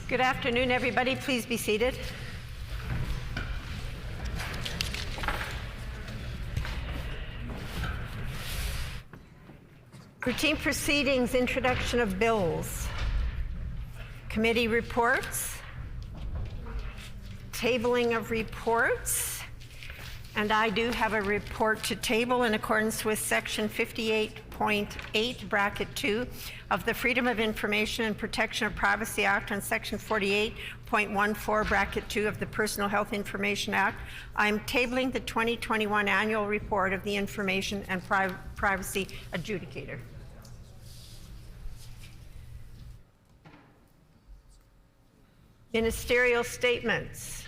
Good afternoon, everybody. Please be seated. Routine proceedings, introduction of bills, committee reports, tabling of reports, and I do have a report to table in accordance with section 58.8 bracket 2 of the Freedom of Information and Protection of Privacy Act and section 48.14 bracket 2 of the Personal Health Information Act. I'm tabling the 2021 annual report of the Information and Privacy Adjudicator. Ministerial statements.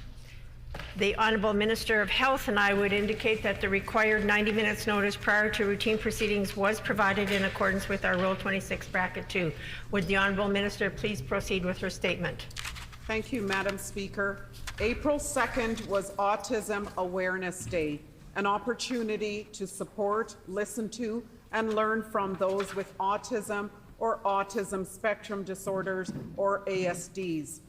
The Honourable Minister of Health and I would indicate that the required 90 minutes notice prior to routine proceedings was provided in accordance with our Rule 26 bracket 2. Would the Honourable Minister please proceed with her statement? Thank you, Madam Speaker. April 2nd was Autism Awareness Day, an opportunity to support, listen to, and learn from those with autism or autism spectrum disorders or ASDs.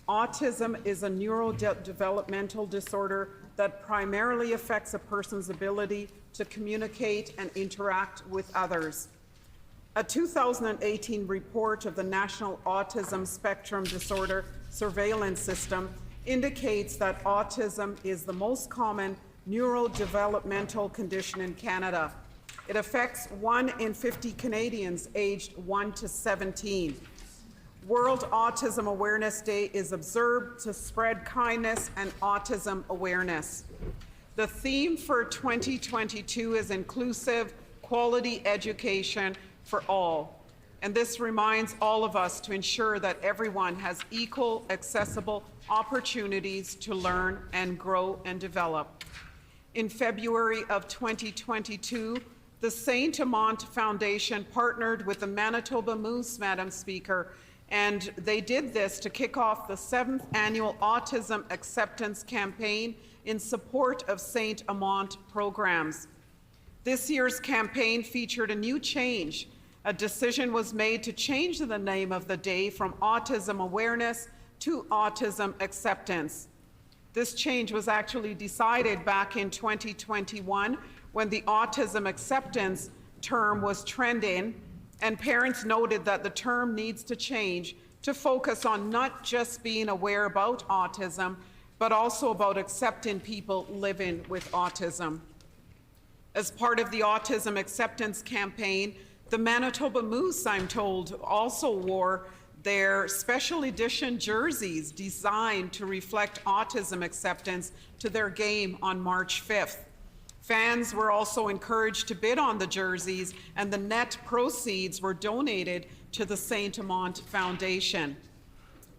Autism is a neurodevelopmental disorder that primarily affects a person's ability to communicate and interact with others. A 2018 report of the National Autism Spectrum Disorder Surveillance System indicates that autism is the most common neurodevelopmental condition in Canada. It affects 1 in 50 Canadians aged 1 to 17. World Autism Awareness Day is observed to spread kindness and autism awareness. The theme for 2022 is inclusive, quality education for all. And this reminds all of us to ensure that everyone has equal, accessible opportunities to learn and grow and develop. In February of 2022, the Saint Amant Foundation partnered with the Manitoba Moose, Madam Speaker, and they did this to kick off the 7th annual Autism Acceptance Campaign in support of Saint Amant programs. This year's campaign featured a new change. A decision was made to change the name of the day from Autism Awareness to Autism Acceptance. This change was actually decided back in 2021 when the Autism Acceptance term was trending, and parents noted that the term needs to change to focus on not just being aware about autism, but also about accepting people living with autism. As part of the Autism Acceptance Campaign, the Manitoba Moose, I'm told, also wore their special edition jerseys designed to reflect autism acceptance to their game on March 5th. Fans were also encouraged to bid on the jerseys, and the net proceeds were donated to the Saint Amant Foundation.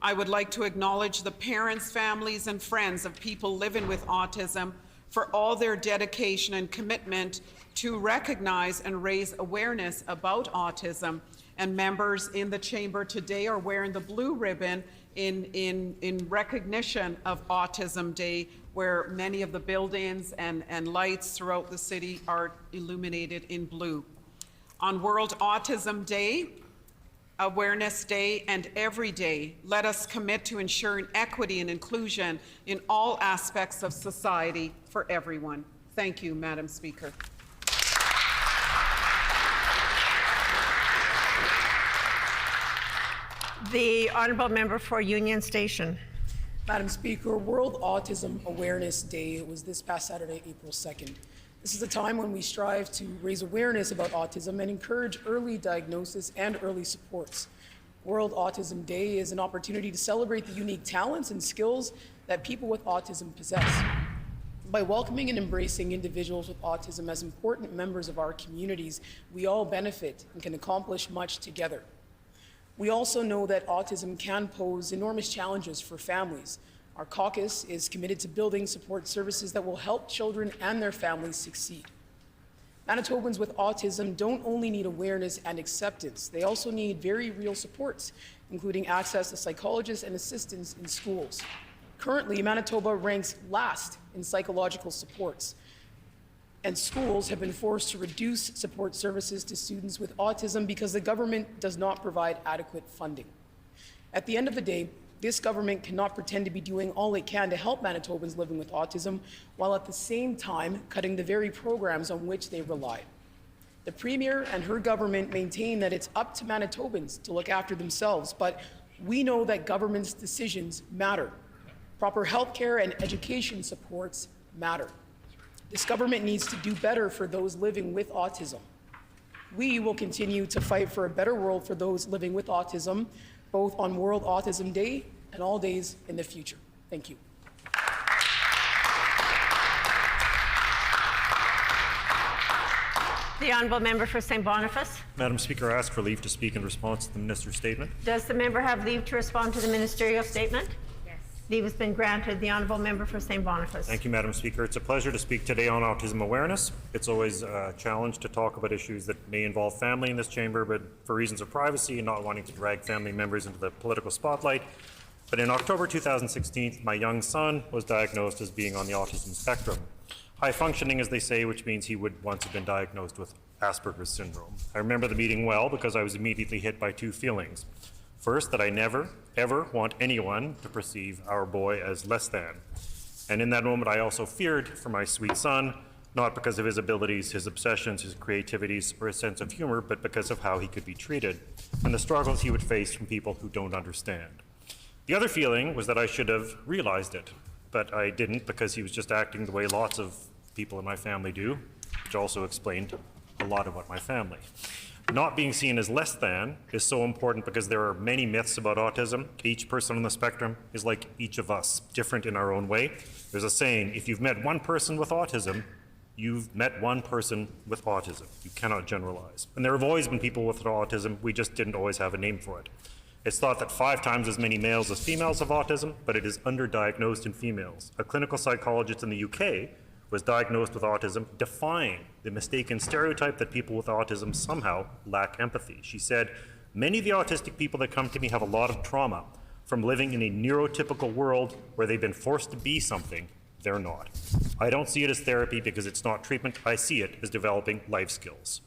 I would like to acknowledge the parents, families, and friends of people living with autism for all their dedication and commitment to recognize and raise awareness about autism. And members in the chamber today are wearing the blue ribbon in recognition of Autism Day, where many of the buildings and lights throughout the city are illuminated in blue. On World Autism Day, Awareness Day, and every day, let us commit to ensuring equity and inclusion in all aspects of society for everyone. Thank you, Madam Speaker. The Honourable Member for Union Station. Madam Speaker, World Autism Awareness Day was this past Saturday, April 2nd. This is a time when we strive to raise awareness about autism and encourage early diagnosis and early supports. World Autism Day is an opportunity to celebrate the unique talents and skills that people with autism possess. By welcoming and embracing individuals with autism as important members of our communities, we all benefit and can accomplish much together. We also know that autism can pose enormous challenges for families. Our caucus is committed to building support services that will help children and their families succeed. Manitobans with autism don't only need awareness and acceptance, they also need very real supports, including access to psychologists and assistants in schools. Currently, Manitoba ranks last in psychological supports, and schools have been forced to reduce support services to students with autism because the government does not provide adequate funding. At the end of the day, This government cannot pretend to be doing all it can to help Manitobans living with autism, while at the same time cutting the very programs on which they rely. The Premier and her government maintain that it's up to Manitobans to look after themselves, but we know that government's decisions matter. Proper healthcare and education supports matter. This government needs to do better for those living with autism. We will continue to fight for a better world for those living with autism, both on World Autism Day and all days in the future. Thank you. The honourable member for St. Boniface. Madam Speaker, I ask for leave to speak in response to the minister's statement. Does the member have leave to respond to the ministerial statement? Yes. Leave has been granted. The honourable member for St. Boniface. Thank you, Madam Speaker. It's a pleasure to speak today on autism awareness. It's always a challenge to talk about issues that may involve family in this chamber, but for reasons of privacy and not wanting to drag family members into the political spotlight. But in October 2016, my young son was diagnosed as being on the autism spectrum. High functioning, as they say, which means he would once have been diagnosed with Asperger's syndrome. I remember the meeting well because I was immediately hit by two feelings. First, that I never, ever want anyone to perceive our boy as less than. And in that moment, I also feared for my sweet son, not because of his abilities, his obsessions, his creativities, or his sense of humor, but because of how he could be treated and the struggles he would face from people who don't understand. The other feeling was that I should have realized it, but I didn't because he was just acting the way lots of people in my family do, which also explained a lot about my family. Not being seen as less than is so important because there are many myths about autism. Each person on the spectrum is like each of us, different in our own way. There's a saying, if you've met one person with autism, you've met one person with autism. You cannot generalize. And there have always been people with autism, we just didn't always have a name for it. It's thought that 5 times as many males as females have autism, but it is underdiagnosed in females. A clinical psychologist in the UK was diagnosed with autism, defying the mistaken stereotype that people with autism somehow lack empathy. She said, many of the autistic people that come to me have a lot of trauma from living in a neurotypical world where they've been forced to be something they're not. I don't see it as therapy because it's not treatment. I see it as developing life skills.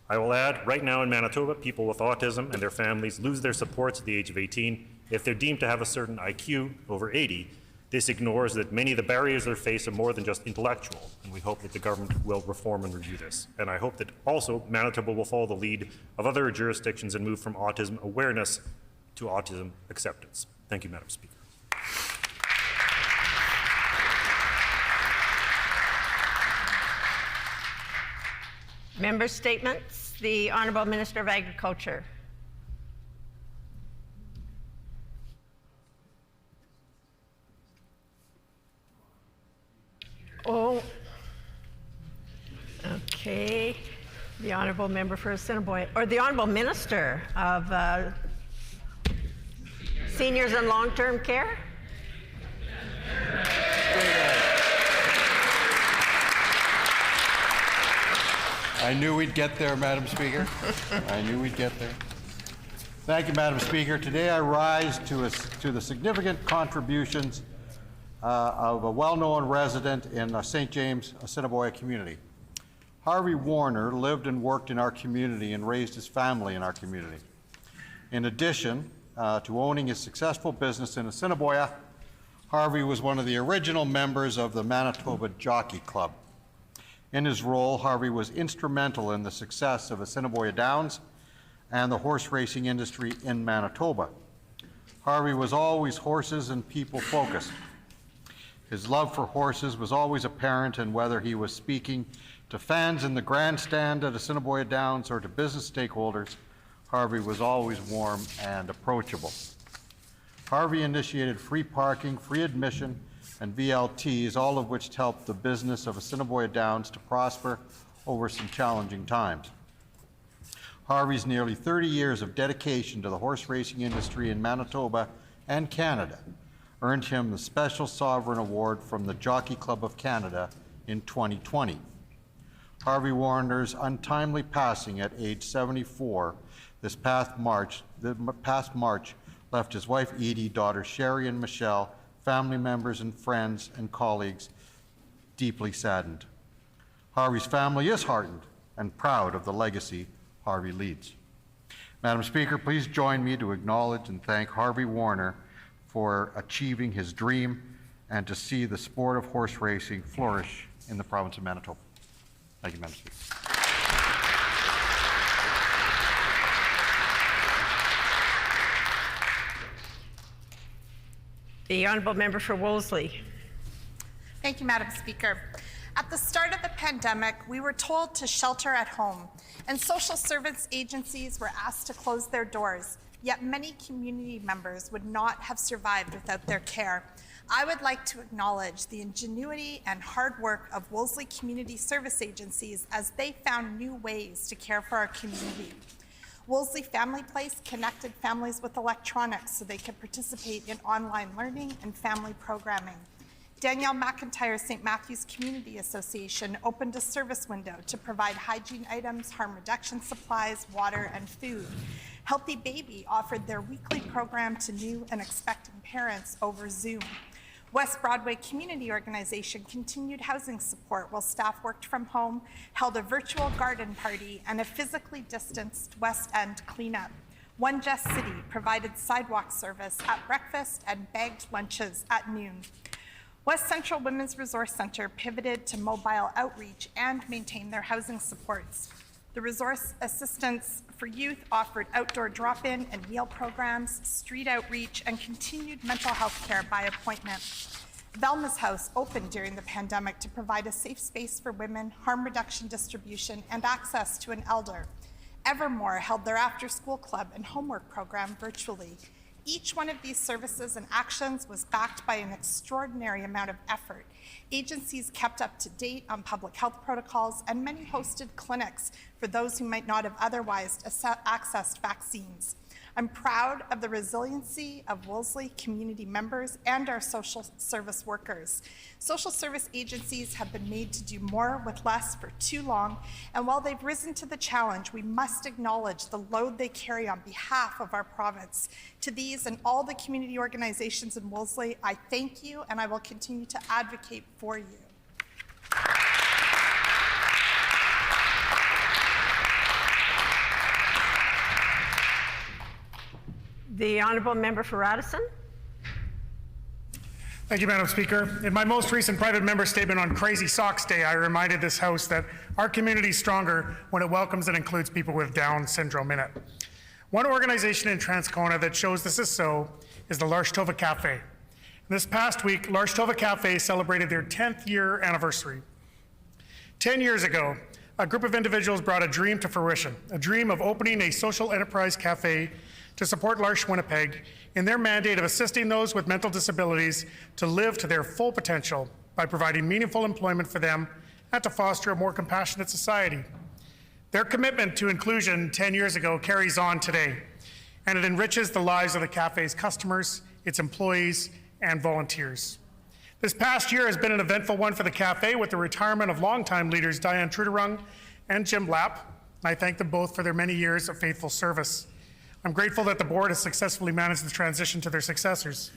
I will add, right now in Manitoba, people with autism and their families lose their supports at the age of 18 if they're deemed to have a certain IQ over 80. This ignores that many of the barriers they face are more than just intellectual, and we hope that the government will reform and review this. And I hope that also Manitoba will follow the lead of other jurisdictions and move from autism awareness to autism acceptance. Thank you, Madam Speaker. Member statements. The Honourable Minister of Agriculture. Oh, okay. The Honourable Member for Assiniboia, or the Honourable Minister of Seniors and Long-Term Care. I knew we'd get there, Madam Speaker. I knew we'd get there. Thank you, Madam Speaker. Today I rise to the significant contributions of a well-known resident in the St. James, Assiniboia community. Harvey Warner lived and worked in our community and raised his family in our community. In addition to owning his successful business in Assiniboia, Harvey was one of the original members of the Manitoba Jockey Club. In his role, Harvey was instrumental in the success of Assiniboia Downs and the horse racing industry in Manitoba. Harvey was always horses and people focused. His love for horses was always apparent, and whether he was speaking to fans in the grandstand at Assiniboia Downs or to business stakeholders, Harvey was always warm and approachable. Harvey initiated free parking, free admission, and VLTs, all of which helped the business of Assiniboia Downs to prosper over some challenging times. Harvey's nearly 30 years of dedication to the horse racing industry in Manitoba and Canada earned him the Special Sovereign Award from the Jockey Club of Canada in 2020. Harvey Warner's untimely passing at age 74 this past March left his wife Edie, daughters Sherry and Michelle, family members and friends and colleagues deeply saddened. Harvey's family is heartened and proud of the legacy Harvey leads. Madam Speaker, please join me to acknowledge and thank Harvey Warner for achieving his dream and to see the sport of horse racing flourish in the province of Manitoba. Thank you, Madam Speaker. The honourable member for Wolseley. Thank you, Madam Speaker. At the start of the pandemic, we were told to shelter at home, and social service agencies were asked to close their doors, yet many community members would not have survived without their care. I would like to acknowledge the ingenuity and hard work of Wolseley Community Service Agencies as they found new ways to care for our community. Wolseley Family Place connected families with electronics so they could participate in online learning and family programming. Danielle McIntyre St. Matthew's Community Association opened a service window to provide hygiene items, harm reduction supplies, water, and food. Healthy Baby offered their weekly program to new and expecting parents over Zoom. West Broadway Community Organization continued housing support while staff worked from home, held a virtual garden party, and a physically distanced West End cleanup. One Just City provided sidewalk service at breakfast and bagged lunches at noon. West Central Women's Resource Centre pivoted to mobile outreach and maintained their housing supports. The Resource Assistance for Youth offered outdoor drop-in and meal programs, street outreach, and continued mental health care by appointment. Velma's House opened during the pandemic to provide a safe space for women, harm reduction distribution, and access to an elder. Evermore held their after-school club and homework program virtually. Each one of these services and actions was backed by an extraordinary amount of effort. Agencies kept up to date on public health protocols, and many hosted clinics for those who might not have otherwise accessed vaccines. I'm proud of the resiliency of Wolseley community members and our social service workers. Social service agencies have been made to do more with less for too long, and while they've risen to the challenge, we must acknowledge the load they carry on behalf of our province. To these and all the community organizations in Wolseley, I thank you, and I will continue to advocate for you. The honourable member for Radisson. Thank you, Madam Speaker. In my most recent private member statement on Crazy Socks Day, I reminded this House that our community is stronger when it welcomes and includes people with Down syndrome in it. One organization in Transcona that shows this is so is the Larshtova Cafe. This past week, Larshtova Cafe celebrated their 10th year anniversary. 10 years ago, a group of individuals brought a dream to fruition, a dream of opening a social enterprise cafe to support L'Arche Winnipeg in their mandate of assisting those with mental disabilities to live to their full potential by providing meaningful employment for them and to foster a more compassionate society. Their commitment to inclusion 10 years ago carries on today, and it enriches the lives of the cafe's customers, its employees, and volunteers. This past year has been an eventful one for the cafe with the retirement of longtime leaders Diane Truderung and Jim Lapp. I thank them both for their many years of faithful service. I'm grateful that the board has successfully managed the transition to their successors.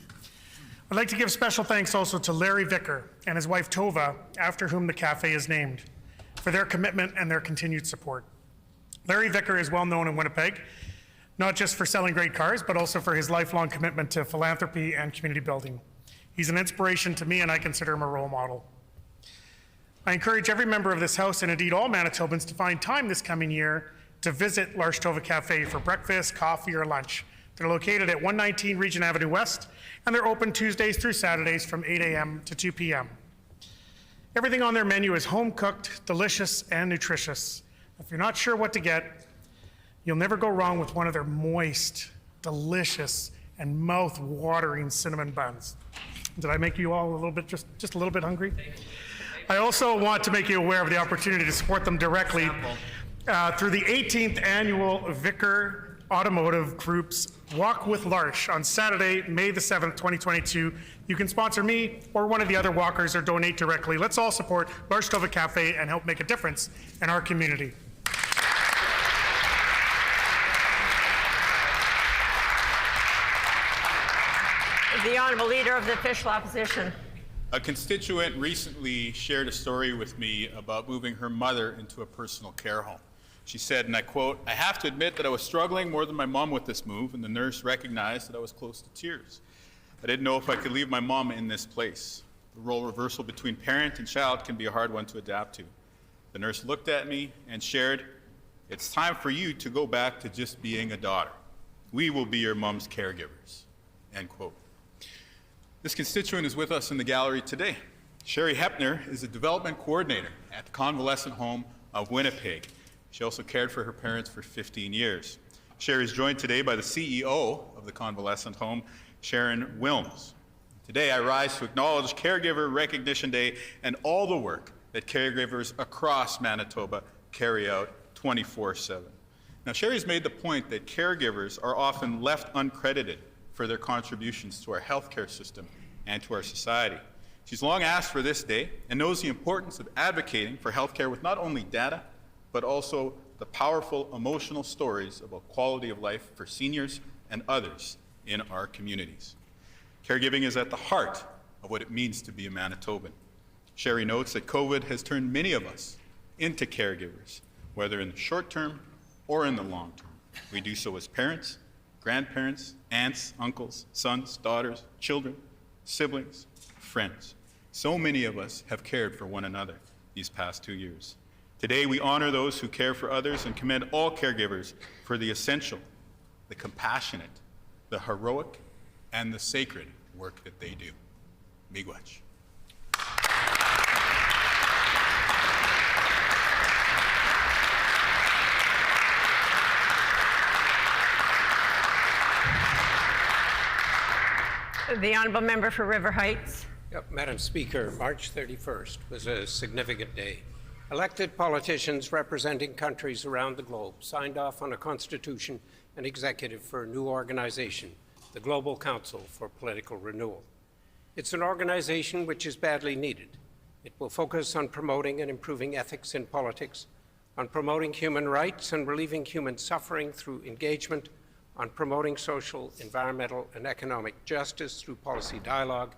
I'd like to give special thanks also to Larry Vicker and his wife Tova, after whom the cafe is named, for their commitment and their continued support. Larry Vicker is well known in Winnipeg, not just for selling great cars, but also for his lifelong commitment to philanthropy and community building. He's an inspiration to me, and I consider him a role model. I encourage every member of this House, and indeed all Manitobans, to find time this coming year to visit Larshtova Cafe for breakfast, coffee, or lunch. They're located at 119 Regent Avenue West, and they're open Tuesdays through Saturdays from 8 a.m. to 2 p.m. Everything on their menu is home-cooked, delicious, and nutritious. If you're not sure what to get, you'll never go wrong with one of their moist, delicious, and mouth-watering cinnamon buns. Did I make you all a little bit, just a little bit hungry? I also want to make you aware of the opportunity to support them directly through the 18th annual Vicker Automotive Group's Walk with L'Arche on Saturday, May the 7th, 2022. You can sponsor me or one of the other walkers or donate directly. Let's all support Larshtova Cafe and help make a difference in our community. The honourable leader of the official opposition. A constituent recently shared a story with me about moving her mother into a personal care home. She said, and I quote, "I have to admit that I was struggling more than my mom with this move, and the nurse recognized that I was close to tears. I didn't know if I could leave my mom in this place. The role reversal between parent and child can be a hard one to adapt to. The nurse looked at me and shared, "It's time for you to go back to just being a daughter. We will be your mom's caregivers," end quote. This constituent is with us in the gallery today. Sherry Hepner is a development coordinator at the convalescent home of Winnipeg. She also cared for her parents for 15 years. Sherry is joined today by the CEO of the convalescent home, Sharon Wilms. Today, I rise to acknowledge Caregiver Recognition Day and all the work that caregivers across Manitoba carry out 24/7. Now, Sherry's made the point that caregivers are often left uncredited for their contributions to our healthcare system and to our society. She's long asked for this day and knows the importance of advocating for healthcare with not only data, but also the powerful emotional stories about quality of life for seniors and others in our communities. Caregiving is at the heart of what it means to be a Manitoban. Sherry notes that COVID has turned many of us into caregivers, whether in the short term or in the long term. We do so as parents, grandparents, aunts, uncles, sons, daughters, children, siblings, friends. So many of us have cared for one another these past 2 years. Today, we honor those who care for others and commend all caregivers for the essential, the compassionate, the heroic, and the sacred work that they do. Miigwech. The honourable member for River Heights. Yep, Madam Speaker, March 31st was a significant day. Elected politicians representing countries around the globe signed off on a constitution and executive for a new organization, the Global Council for Political Renewal. It's an organization which is badly needed. It will focus on promoting and improving ethics in politics, on promoting human rights and relieving human suffering through engagement, on promoting social, environmental, and economic justice through policy dialogue,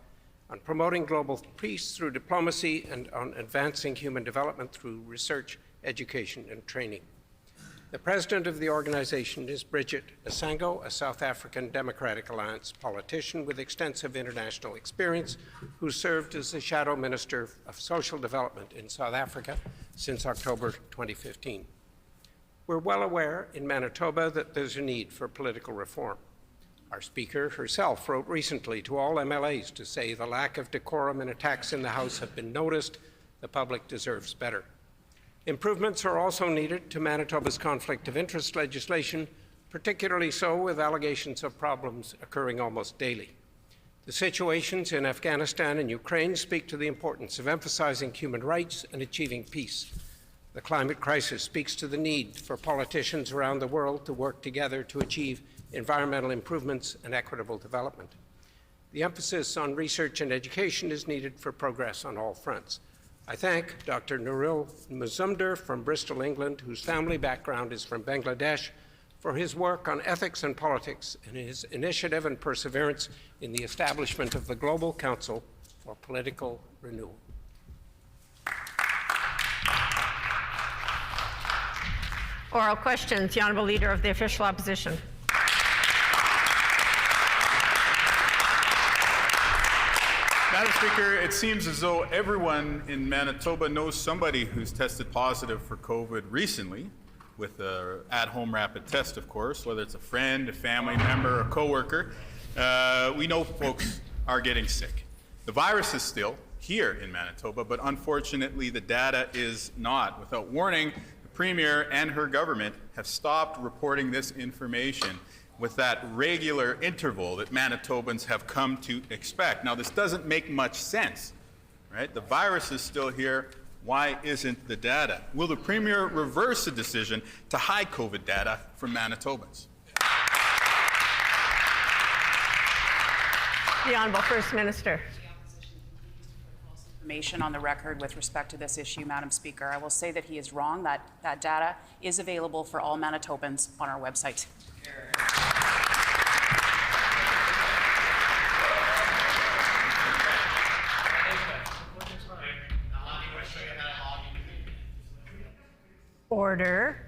on promoting global peace through diplomacy, and on advancing human development through research, education, and training. The president of the organization is Bridget Asango, a South African Democratic Alliance politician with extensive international experience, who served as the Shadow Minister of Social Development in South Africa since October 2015. We're well aware in Manitoba that there's a need for political reform. Our Speaker herself wrote recently to all MLAs to say the lack of decorum and attacks in the House have been noticed. The public deserves better. Improvements are also needed to Manitoba's conflict of interest legislation, particularly so with allegations of problems occurring almost daily. The situations in Afghanistan and Ukraine speak to the importance of emphasizing human rights and achieving peace. The climate crisis speaks to the need for politicians around the world to work together to achieve environmental improvements and equitable development. The emphasis on research and education is needed for progress on all fronts. I thank Dr. Nurul Mazumdar from Bristol, England, whose family background is from Bangladesh, for his work on ethics and politics and his initiative and perseverance in the establishment of the Global Council for Political Renewal. Oral questions. The honourable leader of the official opposition. Madam Speaker, it seems as though everyone in Manitoba knows somebody who's tested positive for COVID recently, with an at-home rapid test, of course, whether it's a friend, a family member, a coworker. We know folks are getting sick. The virus is still here in Manitoba, but unfortunately the data is not. Without warning, the Premier and her government have stopped reporting this information with that regular interval that Manitobans have come to expect. Now, this doesn't make much sense, right? The virus is still here. Why isn't the data? Will the Premier reverse the decision to hide COVID data from Manitobans? The honourable First Minister. Information on the record with respect to this issue, Madam Speaker. I will say that he is wrong. That data is available for all Manitobans on our website. Order.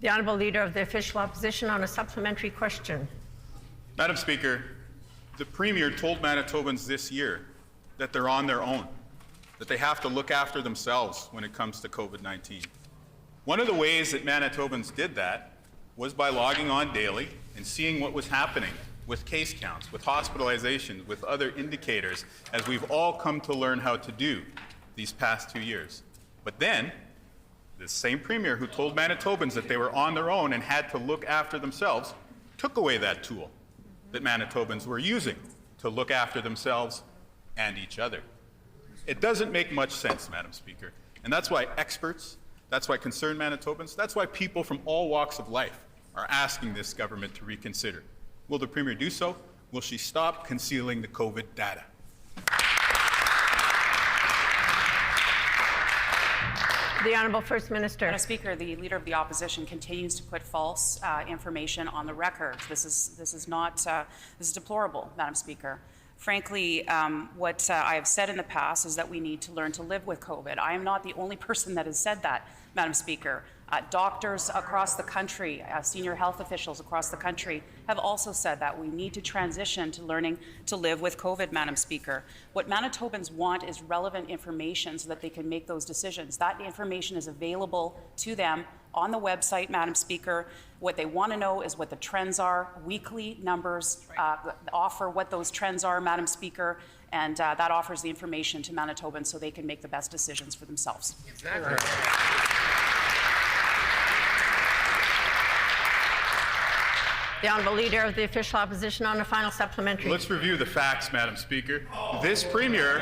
The honourable leader of the official opposition on a supplementary question. Madam Speaker, the Premier told Manitobans this year that they're on their own, that they have to look after themselves when it comes to COVID-19. One of the ways that Manitobans did that was by logging on daily and seeing what was happening with case counts, with hospitalizations, with other indicators, as we've all come to learn how to do these past 2 years. But then, the same Premier who told Manitobans that they were on their own and had to look after themselves took away that tool that Manitobans were using to look after themselves and each other. It doesn't make much sense, Madam Speaker, and that's why experts, that's why concerned Manitobans, that's why people from all walks of life are asking this government to reconsider. Will the Premier do so? Will she stop concealing the COVID data? The Honourable First Minister. Madam Speaker, the Leader of the Opposition continues to put false information on the record. This is deplorable, Madam Speaker. Frankly, what I have said in the past is that we need to learn to live with COVID. I am not the only person that has said that, Madam Speaker. Doctors across the country, senior health officials across the country have also said that we need to transition to learning to live with COVID, Madam Speaker. What Manitobans want is relevant information so that they can make those decisions. That information is available to them on the website, Madam Speaker. What they want to know is what the trends are. Weekly numbers offer what those trends are, Madam Speaker, and that offers the information to Manitobans so they can make the best decisions for themselves. Exactly. The Honourable Leader of the Official Opposition on a final supplementary. Let's review the facts, Madam Speaker. This Premier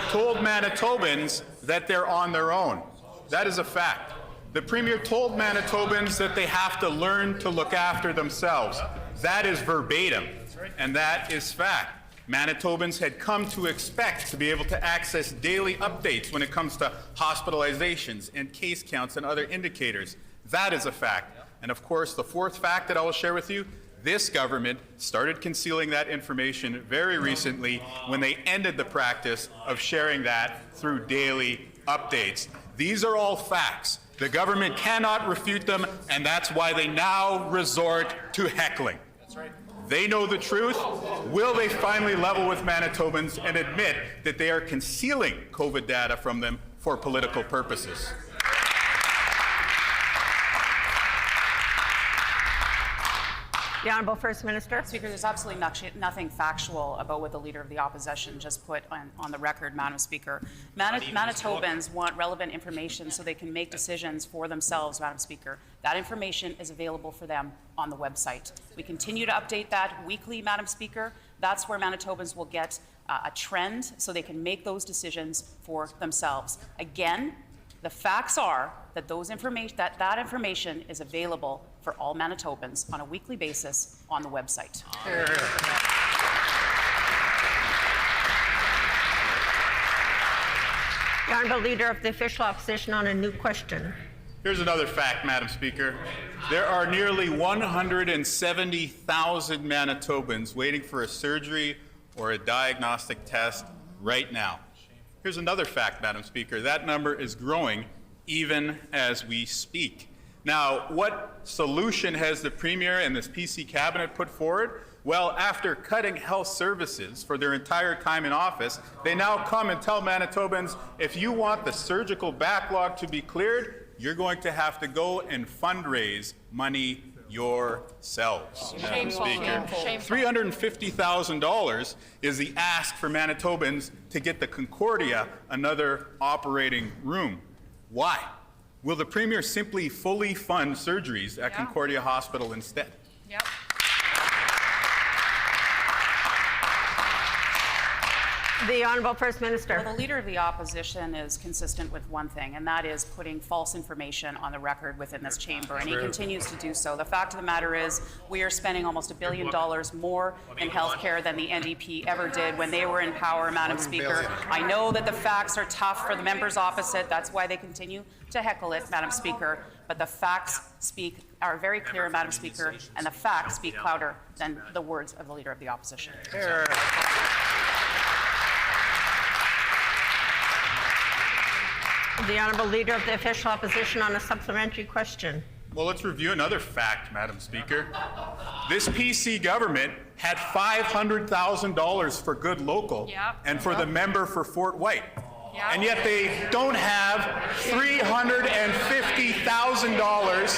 told Manitobans that they're on their own. That is a fact. The Premier told Manitobans that they have to learn to look after themselves. That is verbatim, and that is fact. Manitobans had come to expect to be able to access daily updates when it comes to hospitalizations and case counts and other indicators. That is a fact. And of course, the fourth fact that I will share with you, this government started concealing that information very recently when they ended the practice of sharing that through daily updates. These are all facts. The government cannot refute them, and that's why they now resort to heckling. That's right. They know the truth. Will they finally level with Manitobans and admit that they are concealing COVID data from them for political purposes? The Honourable First Minister. Speaker, there's absolutely nothing factual about what the Leader of the Opposition just put on the record, Madam Speaker. Manitobans want relevant information so they can make decisions for themselves, Madam Speaker. That information is available for them on the website. We continue to update that weekly, Madam Speaker. That's where Manitobans will get a trend so they can make those decisions for themselves. Again, the facts are that that information is available for all Manitobans on a weekly basis on the website. The Honourable Leader of the Official Opposition on a new question. Here's another fact, Madam Speaker. There are nearly 170,000 Manitobans waiting for a surgery or a diagnostic test right now. Here's another fact, Madam Speaker. That number is growing even as we speak. Now, what solution has the Premier and this PC cabinet put forward? Well, after cutting health services for their entire time in office, they now come and tell Manitobans, if you want the surgical backlog to be cleared, you're going to have to go and fundraise money yourselves, Madam Speaker. $350,000 is the ask for Manitobans to get the Concordia another operating room. Why? Will the Premier simply fully fund surgeries at Concordia Hospital instead? Yep. The Honourable First Minister. Well, the Leader of the Opposition is consistent with one thing, and that is putting false information on the record within this chamber, and he continues to do so. The fact of the matter is we are spending almost $1 billion more in health care than the NDP ever did when they were in power, Madam Speaker. I know that the facts are tough for the members opposite. That's why they continue to heckle it, Madam Speaker. But the facts are very clear, Madam Speaker, and the facts speak louder than the words of the Leader of the Opposition. The Honourable Leader of the Official Opposition on a supplementary question. Well, let's review another fact, Madam Speaker. This PC government had $500,000 for good local and for the member for Fort White. And yet they don't have $350,000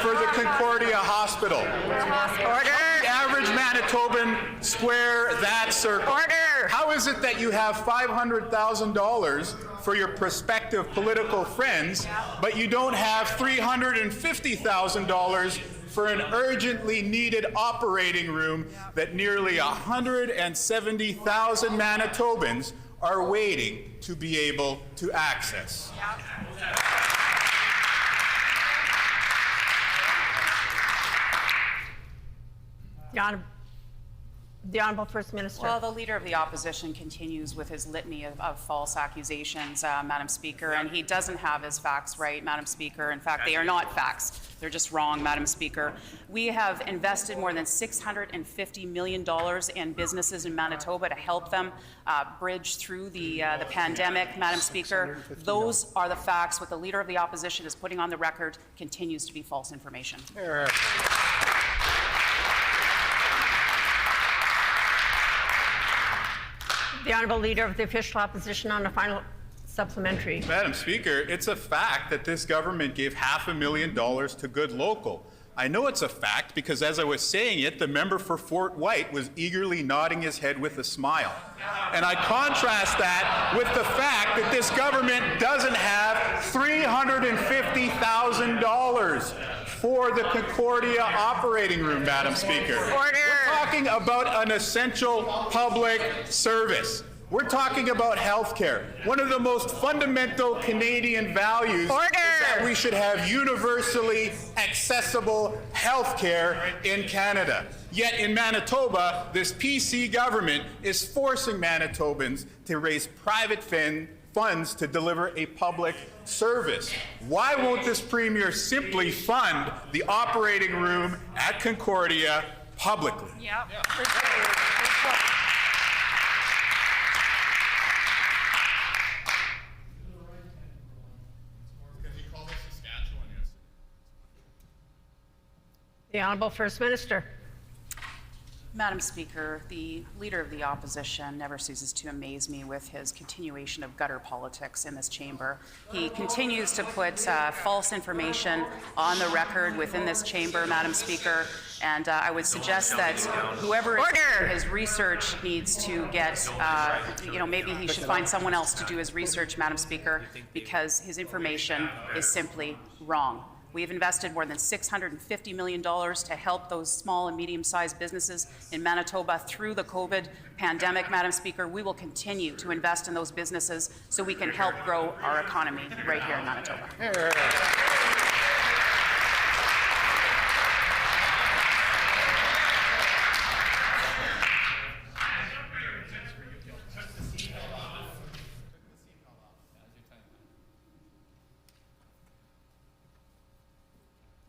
for the Concordia Hospital. Order. The average Manitoban square that circle. Order. How is it that you have $500,000 for your prospective political friends, but you don't have $350,000 for an urgently needed operating room that nearly 170,000 Manitobans are waiting to be able to access? The Honourable First Minister. Well, the Leader of the Opposition continues with his litany of false accusations, Madam Speaker, and he doesn't have his facts right, Madam Speaker. In fact, they are not facts. They're just wrong, Madam Speaker. We have invested more than $650 million in businesses in Manitoba to help them bridge through the pandemic, Madam Speaker. Those are the facts. What the Leader of the Opposition is putting on the record continues to be false information. The Honourable Leader of the Official Opposition on a final supplementary. Madam Speaker, it's a fact that this government gave $500,000 to Good Local. I know it's a fact because as I was saying it, the member for Fort White was eagerly nodding his head with a smile. And I contrast that with the fact that this government doesn't have $350,000 for the Concordia operating room, Madam Speaker. Order. We're talking about an essential public service. We're talking about health care. One of the most fundamental Canadian values is that we should have universally accessible health care in Canada. Yet in Manitoba, this PC government is forcing Manitobans to raise private funds to deliver a public service. Why won't this Premier simply fund the operating room at Concordia publicly? The Honourable First Minister. Madam Speaker, the Leader of the Opposition never ceases to amaze me with his continuation of gutter politics in this chamber. He continues to put false information on the record within this chamber, Madam Speaker, and I would suggest that whoever is doing his research needs to get, maybe he should find someone else to do his research, Madam Speaker, because his information is simply wrong. We have invested more than $650 million to help those small and medium-sized businesses in Manitoba through the COVID pandemic, Madam Speaker. We will continue to invest in those businesses so we can help grow our economy right here in Manitoba.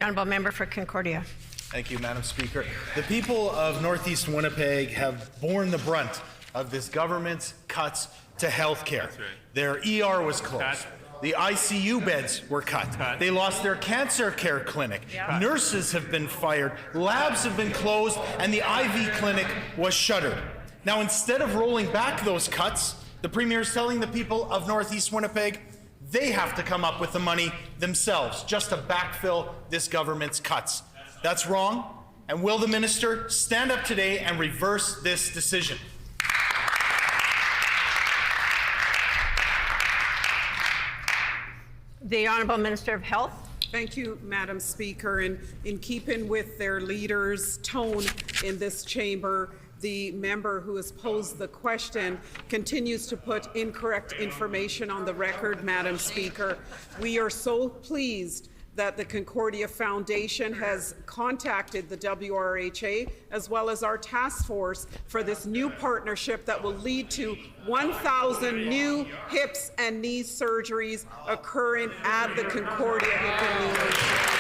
Honourable Member for Concordia. Thank you, Madam Speaker. The people of Northeast Winnipeg have borne the brunt of this government's cuts to health care. Their ER was closed. The ICU beds were cut. They lost their cancer care clinic. Nurses have been fired. Labs have been closed, and the IV clinic was shuttered. Now, instead of rolling back those cuts, the Premier is telling the people of Northeast Winnipeg they have to come up with the money themselves just to backfill this government's cuts. That's wrong. And will the minister stand up today and reverse this decision? The Honourable Minister of Health. Thank you, Madam Speaker. In keeping with their leader's tone in this chamber, the member who has posed the question continues to put incorrect information on the record, Madam Speaker. We are so pleased that the Concordia Foundation has contacted the WRHA as well as our task force for this new partnership that will lead to 1,000 new hips and knee surgeries occurring at the Concordia Hip and Knee Institute.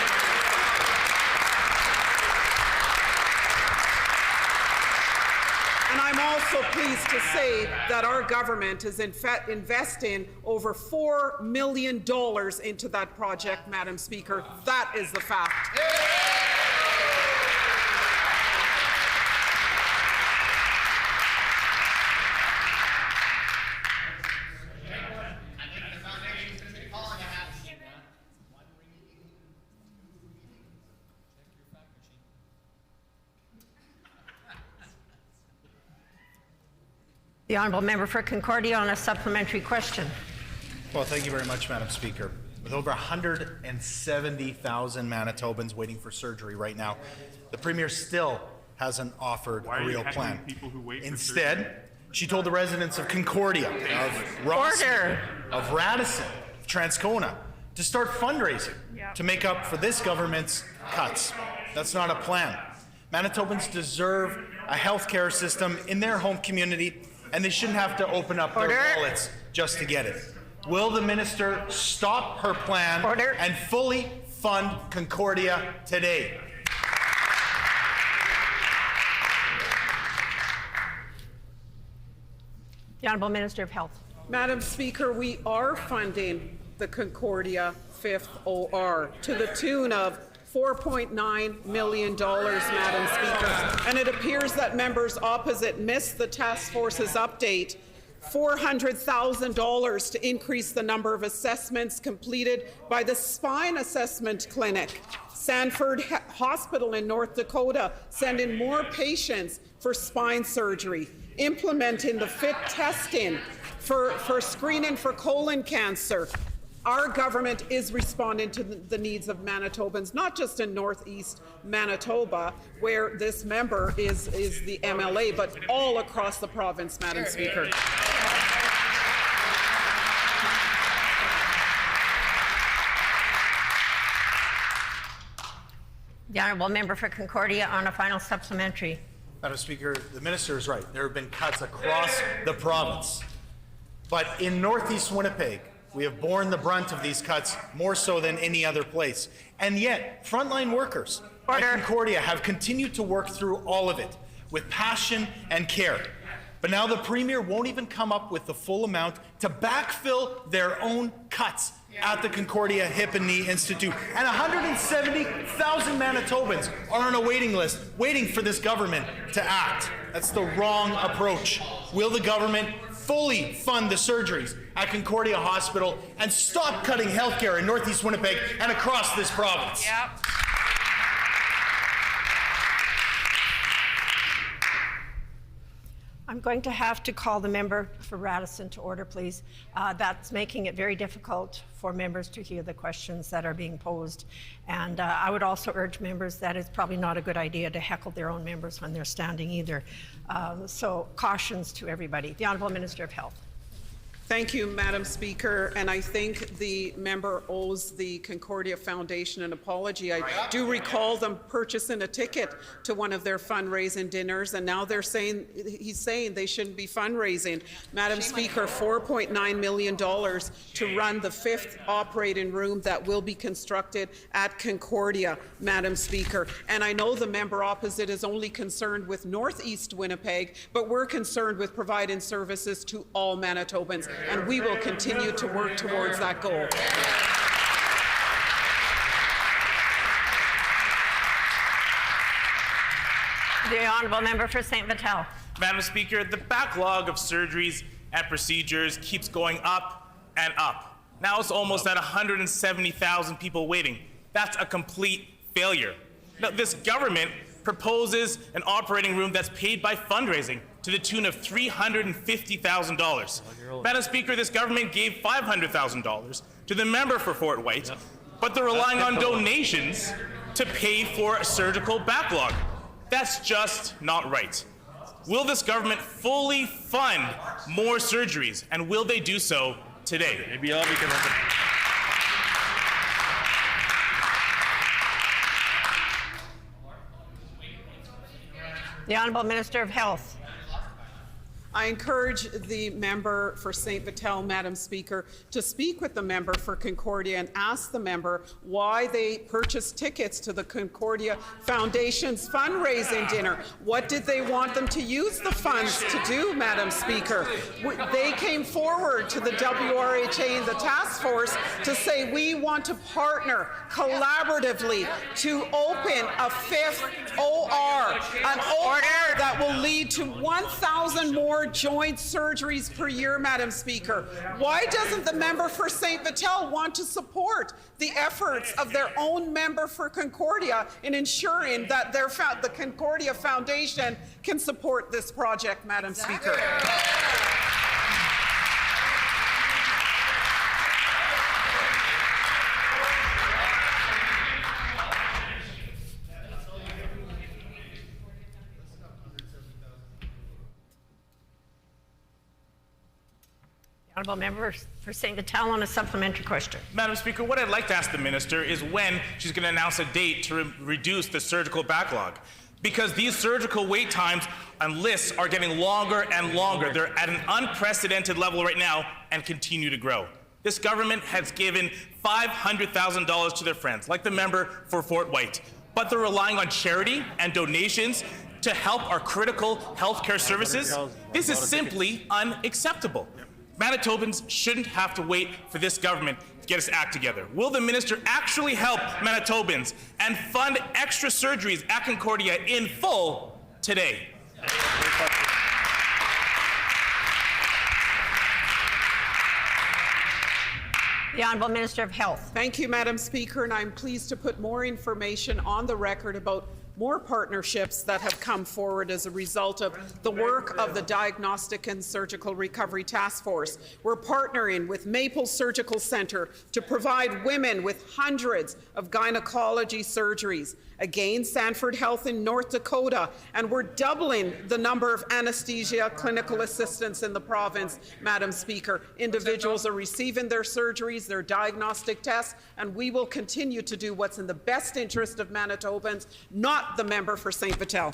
And I'm all also pleased to say that our government is investing over $4 million into that project, Madam Speaker. That is the fact. The honourable member for Concordia on a supplementary question. Well, thank you very much, Madam Speaker. With over 170,000 Manitobans waiting for surgery right now, the Premier still hasn't offered a real plan. Instead, she told the residents of Concordia, of Roadside, of Radisson, of Transcona, to start fundraising to make up for this government's cuts. That's not a plan. Manitobans deserve a healthcare system in their home community, and they shouldn't have to open up their wallets just to get it. Will the minister stop her plan and fully fund Concordia today? The Honourable Minister of Health. Madam Speaker, we are funding the Concordia 5th OR to the tune of $4.9 million, Madam Speaker. And it appears that members opposite missed the task force's update. $400,000 to increase the number of assessments completed by the Spine Assessment Clinic. Sanford Hospital in North Dakota sending more patients for spine surgery. Implementing the FIT testing for screening for colon cancer. Our government is responding to the needs of Manitobans, not just in Northeast Manitoba, where this member is the MLA, but all across the province, Madam Speaker. The honourable member for Concordia on a final supplementary. Madam Speaker, the minister is right. There have been cuts across the province. But in Northeast Winnipeg, we have borne the brunt of these cuts more so than any other place. And yet, frontline workers at Concordia have continued to work through all of it with passion and care. But now the Premier won't even come up with the full amount to backfill their own cuts at the Concordia Hip and Knee Institute. And 170,000 Manitobans are on a waiting list, waiting for this government to act. That's the wrong approach. Will the government fully fund the surgeries at Concordia Hospital and stop cutting healthcare in Northeast Winnipeg and across this province? Yep. I'm going to have to call the member for Radisson to order, please. That's making it very difficult for members to hear the questions that are being posed. And I would also urge members that it's probably not a good idea to heckle their own members when they're standing either. So cautions to everybody. The Honourable Minister of Health. Thank you, Madam Speaker, and I think the member owes the Concordia Foundation an apology. I do recall them purchasing a ticket to one of their fundraising dinners, and now he's saying they shouldn't be fundraising. Madam Speaker, $4.9 million to run the 5th operating room that will be constructed at Concordia, Madam Speaker. And I know the member opposite is only concerned with Northeast Winnipeg, but we're concerned with providing services to all Manitobans. And we will continue to work towards that goal. The Honourable Member for St. Vital. Madam Speaker, the backlog of surgeries and procedures keeps going up and up. Now it's almost at 170,000 people waiting. That's a complete failure. Now, this government proposes an operating room that's paid by fundraising to the tune of $350,000. Madam Speaker, this government gave $500,000 to the member for Fort White, but they're relying on donations to pay for a surgical backlog. That's just not right. Will this government fully fund more surgeries, and will they do so today? Maybe all because of The Honourable Minister of Health. I encourage the member for St. Vital, Madam Speaker, to speak with the member for Concordia and ask the member why they purchased tickets to the Concordia Foundation's fundraising dinner. What did they want them to use the funds to do, Madam Speaker? They came forward to the WRHA and the task force to say we want to partner collaboratively to open a 5th OR, an OR that will lead to 1,000 more joint surgeries per year, Madam Speaker. Why doesn't the member for St. Vital want to support the efforts of their own member for Concordia in ensuring that the Concordia Foundation can support this project, Madam Speaker? Honourable member for St. Vital on a supplementary question. Madam Speaker, what I'd like to ask the minister is when she's going to announce a date to reduce the surgical backlog. Because these surgical wait times on lists are getting longer and longer. They're at an unprecedented level right now and continue to grow. This government has given $500,000 to their friends, like the member for Fort White, but they're relying on charity and donations to help our critical healthcare services. This is simply unacceptable. Manitobans shouldn't have to wait for this government to get its act together. Will the minister actually help Manitobans and fund extra surgeries at Concordia in full today? The Honourable Minister of Health. Thank you, Madam Speaker, and I'm pleased to put more information on the record about more partnerships that have come forward as a result of the work of the Diagnostic and Surgical Recovery Task Force. We're partnering with Maple Surgical Centre to provide women with hundreds of gynecology surgeries. Again, Sanford Health in North Dakota, and we're doubling the number of anesthesia clinical assistants in the province, Madam Speaker. Individuals are receiving their surgeries, their diagnostic tests, and we will continue to do what's in the best interest of Manitobans, not the member for St. Vital.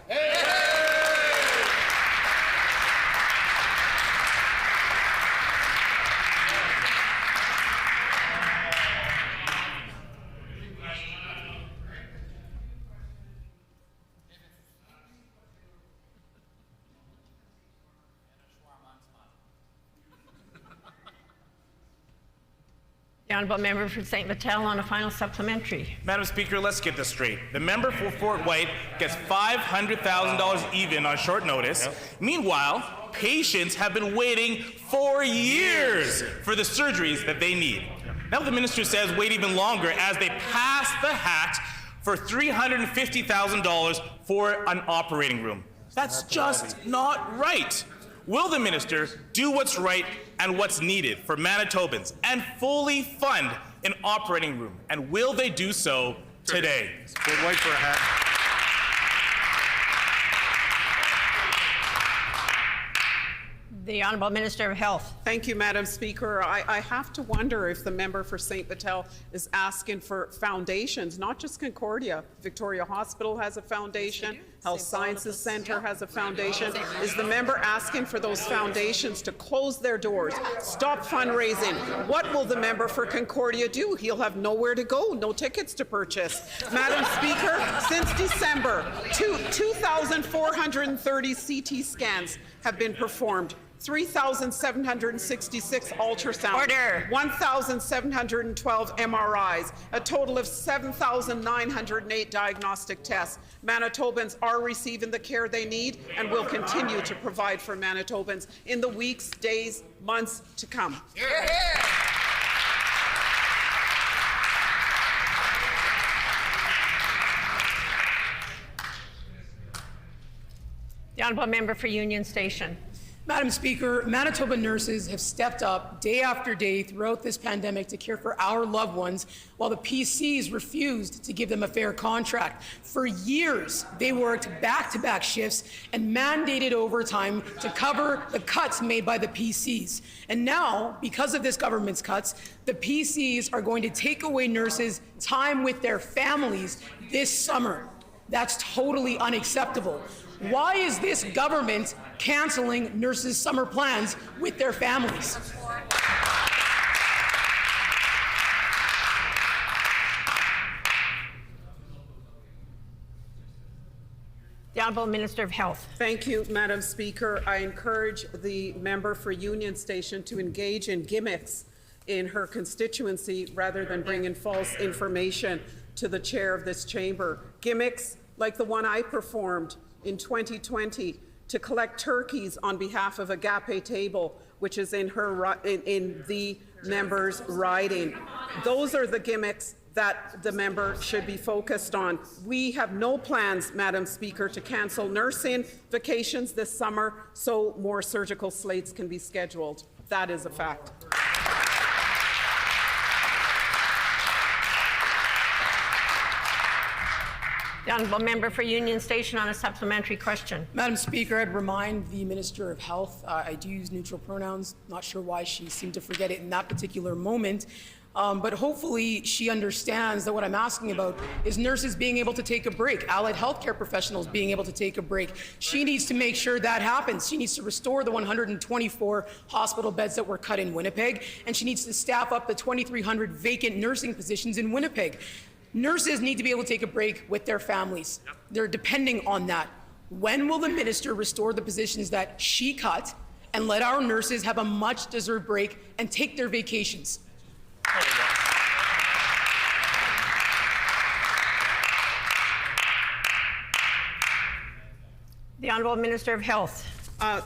The Honourable Member for St. Vital on a final supplementary. Madam Speaker, let's get this straight. The member for Fort White gets $500,000 even on short notice. Meanwhile, patients have been waiting for years for the surgeries that they need. Now the minister says wait even longer as they pass the hat for $350,000 for an operating room. That's just not right. Will the minister do what's right and what's needed for Manitobans and fully fund an operating room? And will they do so today? Good wait for a hat. The Honourable Minister of Health. Thank you, Madam Speaker. I have to wonder if the member for St. Vital is asking for foundations, not just Concordia. Victoria Hospital has a foundation. Health Sciences Centre has a foundation. Is the member asking for those foundations to close their doors, stop fundraising? What will the member for Concordia do? He'll have nowhere to go, no tickets to purchase. Madam Speaker, since December, 2,430 CT scans have been performed. 3,766 ultrasounds, Order. 1,712 MRIs, a total of 7,908 diagnostic tests. Manitobans are receiving the care they need and will continue to provide for Manitobans in the weeks, days, months to come. The Honourable Member for Union Station. Madam Speaker, Manitoba nurses have stepped up day after day throughout this pandemic to care for our loved ones, while the PCs refused to give them a fair contract. For years, they worked back-to-back shifts and mandated overtime to cover the cuts made by the PCs. And now, because of this government's cuts, the PCs are going to take away nurses' time with their families this summer. That's totally unacceptable. Why is this government canceling nurses' summer plans with their families? The Honourable Minister of Health. Thank you, Madam Speaker. I encourage the member for Union Station to engage in gimmicks in her constituency rather than bring in false information to the chair of this chamber. Gimmicks like the one I performed in 2020 to collect turkeys on behalf of Agape Table, which is in the member's riding. Those are the gimmicks that the member should be focused on. We have no plans, Madam Speaker, to cancel nursing vacations this summer so more surgical slates can be scheduled. That is a fact. The Honourable Member for Union Station on a supplementary question. Madam Speaker, I'd remind the Minister of Health, I do use neutral pronouns, not sure why she seemed to forget it in that particular moment. But hopefully she understands that what I'm asking about is nurses being able to take a break, allied healthcare professionals being able to take a break. She needs to make sure that happens. She needs to restore the 124 hospital beds that were cut in Winnipeg, and she needs to staff up the 2,300 vacant nursing positions in Winnipeg. Nurses need to be able to take a break with their families. They're depending on that. When will the minister restore the positions that she cut and let our nurses have a much-deserved break and take their vacations? The Honourable Minister of Health.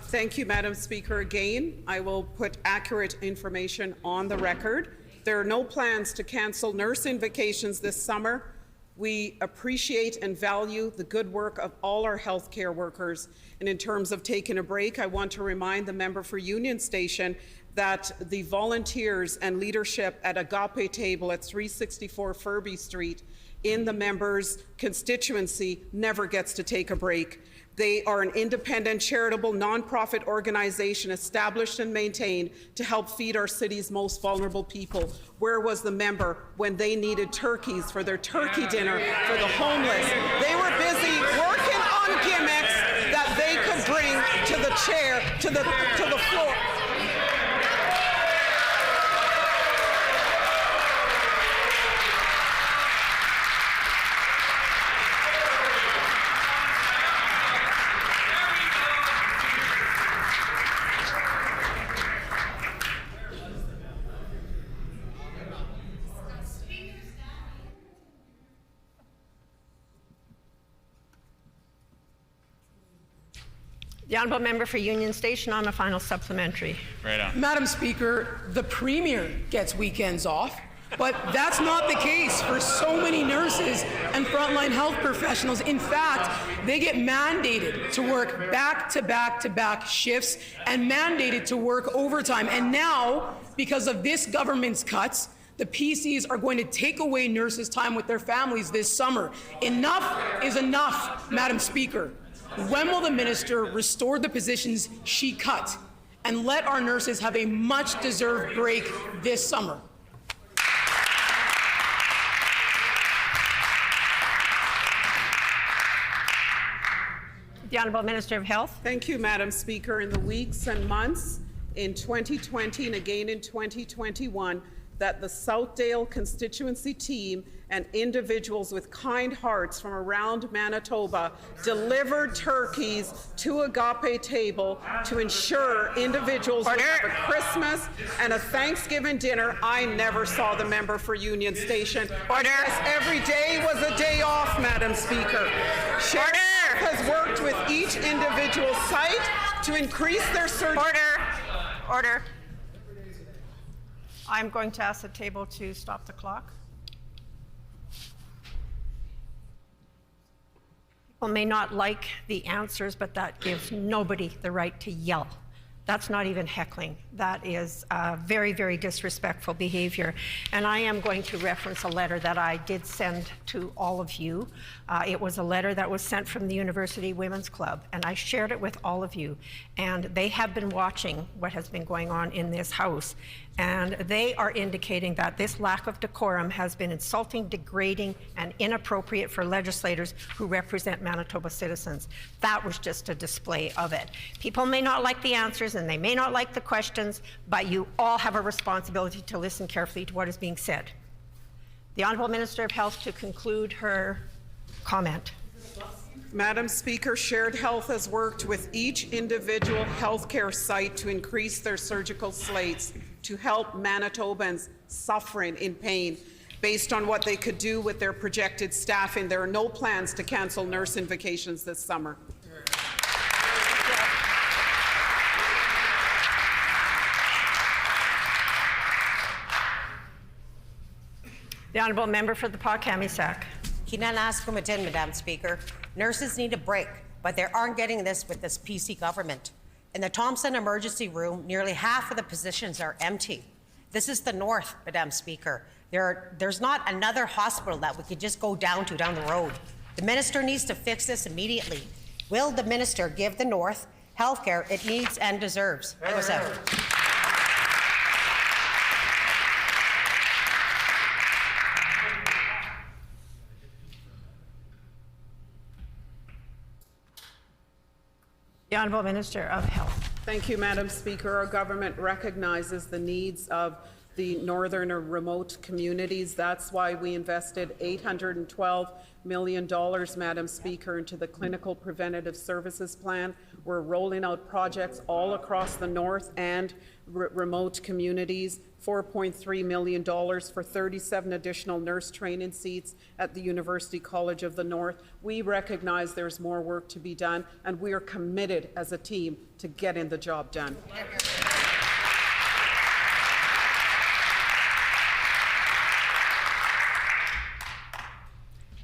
Thank you, Madam Speaker. Again, I will put accurate information on the record. There are no plans to cancel nursing vacations this summer. We appreciate and value the good work of all our healthcare workers. And in terms of taking a break, I want to remind the member for Union Station that the volunteers and leadership at Agape Table at 364 Furby Street in the member's constituency never gets to take a break. They are an independent, charitable, nonprofit organization established and maintained to help feed our city's most vulnerable people. Where was the member when they needed turkeys for their turkey dinner for the homeless? They were busy working on gimmicks that they could bring to the chair, to the floor. The Honourable Member for Union Station on a final supplementary. Right on. Madam Speaker, the Premier gets weekends off, but that's not the case for so many nurses and frontline health professionals. In fact, they get mandated to work back-to-back-to-back shifts and mandated to work overtime. And now, because of this government's cuts, the PCs are going to take away nurses' time with their families this summer. Enough is enough, Madam Speaker. When will the minister restore the positions she cut and let our nurses have a much-deserved break this summer? The Honourable Minister of Health. Thank you, Madam Speaker. In the weeks and months in 2020 and again in 2021, that the Southdale constituency team and individuals with kind hearts from around Manitoba delivered turkeys to Agape Table to ensure individuals would have a Christmas and a Thanksgiving dinner. I never saw the member for Union Station. Every day was a day off, Madam Speaker. Sheriff has worked with each individual site to increase their surgery. Order. I'm going to ask the table to stop the clock. People may not like the answers, but that gives nobody the right to yell. That's not even heckling. That is very, very disrespectful behavior. And I am going to reference a letter that I did send to all of you. It was a letter that was sent from the University Women's Club, and I shared it with all of you. And they have been watching what has been going on in this House. And they are indicating that this lack of decorum has been insulting, degrading, and inappropriate for legislators who represent Manitoba citizens. That was just a display of it. People may not like the answers and they may not like the questions, but you all have a responsibility to listen carefully to what is being said. The Honourable Minister of Health to conclude her comment. Madam Speaker, Shared Health has worked with each individual healthcare site to increase their surgical slates to help Manitobans suffering in pain based on what they could do with their projected staffing. There are no plans to cancel nurse invocations this summer. The Honourable Member for the Pas-Kamisak. Madam Speaker. Nurses need a break, but they aren't getting this with this PC government. In the Thompson Emergency Room, nearly half of the positions are empty. This is the North, Madam Speaker. There's not another hospital that we could just go down the road. The Minister needs to fix this immediately. Will the Minister give the North health care it needs and deserves? The Honourable Minister of Health. Thank you, Madam Speaker. Our government recognizes the needs of the northern or remote communities. That's why we invested $812 million, Madam Speaker, into the Clinical Preventative Services Plan. We're rolling out projects all across the north and remote communities, $4.3 million for 37 additional nurse training seats at the University College of the North. We recognize there's more work to be done, and we are committed as a team to getting the job done.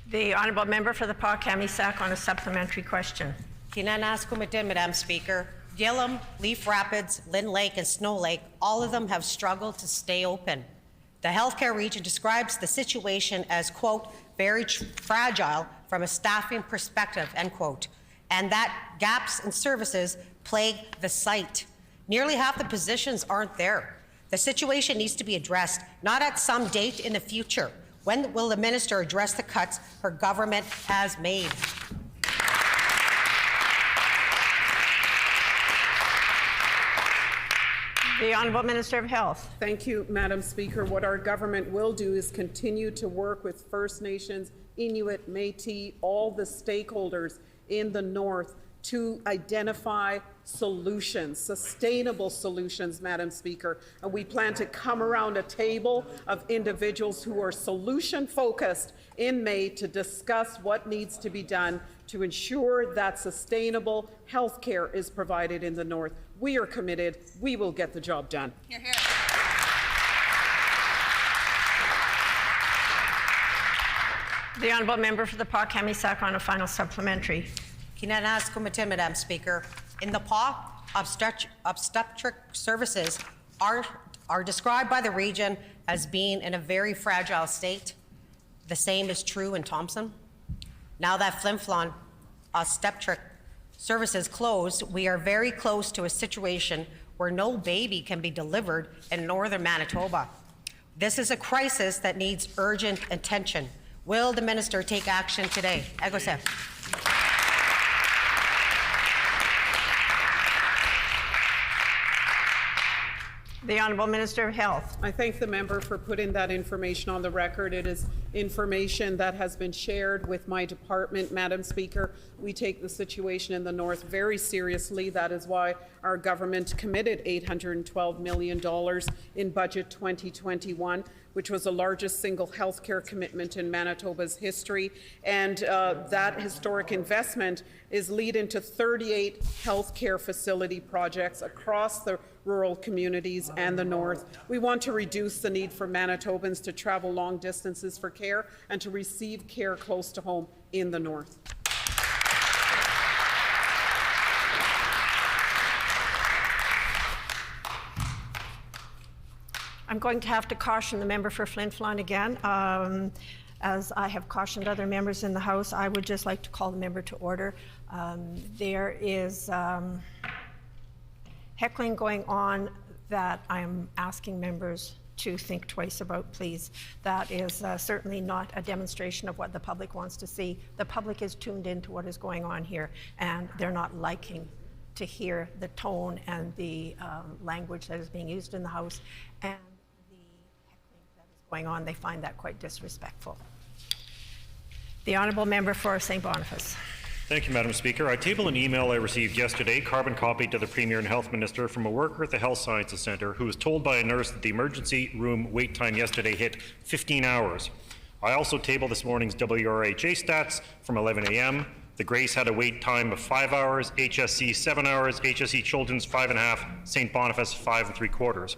The Honourable Member for the Pas-Kamisak on a supplementary question. Madam Speaker. Gillam, Leaf Rapids, Lynn Lake, and Snow Lake, all of them have struggled to stay open. The healthcare region describes the situation as, quote, very fragile from a staffing perspective, end quote, and that gaps in services plague the site. Nearly half the positions aren't there. The situation needs to be addressed, not at some date in the future. When will the Minister address the cuts her government has made? The Honourable Minister of Health. Thank you, Madam Speaker. What our government will do is continue to work with First Nations, Inuit, Métis, all the stakeholders in the North to identify solutions, sustainable solutions, Madam Speaker. And we plan to come around a table of individuals who are solution-focused in May to discuss what needs to be done to ensure that sustainable health care is provided in the North. We are committed. We will get the job done. Hear, hear. The Honourable Member for the Pas-Kamisak on a final supplementary. Madam Speaker. In the PA, obstetric services are described by the region as being in a very fragile state. The same is true in Thompson. Now that Flin Flon obstetric services closed, we are very close to a situation where no baby can be delivered in northern Manitoba. This is a crisis that needs urgent attention. Will the Minister take action today? The Honourable Minister of Health. I thank the member for putting that information on the record. It is information that has been shared with my department, Madam Speaker. We take the situation in the North very seriously. That is why our government committed $812 million in Budget 2021, which was the largest single health care commitment in Manitoba's history. And that historic investment is leading to 38 health care facility projects across the rural communities and the North. We want to reduce the need for Manitobans to travel long distances for care and to receive care close to home in the North. I'm going to have to caution the member for Flin Flon again. As I have cautioned other members in the House, I would just like to call the member to order. There is heckling going on that I'm asking members to think twice about, please. That is certainly not a demonstration of what the public wants to see. The public is tuned into what is going on here, and they're not liking to hear the tone and the language that is being used in the House and the heckling that is going on. They find that quite disrespectful. The Honourable Member for St. Boniface. Thank you, Madam Speaker. I tabled an email I received yesterday, carbon copy to the Premier and Health Minister, from a worker at the Health Sciences Centre who was told by a nurse that the emergency room wait time yesterday hit 15 hours. I also tabled this morning's WRHA stats from 11 a.m. The Grace had a wait time of 5 hours, HSC 7 hours, HSC Children's 5.5, St. Boniface 5 3/4.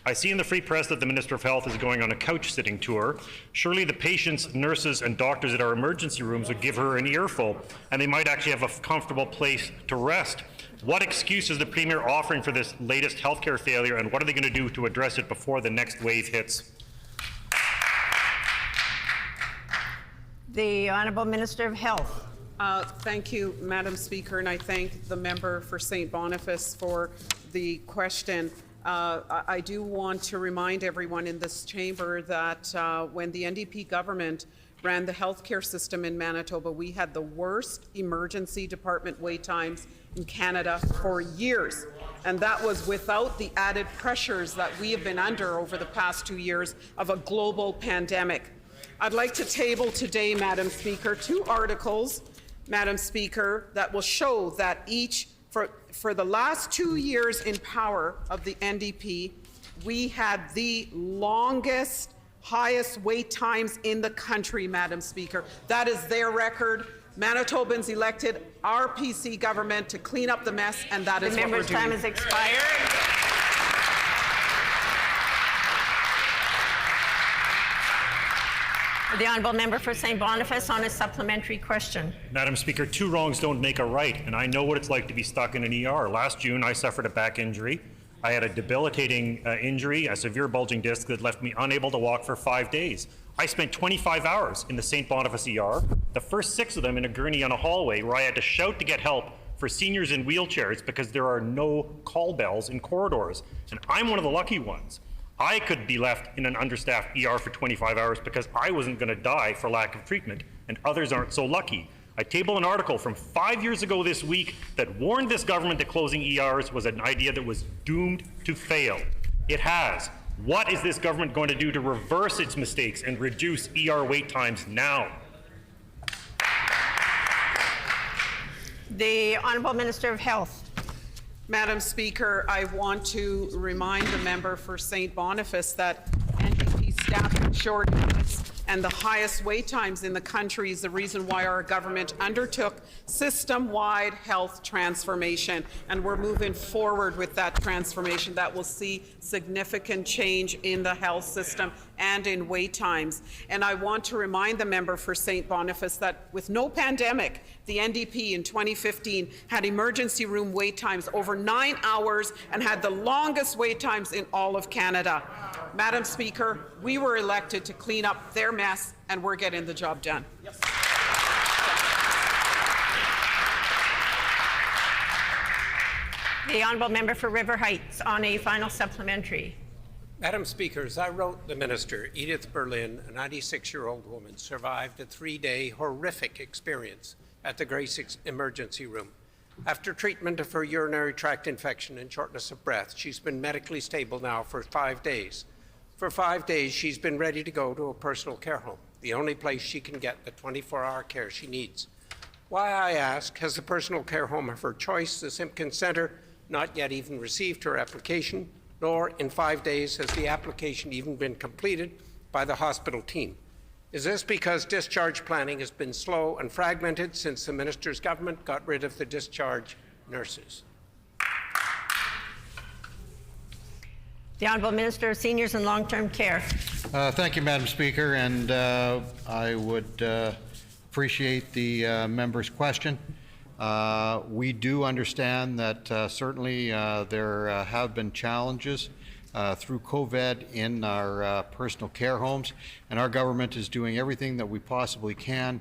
I see in the Free Press that the Minister of Health is going on a couch-sitting tour. Surely the patients, nurses, and doctors at our emergency rooms would give her an earful, and they might actually have a comfortable place to rest. What excuse is the Premier offering for this latest healthcare failure, and what are they going to do to address it before the next wave hits? The Honourable Minister of Health. Thank you, Madam Speaker, and I thank the member for St. Boniface for the question. I do want to remind everyone in this chamber that when the NDP government ran the healthcare system in Manitoba, we had the worst emergency department wait times in Canada for years. And that was without the added pressures that we have been under over the past 2 years of a global pandemic. I'd like to table today, Madam Speaker, 2 articles, Madam Speaker, that will show that for the last 2 years in power of the NDP, we had the longest, highest wait times in the country, Madam Speaker. That is their record. Manitobans elected our PC government to clean up the mess, and that is what we're doing. The member's time has expired. The Honourable Member for St. Boniface on a supplementary question. Madam Speaker, 2 wrongs don't make a right, and I know what it's like to be stuck in an ER. Last June, I suffered a back injury. I had a debilitating injury, a severe bulging disc that left me unable to walk for 5 days. I spent 25 hours in the St. Boniface ER, the first 6 of them in a gurney on a hallway where I had to shout to get help for seniors in wheelchairs because there are no call bells in corridors. And I'm one of the lucky ones. I could be left in an understaffed ER for 25 hours because I wasn't going to die for lack of treatment, and others aren't so lucky. I tabled an article from 5 years ago this week that warned this government that closing ERs was an idea that was doomed to fail. It has. What is this government going to do to reverse its mistakes and reduce ER wait times now? The Honourable Minister of Health. Madam Speaker, I want to remind the member for St. Boniface that NDP staffing shortages and the highest wait times in the country is the reason why our government undertook system-wide health transformation, and we're moving forward with that transformation that will see significant change in the health system and in wait times. And I want to remind the member for St. Boniface that with no pandemic, the NDP in 2015 had emergency room wait times over 9 hours and had the longest wait times in all of Canada. Madam Speaker, we were elected to clean up their mess, and we're getting the job done. Yes. The Honourable Member for River Heights on a final supplementary. Madam Speaker, as I wrote the Minister, Edith Berlin, a 96-year-old woman, survived a 3-day horrific experience at the Grace Emergency Room. After treatment of her urinary tract infection and shortness of breath, she's been medically stable now for 5 days. For 5 days, she's been ready to go to a personal care home, the only place she can get the 24-hour care she needs. Why, I ask, has the personal care home of her choice, the Simpkins Centre, not yet even received her application, nor in 5 days has the application even been completed by the hospital team? Is this because discharge planning has been slow and fragmented since the Minister's government got rid of the discharge nurses? The Honourable Minister of Seniors and Long-Term Care. Thank you, Madam Speaker, and I would appreciate the member's question. We do understand that certainly there have been challenges through COVID in our personal care homes, and our government is doing everything that we possibly can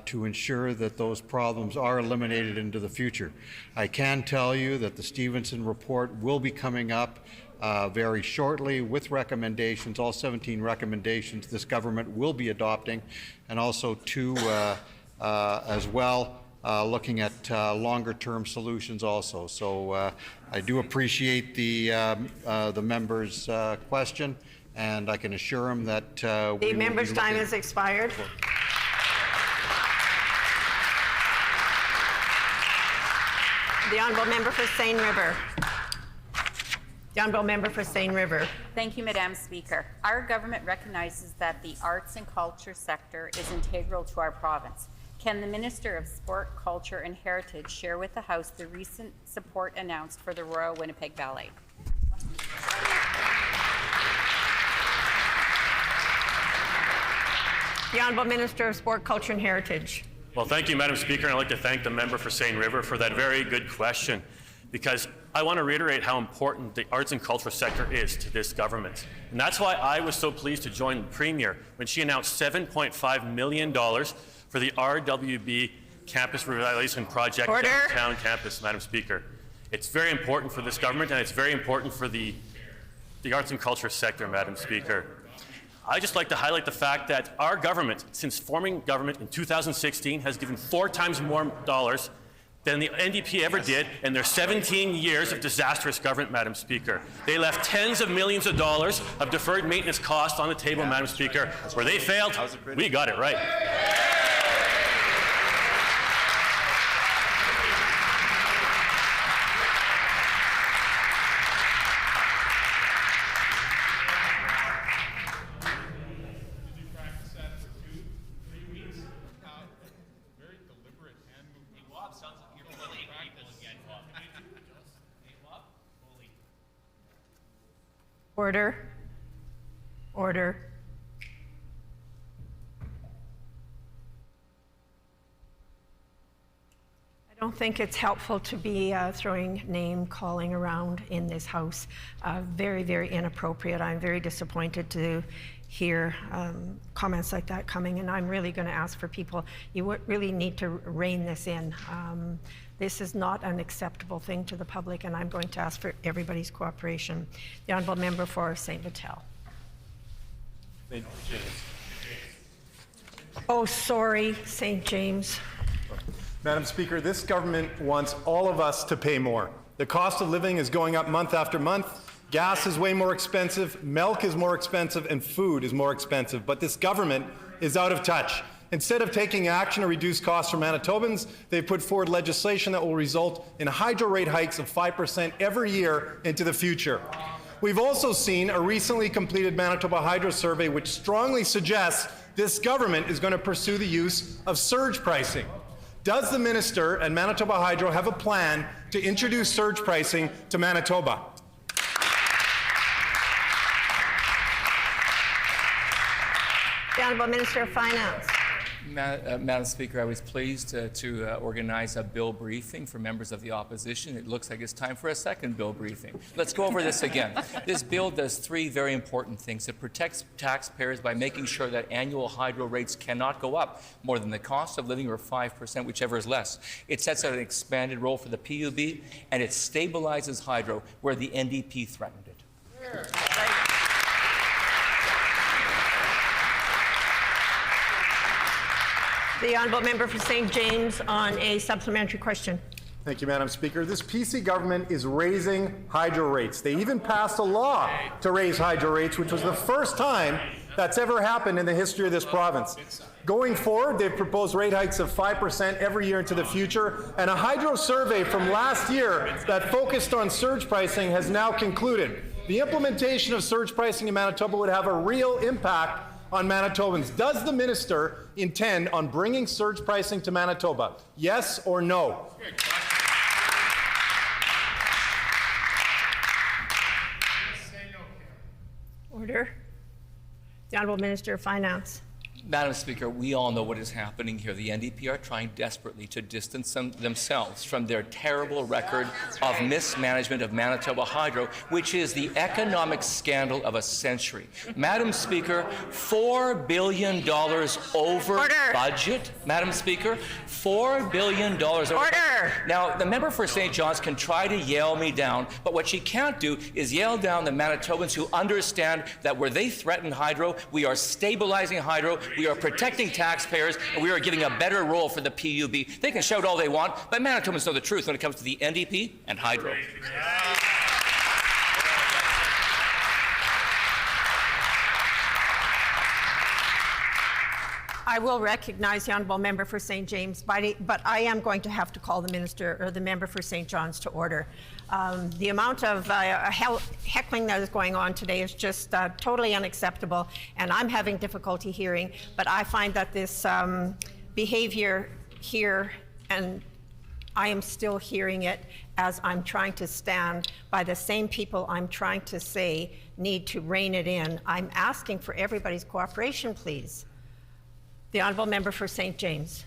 to ensure that those problems are eliminated into the future. I can tell you that the Stevenson report will be coming up very shortly with recommendations, all 17 recommendations this government will be adopting, and also 2 as well, looking at longer-term solutions also. So I do appreciate the member's question, and I can assure him that The member's time has expired. The honourable member for Seine River. The honourable member for Seine River. Thank you, Madam Speaker. Our government recognizes that the arts and culture sector is integral to our province. Can the Minister of Sport, Culture and Heritage share with the House the recent support announced for the Royal Winnipeg Ballet? The honourable Minister of Sport, Culture and Heritage. Well, thank you, Madam Speaker, and I'd like to thank the member for Seine River for that very good question, because I want to reiterate how important the arts and culture sector is to this government. And that's why I was so pleased to join the Premier when she announced $7.5 million for the RWB Campus Revitalization Project downtown campus, Madam Speaker. It's very important for this government, and it's very important for the arts and culture sector, Madam Speaker. I'd just like to highlight the fact that our government, since forming government in 2016, has given 4 times more dollars than the NDP ever did in their 17 years of disastrous government, Madam Speaker. They left tens of millions of dollars of deferred maintenance costs on the table, Madam Speaker. Where they failed, we got it right. Order. Order. I don't think it's helpful to be throwing name calling around in this House. Very, very inappropriate. I'm very disappointed to hear comments like that coming, and I'm really going to ask for people, you really need to rein this in. This is not an acceptable thing to the public, and I'm going to ask for everybody's cooperation. The honourable member for St. Vital. Oh, sorry, St. James. Madam Speaker, this government wants all of us to pay more. The cost of living is going up month after month. Gas is way more expensive, milk is more expensive, and food is more expensive. But this government is out of touch. Instead of taking action to reduce costs for Manitobans, they've put forward legislation that will result in hydro rate hikes of 5% every year into the future. We've also seen a recently completed Manitoba Hydro survey which strongly suggests this government is going to pursue the use of surge pricing. Does the Minister and Manitoba Hydro have a plan to introduce surge pricing to Manitoba? The Honourable Minister of Finance. Madam Speaker, I was pleased to organize a bill briefing for members of the opposition. It looks like it's time for a second bill briefing. Let's go over this again. This bill does 3 very important things. It protects taxpayers by making sure that annual hydro rates cannot go up more than the cost of living, or 5%, whichever is less. It sets out an expanded role for the PUB, and it stabilizes hydro where the NDP threatened it. The honourable member for St. James on a supplementary question. Thank you, Madam Speaker. This PC government is raising hydro rates. They even passed a law to raise hydro rates, which was the first time that's ever happened in the history of this province. Going forward, they've proposed rate hikes of 5% every year into the future, and a hydro survey from last year that focused on surge pricing has now concluded. The implementation of surge pricing in Manitoba would have a real impact on Manitobans. Does the minister intend on bringing surge pricing to Manitoba? Yes or no? Order. The Honourable Minister of Finance. Madam Speaker, we all know what is happening here. The NDP are trying desperately to distance themselves from their terrible record of mismanagement of Manitoba Hydro, which is the economic scandal of a century. Madam Speaker, $4 billion over budget. Madam Speaker, $4 billion over budget. Now, the member for St. John's can try to yell me down, but what she can't do is yell down the Manitobans who understand that where they threaten hydro, we are stabilizing hydro, we are protecting taxpayers, and we are giving a better role for the PUB. They can shout all they want, but Manitobans know the truth when it comes to the NDP and hydro. I will recognize the honourable member for St. James, but I am going to have to call the minister or the member for St. John's to order. The amount of heckling that is going on today is just totally unacceptable, and I'm having difficulty hearing, but I find that this behavior here, and I am still hearing it as I'm trying to stand by the same people I'm trying to say need to rein it in. I'm asking for everybody's cooperation, please. The honourable member for St. James.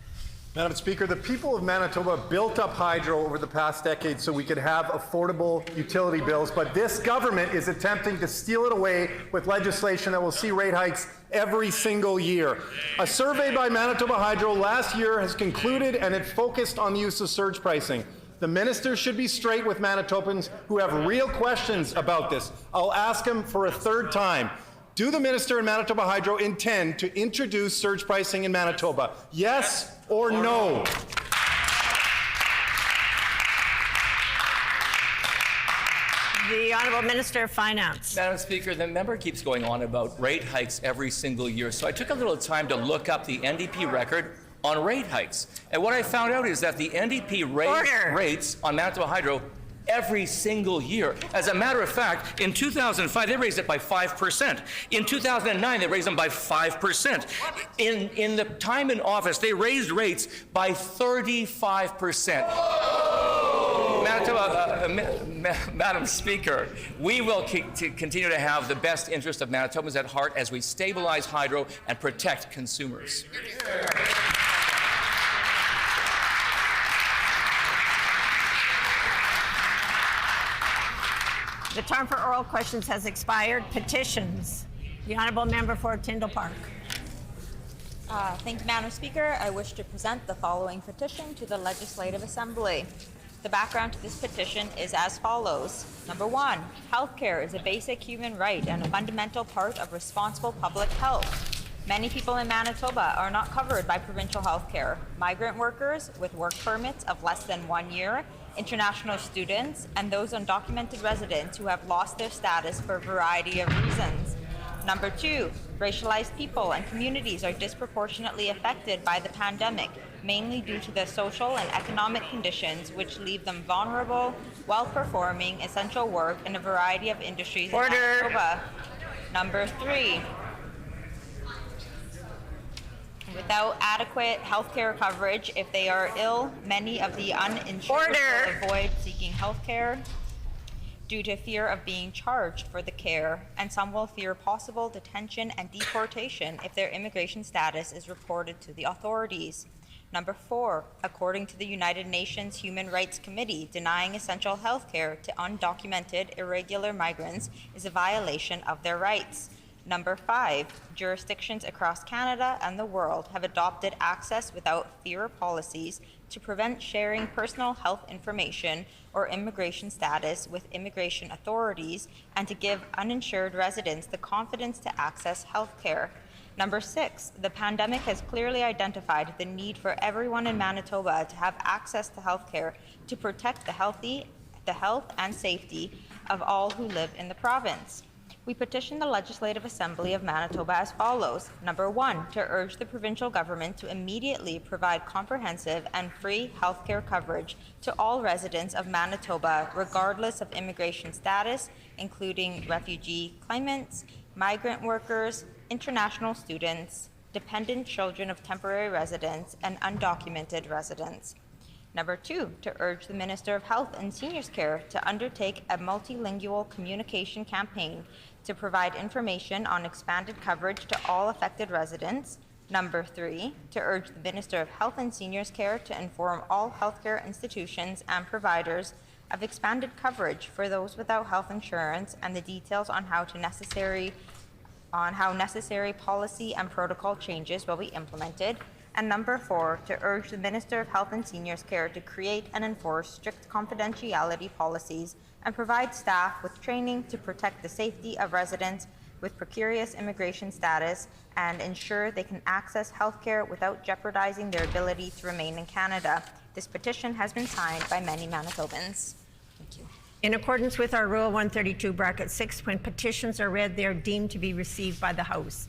Madam Speaker, the people of Manitoba built up hydro over the past decade so we could have affordable utility bills, but this government is attempting to steal it away with legislation that will see rate hikes every single year. A survey by Manitoba Hydro last year has concluded, and it focused on the use of surge pricing. The minister should be straight with Manitobans who have real questions about this. I'll ask him for a third time. Do the minister and Manitoba Hydro intend to introduce surge pricing in Manitoba? Yes or no? The Honourable Minister of Finance. Madam Speaker, the member keeps going on about rate hikes every single year, so I took a little time to look up the NDP record on rate hikes. And what I found out is that the NDP raised rates on Manitoba Hydro every single year. As a matter of fact, in 2005, they raised it by 5%. In 2009, they raised them by 5%. In the time in office, they raised rates by 35%. Madam Speaker, we will continue to have the best interest of Manitobans at heart as we stabilize hydro and protect consumers. The time for oral questions has expired. Petitions. The honourable member for Tyndall Park. Thank you, Madam Speaker. I wish to present the following petition to the Legislative Assembly. The background to this petition is as follows. Number 1, healthcare is a basic human right and a fundamental part of responsible public health. Many people in Manitoba are not covered by provincial healthcare. Migrant workers with work permits of less than 1 year, international students, and those undocumented residents who have lost their status for a variety of reasons. Number 2, racialized people and communities are disproportionately affected by the pandemic, mainly due to the social and economic conditions which leave them vulnerable while performing essential work in a variety of industries in Manitoba. Number 3, without adequate health care coverage, if they are ill, many of the uninsured will avoid seeking health care due to fear of being charged for the care, and some will fear possible detention and deportation if their immigration status is reported to the authorities. Number 4, according to the United Nations Human Rights Committee, denying essential health care to undocumented irregular migrants is a violation of their rights. Number 5, jurisdictions across Canada and the world have adopted access without fear policies to prevent sharing personal health information or immigration status with immigration authorities and to give uninsured residents the confidence to access health care. Number 6, the pandemic has clearly identified the need for everyone in Manitoba to have access to health care to protect the health and safety of all who live in the province. We petition the Legislative Assembly of Manitoba as follows. Number 1, to urge the provincial government to immediately provide comprehensive and free health care coverage to all residents of Manitoba, regardless of immigration status, including refugee claimants, migrant workers, international students, dependent children of temporary residents, and undocumented residents. Number 2, to urge the Minister of Health and Seniors Care to undertake a multilingual communication campaign to provide information on expanded coverage to all affected residents. Number 3, to urge the Minister of Health and Seniors Care to inform all healthcare institutions and providers of expanded coverage for those without health insurance and the details on how necessary policy and protocol changes will be implemented. And number 4, to urge the Minister of Health and Seniors Care to create and enforce strict confidentiality policies and provide staff with training to protect the safety of residents with precarious immigration status and ensure they can access health care without jeopardizing their ability to remain in Canada. This petition has been signed by many Manitobans. Thank you. In accordance with our Rule 132, bracket 6, when petitions are read, they are deemed to be received by the House.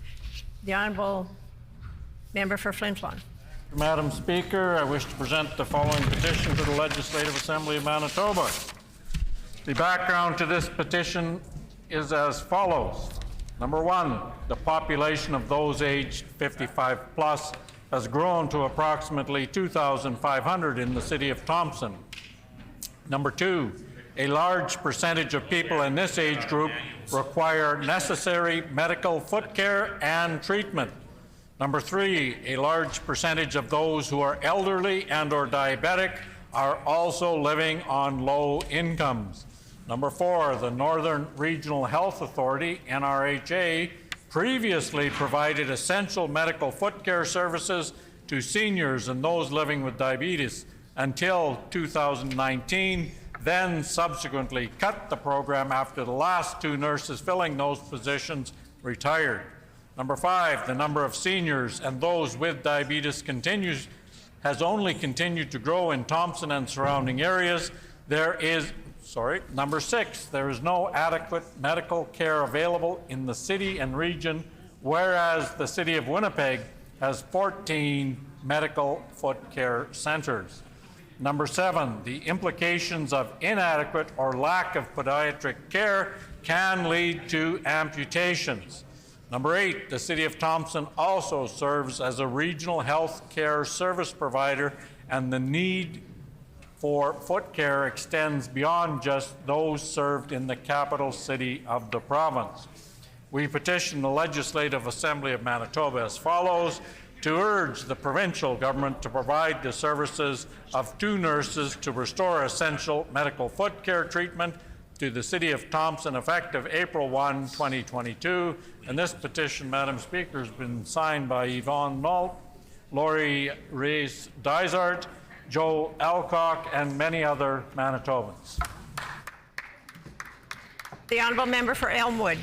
The Honourable Member for Flin Flon. Madam Speaker, I wish to present the following petition to the Legislative Assembly of Manitoba. The background to this petition is as follows. Number 1, the population of those aged 55 plus has grown to approximately 2,500 in the city of Thompson. Number 2, a large percentage of people in this age group require necessary medical foot care and treatment. Number 3, a large percentage of those who are elderly and/or diabetic are also living on low incomes. Number 4, the Northern Regional Health Authority, NRHA, previously provided essential medical foot care services to seniors and those living with diabetes until 2019, then subsequently cut the program after the last 2 nurses filling those positions retired. Number 5, the number of seniors and those with diabetes has only continued to grow in Thompson and surrounding areas. Number 6, there is no adequate medical care available in the city and region, whereas the city of Winnipeg has 14 medical foot care centers. Number 7, the implications of inadequate or lack of podiatric care can lead to amputations. Number 8, the city of Thompson also serves as a regional health care service provider, and the need for foot care extends beyond just those served in the capital city of the province. We petition the Legislative Assembly of Manitoba as follows: to urge the provincial government to provide the services of 2 nurses to restore essential medical foot care treatment to the city of Thompson effective April 1, 2022. And this petition, Madam Speaker, has been signed by Yvonne Nault, Laurie Rees-Dysart, Joe Alcock, and many other Manitobans. The Honourable Member for Elmwood.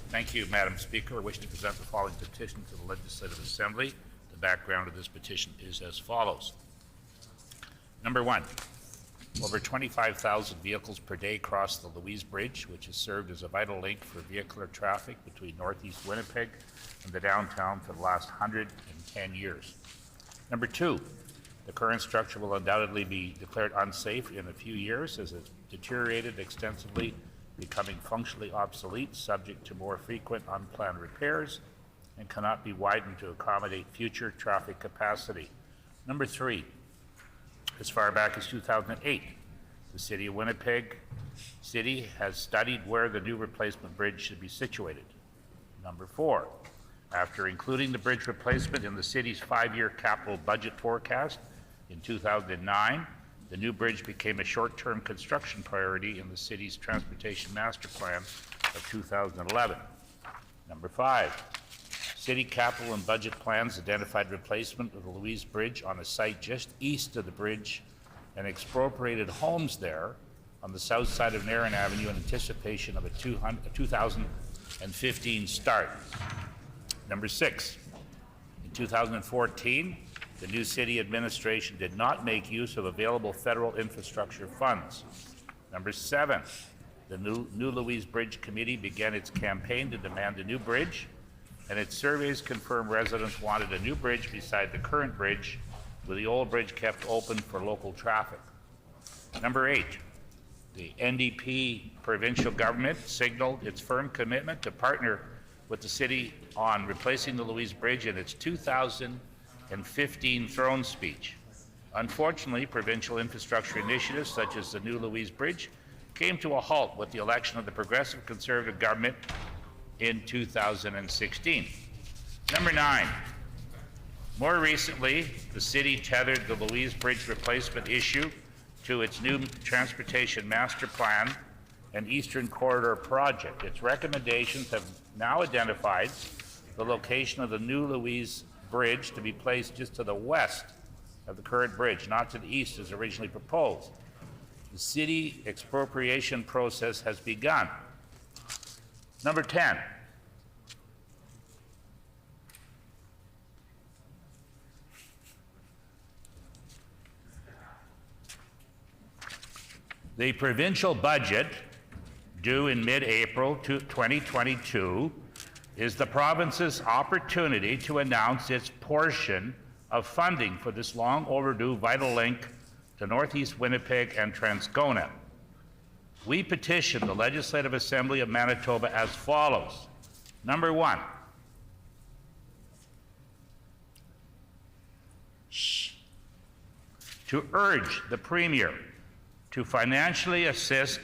Thank you, Madam Speaker. I wish to present the following petition to the Legislative Assembly. The background of this petition is as follows. Number 1, over 25,000 vehicles per day cross the Louise Bridge, which has served as a vital link for vehicular traffic between northeast Winnipeg and the downtown for the last 110 years. Number 2, the current structure will undoubtedly be declared unsafe in a few years as it's deteriorated extensively, becoming functionally obsolete, subject to more frequent unplanned repairs, and cannot be widened to accommodate future traffic capacity. Number 3, as far back as 2008, the City of Winnipeg City has studied where the new replacement bridge should be situated. Number 4, after including the bridge replacement in the city's 5-year capital budget forecast in 2009, the new bridge became a short-term construction priority in the city's transportation master plan of 2011. Number 5, city capital and budget plans identified replacement of the Louise Bridge on a site just east of the bridge and expropriated homes there on the south side of Narron Avenue in anticipation of a 2015 start. Number 6, in 2014, the new city administration did not make use of available federal infrastructure funds. Number 7, the new Louise Bridge Committee began its campaign to demand a new bridge, and its surveys confirmed residents wanted a new bridge beside the current bridge, with the old bridge kept open for local traffic. Number 8, the NDP provincial government signaled its firm commitment to partner with the city on replacing the Louise Bridge in its 2015 throne speech. Unfortunately, provincial infrastructure initiatives such as the new Louise Bridge came to a halt with the election of the Progressive Conservative government in 2016. Number 9, More recently, the city tethered the Louise Bridge replacement issue to its new transportation master plan and Eastern Corridor project. Its recommendations have now identified the location of the new Louise Bridge to be placed just to the west of the current bridge, not to the east as originally proposed. The city expropriation process has begun. Number 10. The provincial budget, due in mid-April 2022, is the province's opportunity to announce its portion of funding for this long overdue vital link to Northeast Winnipeg and Transcona. We petition the Legislative Assembly of Manitoba as follows. Number 1, to urge the Premier to financially assist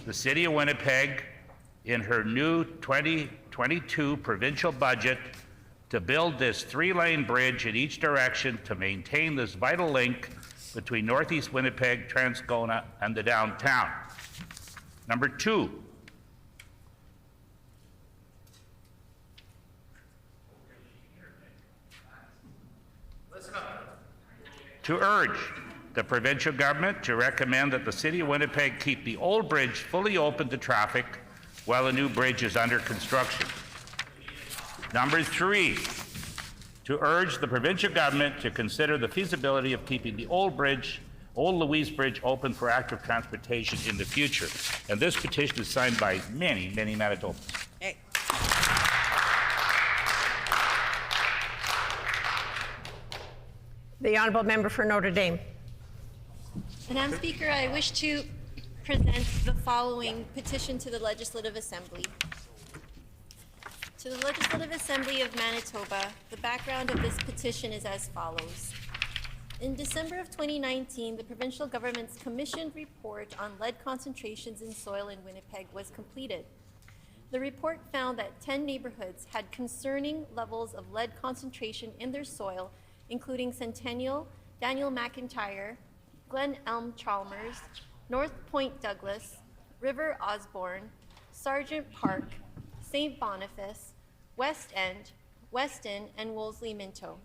the City of Winnipeg in her new 2022 provincial budget to build this 3-lane bridge in each direction to maintain this vital link between Northeast Winnipeg, Transcona, and the downtown. Number 2, to urge the provincial government to recommend that the City of Winnipeg keep the old bridge fully open to traffic while a new bridge is under construction. Number 3, to urge the provincial government to consider the feasibility of keeping the old Louise Bridge open for active transportation in the future. And this petition is signed by many, many Manitobans. Okay. The Honourable Member for Notre Dame. Madam Speaker, I wish to present the following petition to the Legislative Assembly. To the Legislative Assembly of Manitoba, the background of this petition is as follows. In December of 2019, the provincial government's commissioned report on lead concentrations in soil in Winnipeg was completed. The report found that 10 neighborhoods had concerning levels of lead concentration in their soil, including Centennial, Daniel McIntyre, Glen Elm Chalmers, North Point Douglas, River Osborne, Sargent Park, St. Boniface, West End, Weston, and Wolseley Minto.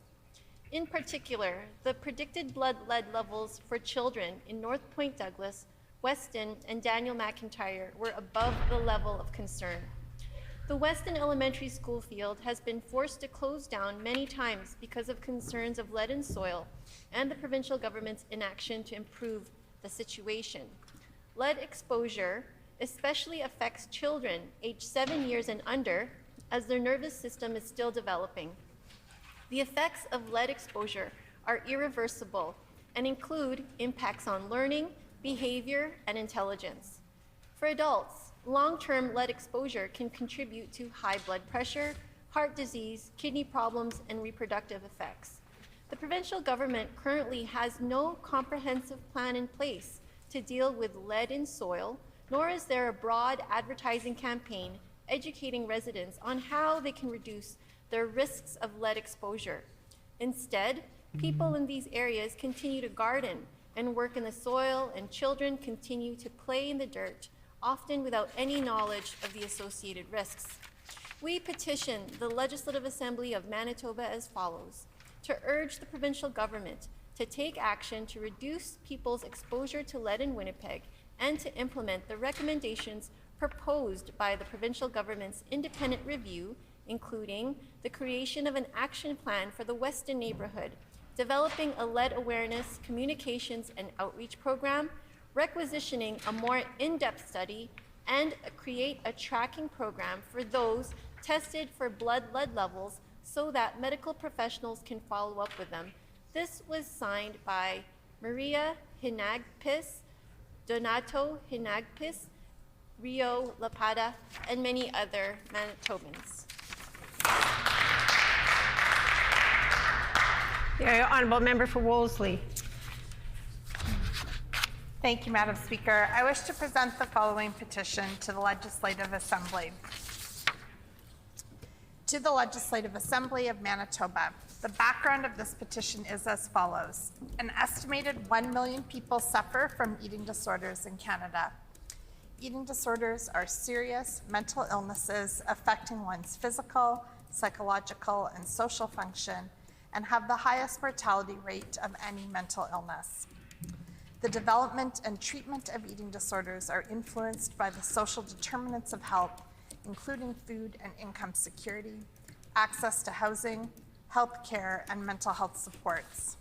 In particular, the predicted blood lead levels for children in North Point Douglas, Weston, and Daniel McIntyre were above the level of concern. The Weston Elementary School field has been forced to close down many times because of concerns of lead in soil and the provincial government's inaction to improve the situation. Lead exposure especially affects children aged 7 years and under, as their nervous system is still developing. The effects of lead exposure are irreversible and include impacts on learning, behavior, and intelligence. For adults, long-term lead exposure can contribute to high blood pressure, heart disease, kidney problems, and reproductive effects. The provincial government currently has no comprehensive plan in place to deal with lead in soil, nor is there a broad advertising campaign educating residents on how they can reduce their risks of lead exposure. Instead, people in these areas continue to garden and work in the soil, and children continue to play in the dirt, often without any knowledge of the associated risks. We petition the Legislative Assembly of Manitoba as follows: to urge the provincial government to take action to reduce people's exposure to lead in Winnipeg and to implement the recommendations proposed by the provincial government's independent review, including the creation of an action plan for the Weston neighborhood, developing a lead awareness, communications, and outreach program, requisitioning a more in-depth study, and create a tracking program for those tested for blood lead levels so that medical professionals can follow up with them. This was signed by Maria Hinagpis, Donato Hinagpis, Rio Lapada, and many other Manitobans. The Honourable Member for Wolseley. Thank you, Madam Speaker. I wish to present the following petition to the Legislative Assembly. To the Legislative Assembly of Manitoba. The background of this petition is as follows. An estimated 1 million people suffer from eating disorders in Canada. Eating disorders are serious mental illnesses affecting one's physical, psychological, and social function, and have the highest mortality rate of any mental illness. The development and treatment of eating disorders are influenced by the social determinants of health, including food and income security, access to housing, health care, and mental health supports.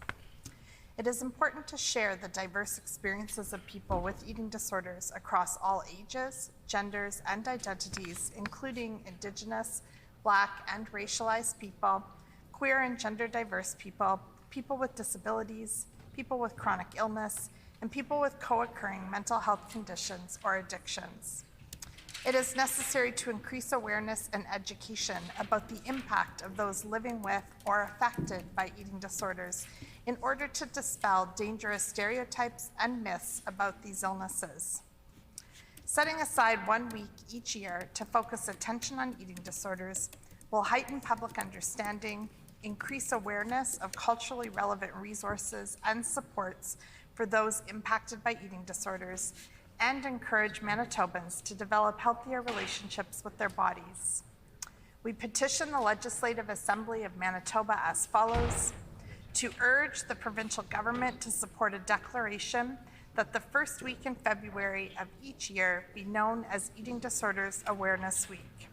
It is important to share the diverse experiences of people with eating disorders across all ages, genders, and identities, including Indigenous, Black, and racialized people, queer and gender diverse people, people with disabilities, people with chronic illness, and people with co-occurring mental health conditions or addictions. It is necessary to increase awareness and education about the impact of those living with or affected by eating disorders in order to dispel dangerous stereotypes and myths about these illnesses. Setting aside 1 week each year to focus attention on eating disorders will heighten public understanding, increase awareness of culturally relevant resources and supports for those impacted by eating disorders, and encourage Manitobans to develop healthier relationships with their bodies. We petition the Legislative Assembly of Manitoba as follows: to urge the provincial government to support a declaration that the first week in February of each year be known as Eating Disorders Awareness Week.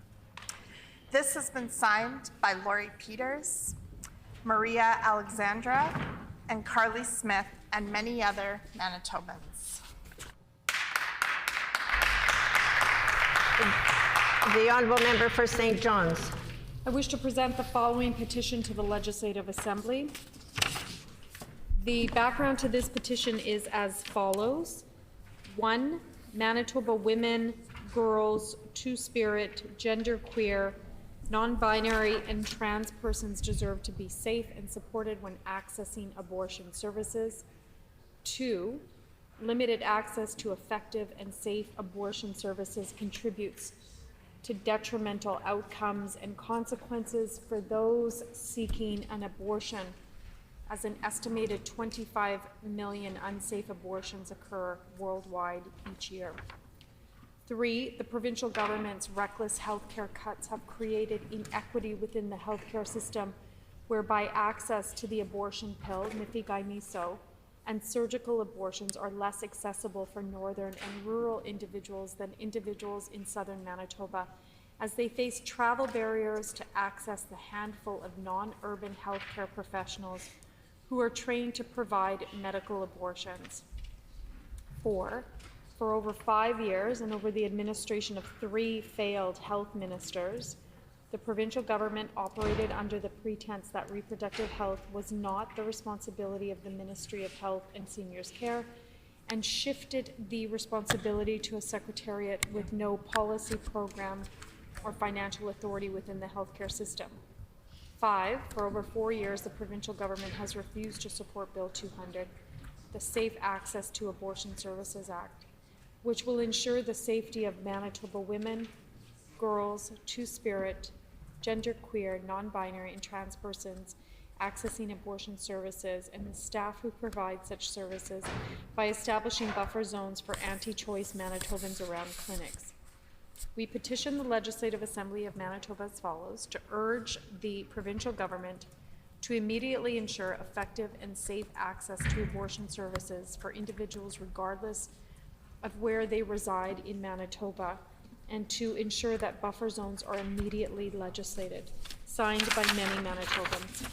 This has been signed by Lori Peters, Maria Alexandra, and Carly Smith, and many other Manitobans. The Honourable Member for St. John's. I wish to present the following petition to the Legislative Assembly. The background to this petition is as follows. 1, Manitoba women, girls, two-spirit, genderqueer, non-binary, and trans persons deserve to be safe and supported when accessing abortion services. 2, limited access to effective and safe abortion services contributes to detrimental outcomes and consequences for those seeking an abortion, as an estimated 25 million unsafe abortions occur worldwide each year. 3, the provincial government's reckless healthcare cuts have created inequity within the healthcare system, whereby access to the abortion pill, mifegymiso, and surgical abortions are less accessible for northern and rural individuals than individuals in southern Manitoba, as they face travel barriers to access the handful of non-urban healthcare professionals who are trained to provide medical abortions. 4, for over 5 years and over the administration of 3 failed health ministers, the provincial government operated under the pretense that reproductive health was not the responsibility of the Ministry of Health and Seniors Care, and shifted the responsibility to a secretariat with no policy program or financial authority within the healthcare system. 5, for over 4 years, the provincial government has refused to support Bill 200, the Safe Access to Abortion Services Act, which will ensure the safety of Manitoba women, girls, two-spirit, genderqueer, non-binary, and trans persons accessing abortion services and the staff who provide such services by establishing buffer zones for anti-choice Manitobans around clinics. We petition the Legislative Assembly of Manitoba as follows: to urge the provincial government to immediately ensure effective and safe access to abortion services for individuals regardless of where they reside in Manitoba, and to ensure that buffer zones are immediately legislated. Signed by many Manitobans.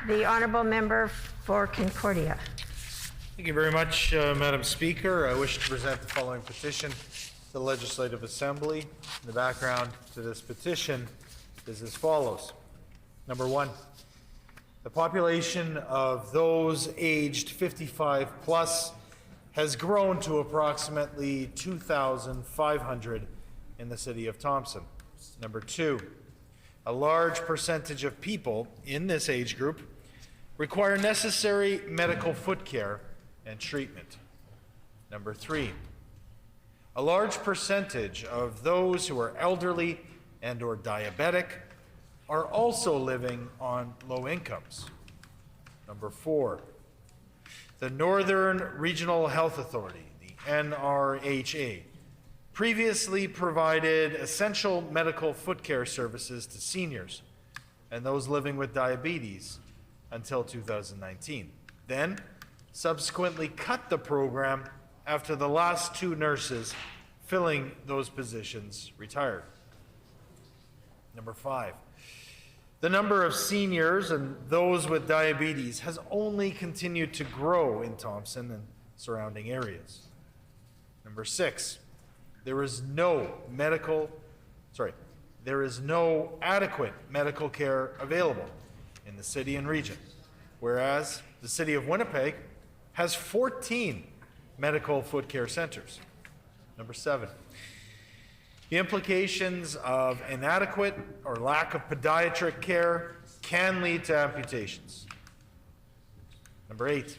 The Honourable Member for Concordia. Thank you very much, Madam Speaker. I wish to present the following petition to the Legislative Assembly. The background to this petition is as follows. Number 1, the population of those aged 55 plus has grown to approximately 2,500 in the city of Thompson. Number 2, a large percentage of people in this age group require necessary medical foot care and treatment. Number 3, a large percentage of those who are elderly and/or diabetic are also living on low incomes. Number 4, the Northern Regional Health Authority, the NRHA, previously provided essential medical foot care services to seniors and those living with diabetes until 2019. Then, subsequently cut the program after the last 2 nurses filling those positions retired. Number 5, the number of seniors and those with diabetes has only continued to grow in Thompson and surrounding areas. Number 6, there is no adequate medical care available in the city and region, whereas the city of Winnipeg has 14 medical foot care centers. Number 7, the implications of inadequate or lack of pediatric care can lead to amputations. Number 8,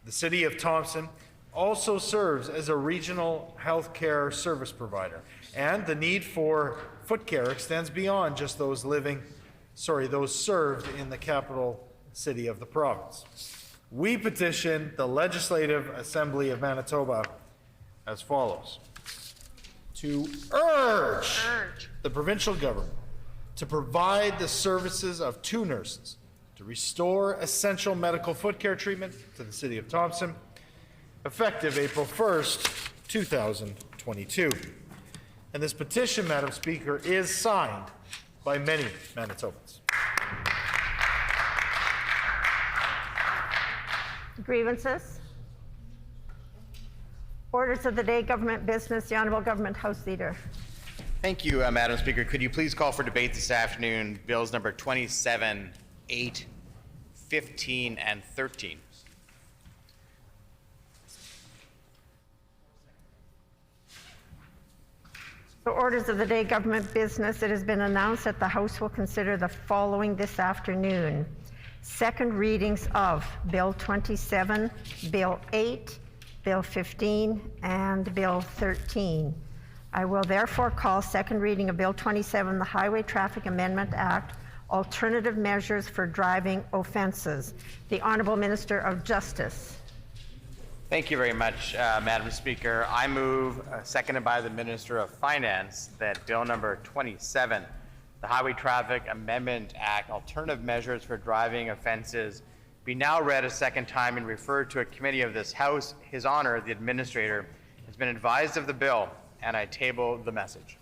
the city of Thompson also serves as a regional health care service provider, and the need for foot care extends beyond just those served in the capital city of the province. We petition the Legislative Assembly of Manitoba as follows: to urge the provincial government to provide the services of 2 nurses to restore essential medical foot care treatment to the city of Thompson, effective April 1st, 2022. And this petition, Madam Speaker, is signed by many Manitobans. Grievances. Orders of the day, government business. The Honourable Government House Leader. Thank you, Madam Speaker. Could you please call for debate this afternoon bills number 27, 8, 15, and 13? The orders of the day, government business. It has been announced that the House will consider the following this afternoon: second readings of Bill 27, Bill 8, Bill 15, and Bill 13. I will therefore call second reading of Bill 27, the Highway Traffic Amendment Act, Alternative Measures for Driving Offences. The Honourable Minister of Justice. Thank you very much, Madam Speaker. I move, seconded by the Minister of Finance, that Bill number 27, the Highway Traffic Amendment Act, Alternative Measures for Driving Offences, be now read a second time and referred to a committee of this House. His Honor, the Administrator, has been advised of the bill, and I table the message.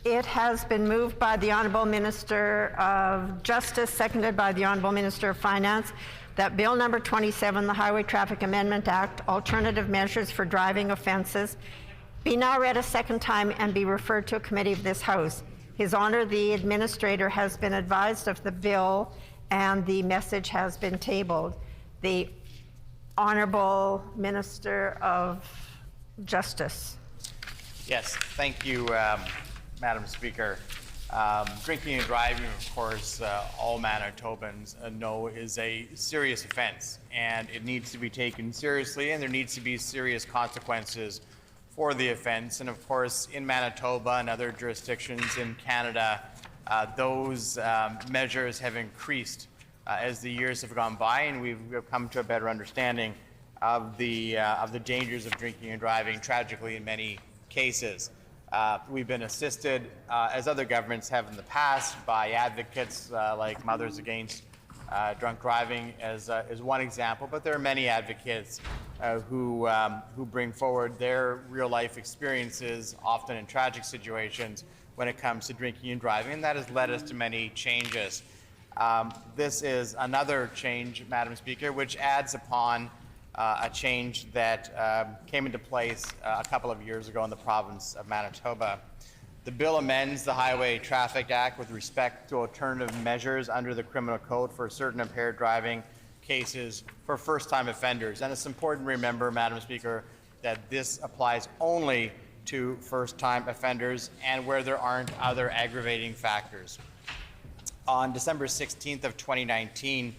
It has been moved by the Honourable Minister of Justice, seconded by the Honourable Minister of Finance, that Bill number 27, the Highway Traffic Amendment Act, Alternative Measures for Driving Offences, be now read a second time and be referred to a committee of this House. His Honour, the Administrator, has been advised of the bill and the message has been tabled. The Honourable Minister of Justice. Yes, thank you, Madam Speaker. Drinking and driving, of course, all Manitobans know is a serious offense, and it needs to be taken seriously, and there needs to be serious consequences for the offense. And of course, in Manitoba and other jurisdictions in Canada, those measures have increased as the years have gone by, and we've come to a better understanding of the dangers of drinking and driving, tragically in many cases. We've been assisted, as other governments have in the past, by advocates like Mothers Against Drunk Driving as one example, but there are many advocates who bring forward their real-life experiences, often in tragic situations, when it comes to drinking and driving, and that has led us to many changes. This is another change, Madam Speaker, which adds upon a change that came into place a couple of years ago in the province of Manitoba. The bill amends the Highway Traffic Act with respect to alternative measures under the Criminal Code for certain impaired driving cases for first-time offenders. And it's important to remember, Madam Speaker, that this applies only to first-time offenders and where there aren't other aggravating factors. On December 16th of 2019,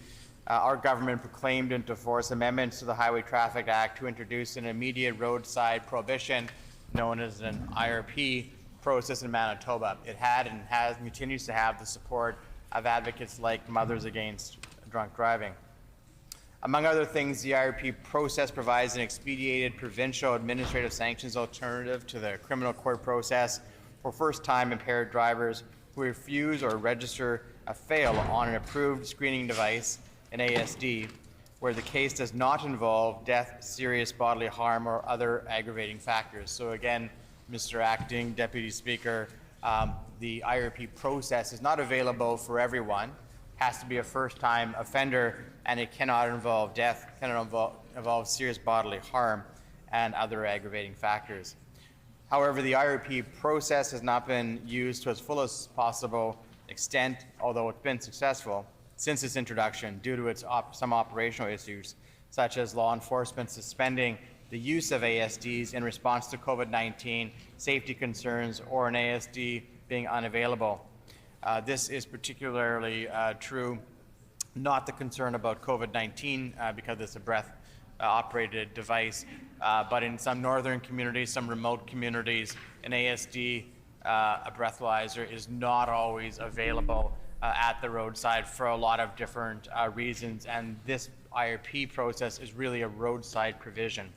our government proclaimed into force amendments to the Highway Traffic Act to introduce an immediate roadside prohibition, known as an IRP, process in Manitoba. It had and continues to have the support of advocates like Mothers Against Drunk Driving. Among other things, the IRP process provides an expedited provincial administrative sanctions alternative to the criminal court process for first-time impaired drivers who refuse or register a fail on an approved screening device, an ASD, where the case does not involve death, serious bodily harm, or other aggravating factors. So again, Mr. Acting Deputy Speaker, the IRP process is not available for everyone, has to be a first-time offender, and it cannot involve death, cannot involve serious bodily harm, and other aggravating factors. However, the IRP process has not been used to its fullest possible extent, although it's been successful since its introduction due to its some operational issues, such as law enforcement suspending the use of ASDs in response to COVID-19, safety concerns, or an ASD being unavailable. This is particularly true, not the concern about COVID-19 because it's a breath-operated device, but in some northern communities, some remote communities, an ASD, a breathalyzer, is not always available at the roadside for a lot of different reasons, and this IRP process is really a roadside provision.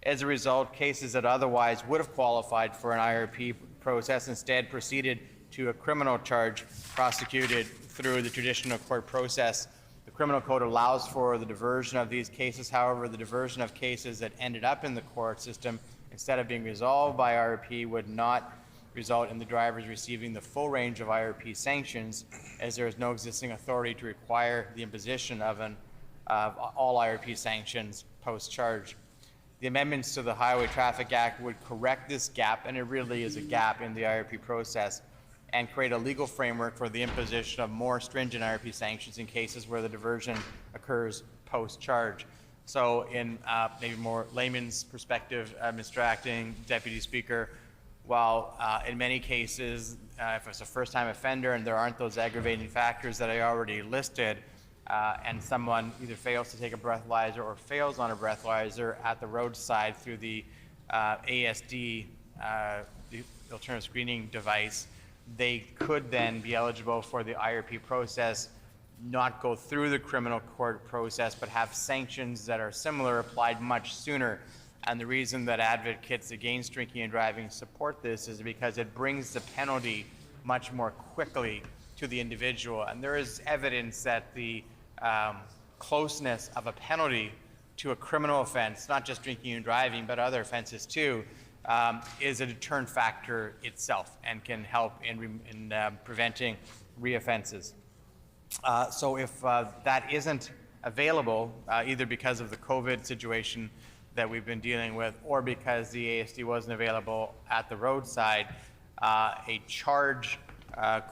As a result, cases that otherwise would have qualified for an IRP process instead proceeded to a criminal charge prosecuted through the traditional court process. The criminal code allows for the diversion of these cases. However, the diversion of cases that ended up in the court system, instead of being resolved by IRP, would not result in the drivers receiving the full range of IRP sanctions, as there is no existing authority to require the imposition of all IRP sanctions post-charge. The amendments to the Highway Traffic Act would correct this gap, and it really is a gap in the IRP process, and create a legal framework for the imposition of more stringent IRP sanctions in cases where the diversion occurs post-charge. So in maybe more layman's perspective, Mr. Acting Deputy Speaker, while in many cases, if it's a first-time offender and there aren't those aggravating factors that I already listed, and someone either fails to take a breathalyzer or fails on a breathalyzer at the roadside through the ASD, the alternative screening device, they could then be eligible for the IRP process, not go through the criminal court process, but have sanctions that are similar applied much sooner. And the reason that advocates against drinking and driving support this is because it brings the penalty much more quickly to the individual. And there is evidence that the closeness of a penalty to a criminal offense, not just drinking and driving, but other offenses too, is a deterrent factor itself and can help in preventing reoffenses. So if that isn't available, either because of the COVID situation that we've been dealing with, or because the ASD wasn't available at the roadside, a charge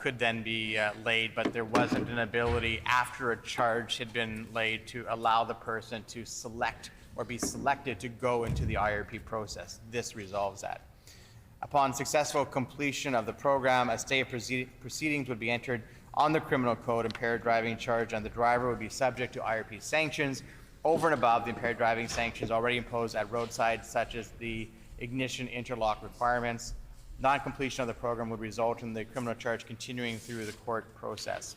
could then be laid, but there wasn't an ability after a charge had been laid to allow the person to select or be selected to go into the IRP process. This resolves that. Upon successful completion of the program, a stay of proceedings would be entered on the criminal code impaired driving charge, and the driver would be subject to IRP sanctions over and above the impaired driving sanctions already imposed at roadside, such as the ignition interlock requirements. Non-completion of the program would result in the criminal charge continuing through the court process.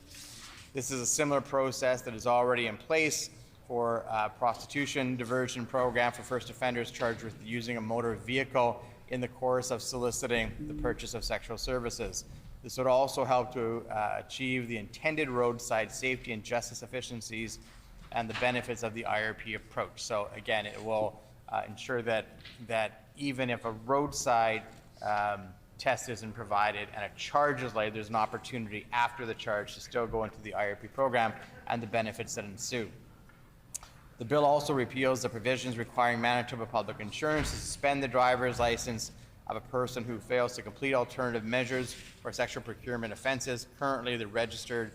This is a similar process that is already in place for prostitution diversion program for first offenders charged with using a motor vehicle in the course of soliciting the purchase of sexual services. This would also help to achieve the intended roadside safety and justice efficiencies and the benefits of the IRP approach. So again, it will ensure that even if a roadside test isn't provided and a charge is laid, there's an opportunity after the charge to still go into the IRP program and the benefits that ensue. The bill also repeals the provisions requiring Manitoba Public Insurance to suspend the driver's license of a person who fails to complete alternative measures for sexual procurement offenses. Currently, the Register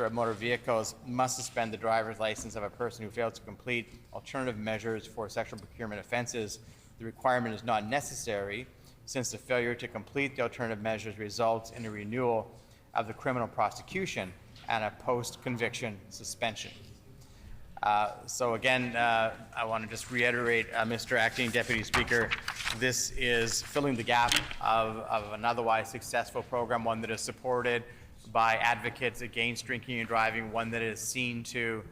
of Motor Vehicles must suspend the driver's license of a person who fails to complete alternative measures for sexual procurement offenses. The requirement is not necessary since the failure to complete the alternative measures results in a renewal of the criminal prosecution and a post-conviction suspension. So again, I want to just reiterate, Mr. Acting Deputy Speaker, this is filling the gap of an otherwise successful program, one that is supported by advocates against drinking and driving, one that is seen to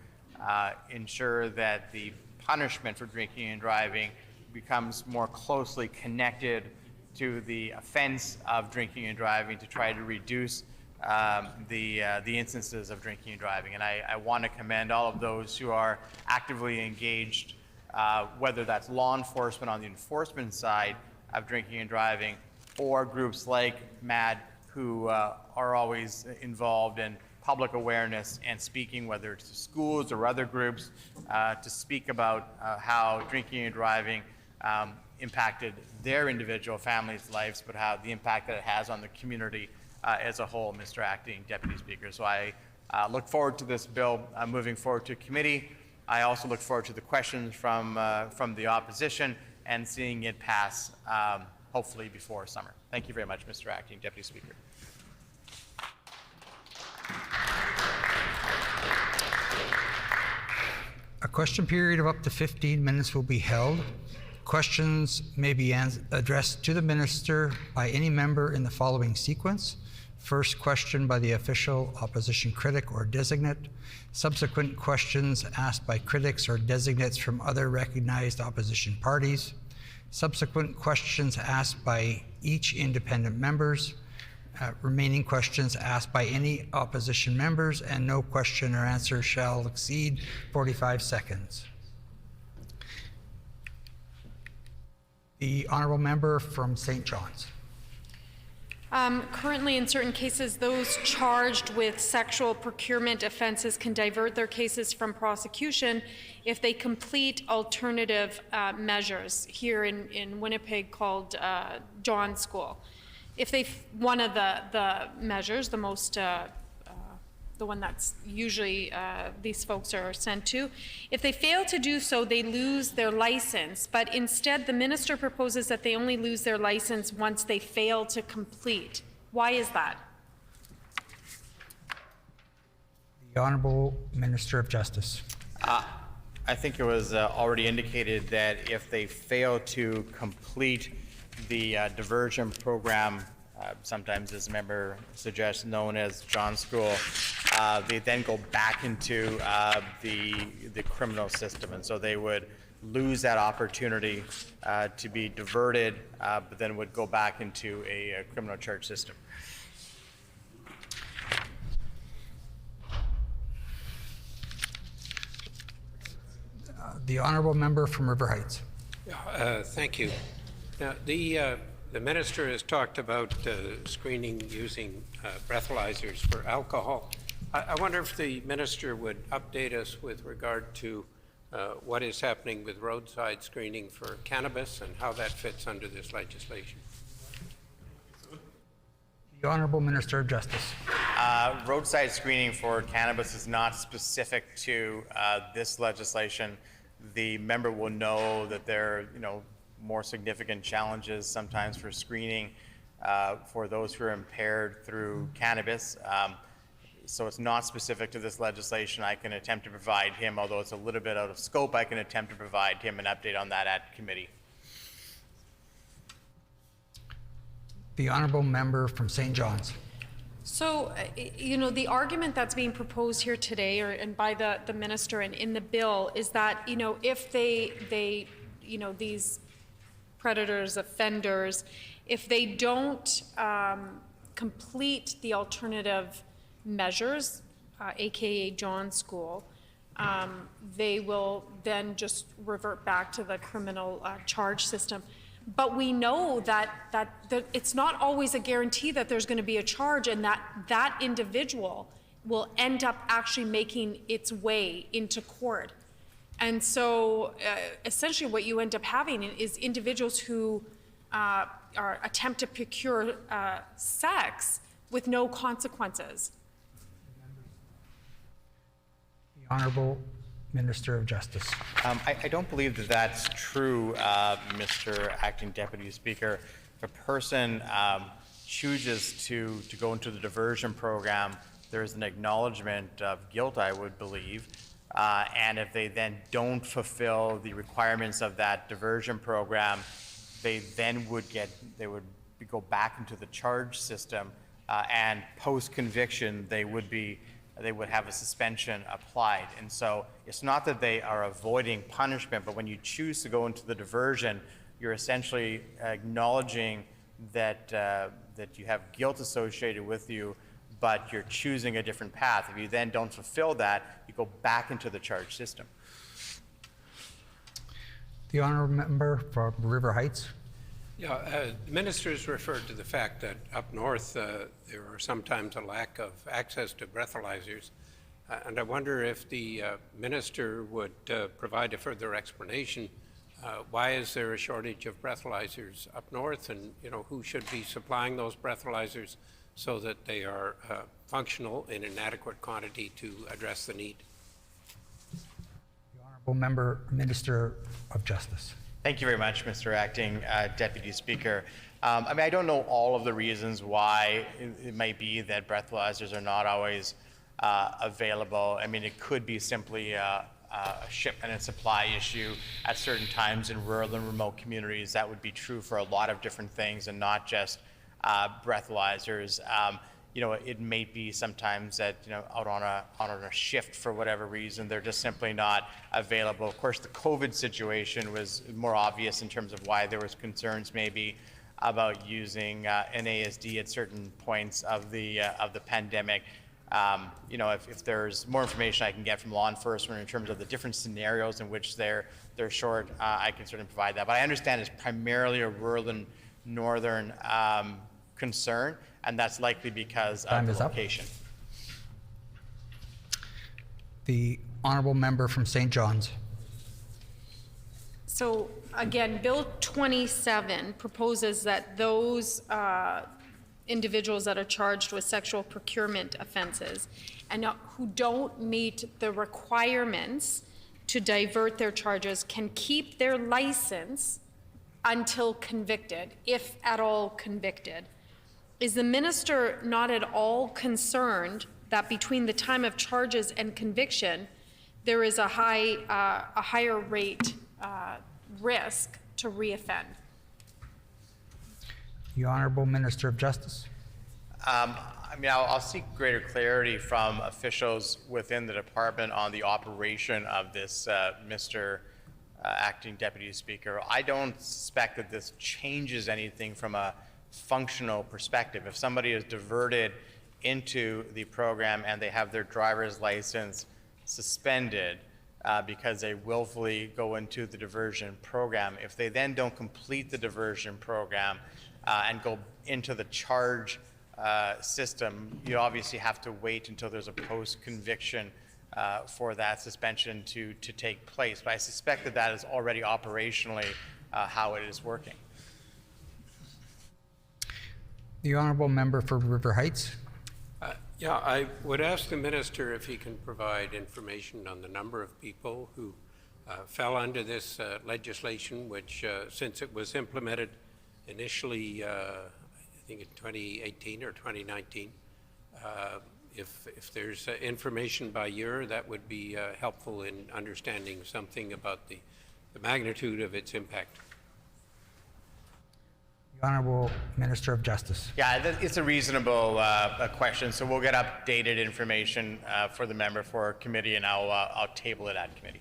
ensure that the punishment for drinking and driving becomes more closely connected to the offense of drinking and driving to try to reduce the instances of drinking and driving. And I want to commend all of those who are actively engaged, whether that's law enforcement on the enforcement side of drinking and driving, or groups like MAD who are always involved in public awareness and speaking, whether it's to schools or other groups, to speak about how drinking and driving impacted their individual families' lives, but how the impact that it has on the community as a whole, Mr. Acting Deputy Speaker. So I look forward to this bill moving forward to committee. I also look forward to the questions from the opposition and seeing it pass hopefully before summer. Thank you very much, Mr. Acting Deputy Speaker. A question period of up to 15 minutes will be held. Questions may be addressed to the minister by any member in the following sequence. First question by the official opposition critic or designate. Subsequent questions asked by critics or designates from other recognized opposition parties. Subsequent questions asked by each independent members. Remaining questions asked by any opposition members, and no question or answer shall exceed 45 seconds. The honourable member from St. John's. Currently, in certain cases, those charged with sexual procurement offenses can divert their cases from prosecution if they complete alternative measures here in Winnipeg called John School. If they, one of the measures, the most, the one that's usually these folks are sent to, if they fail to do so, they lose their license. But instead, the minister proposes that they only lose their license once they fail to complete. Why is that? The Honourable Minister of Justice. I think it was already indicated that if they fail to complete the diversion program, sometimes as a member suggests known as John School, they then go back into the criminal system, and so they would lose that opportunity to be diverted, but then would go back into a criminal charge system. The honourable member from River Heights. Thank you. Now, the minister has talked about screening using breathalyzers for alcohol. I wonder if the minister would update us with regard to what is happening with roadside screening for cannabis and how that fits under this legislation. The Honourable Minister of Justice. Roadside screening for cannabis is not specific to this legislation. The member will know that there are, more significant challenges sometimes for screening for those who are impaired through cannabis. So it's not specific to this legislation. I can attempt to provide him, although it's a little bit out of scope, I can attempt to provide him an update on that at committee. The honourable member from St. John's. So, the argument that's being proposed here today, and by the minister and in the bill, is that, if they these predators, offenders, if they don't complete the alternative measures, aka John School, they will then just revert back to the criminal charge system. But we know that it's not always a guarantee that there's going to be a charge, and that individual will end up actually making its way into court. And so essentially what you end up having is individuals who attempt to procure sex with no consequences. The Honourable Minister of Justice. I don't believe that that's true, Mr. Acting Deputy Speaker. If a person chooses to go into the diversion program, there is an acknowledgement of guilt, I would believe. And if they then don't fulfill the requirements of that diversion program, they would go back into the charge system, and post-conviction, they would have a suspension applied. And so it's not that they are avoiding punishment, but when you choose to go into the diversion, you're essentially acknowledging that you have guilt associated with you, but you're choosing a different path. If you then don't fulfill that, you go back into the charge system. The honourable member for River Heights. Yeah, the ministers referred to the fact that up north there are sometimes a lack of access to breathalyzers, and I wonder if the minister would provide a further explanation. Why is there a shortage of breathalyzers up north, and who should be supplying those breathalyzers so that they are functional in an adequate quantity to address the need? The honourable member, Minister of Justice. Thank you very much, Mr. Acting Deputy Speaker. I don't know all of the reasons why it might be that breathalyzers are not always available. It could be simply a shipment and supply issue at certain times in rural and remote communities. That would be true for a lot of different things and not just breathalyzers. It may be sometimes that out on a shift for whatever reason, they're just simply not available. Of course, the COVID situation was more obvious in terms of why there was concerns maybe about using NASD at certain points of the pandemic. If there's more information I can get from law enforcement in terms of the different scenarios in which they're short, I can certainly provide that. But I understand it's primarily a rural and northern concern, and that's likely because of the location. The honourable member from St. John's. So again, Bill 27 proposes that those individuals that are charged with sexual procurement offenses and who don't meet the requirements to divert their charges can keep their license until convicted, if at all convicted. Is the minister not at all concerned that between the time of charges and conviction, there is a higher rate risk to reoffend? The honourable Minister of Justice. I'll seek greater clarity from officials within the department on the operation of this, Mr. Acting Deputy Speaker. I don't suspect that this changes anything from a functional perspective. If somebody is diverted into the program and they have their driver's license suspended because they willfully go into the diversion program, if they then don't complete the diversion program and go into the charge system, you obviously have to wait until there's a post-conviction for that suspension to take place. But I suspect that that is already operationally how it is working. The honourable member for River Heights. I would ask the minister if he can provide information on the number of people who fell under this legislation, which since it was implemented initially, I think in 2018 or 2019, if there's information by year, that would be helpful in understanding something about the magnitude of its impact. The honourable Minister of Justice. Yeah, it's a reasonable question, so we'll get updated information for the member for committee, and I'll table it at committee.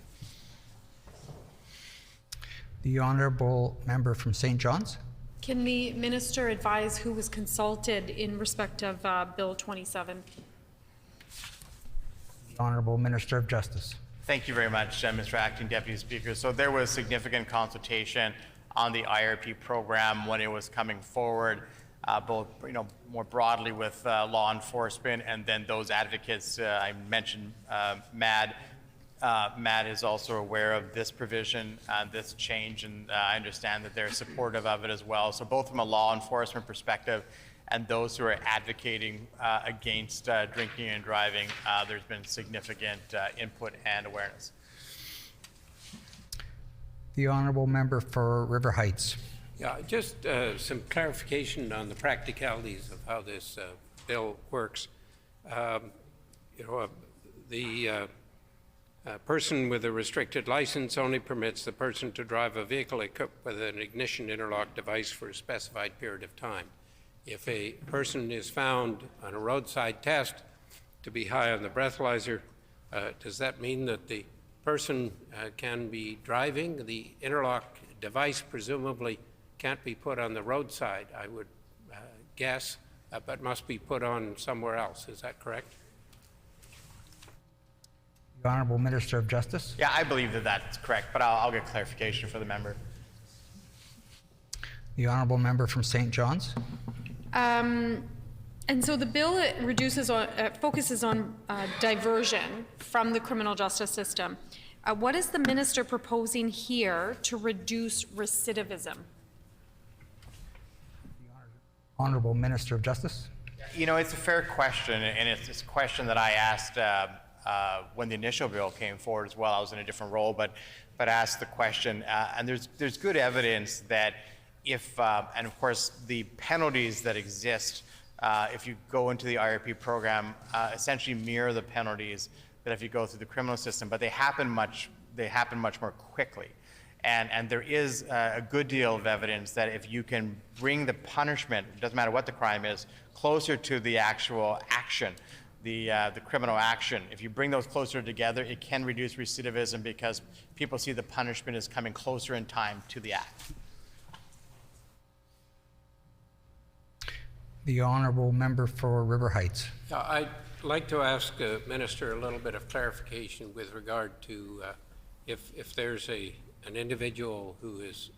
The honourable member from St. John's. Can the minister advise who was consulted in respect of Bill 27? The honourable Minister of Justice. Thank you very much, Mr. Acting Deputy Speaker. So there was significant consultation on the IRP program when it was coming forward, both more broadly with law enforcement and then those advocates. I mentioned MAD. MAD is also aware of this provision, this change, and I understand that they're supportive of it as well. So both from a law enforcement perspective and those who are advocating against drinking and driving, there's been significant input and awareness. The honourable member for River Heights. Yeah, just some clarification on the practicalities of how this bill works. The A person with a restricted license only permits the person to drive a vehicle equipped with an ignition interlock device for a specified period of time. If a person is found on a roadside test to be high on the breathalyzer, does that mean that the person can be driving? The interlock device presumably can't be put on the roadside, I would guess, but must be put on somewhere else. Is that correct? The Honourable Minister of Justice. Yeah, I believe that that's correct, but I'll get clarification for the member. The Honourable Member from St. John's. And so the bill focuses on diversion from the criminal justice system. What is the minister proposing here to reduce recidivism? Honourable Minister of Justice. You know, it's a fair question, and it's a question that I asked when the initial bill came forward as well. I was in a different role, but asked the question, and there's good evidence that if, and of course, the penalties that exist if you go into the IRP program essentially mirror the penalties that if you go through the criminal system, but they happen much more quickly. And there is a good deal of evidence that if you can bring the punishment, it doesn't matter what the crime is, closer to the actual action, the criminal action, if you bring those closer together, it can reduce recidivism because people see the punishment as coming closer in time to the act. The Honourable Member for River Heights. I'd like to ask the Minister a little bit of clarification with regard to if there's an individual who is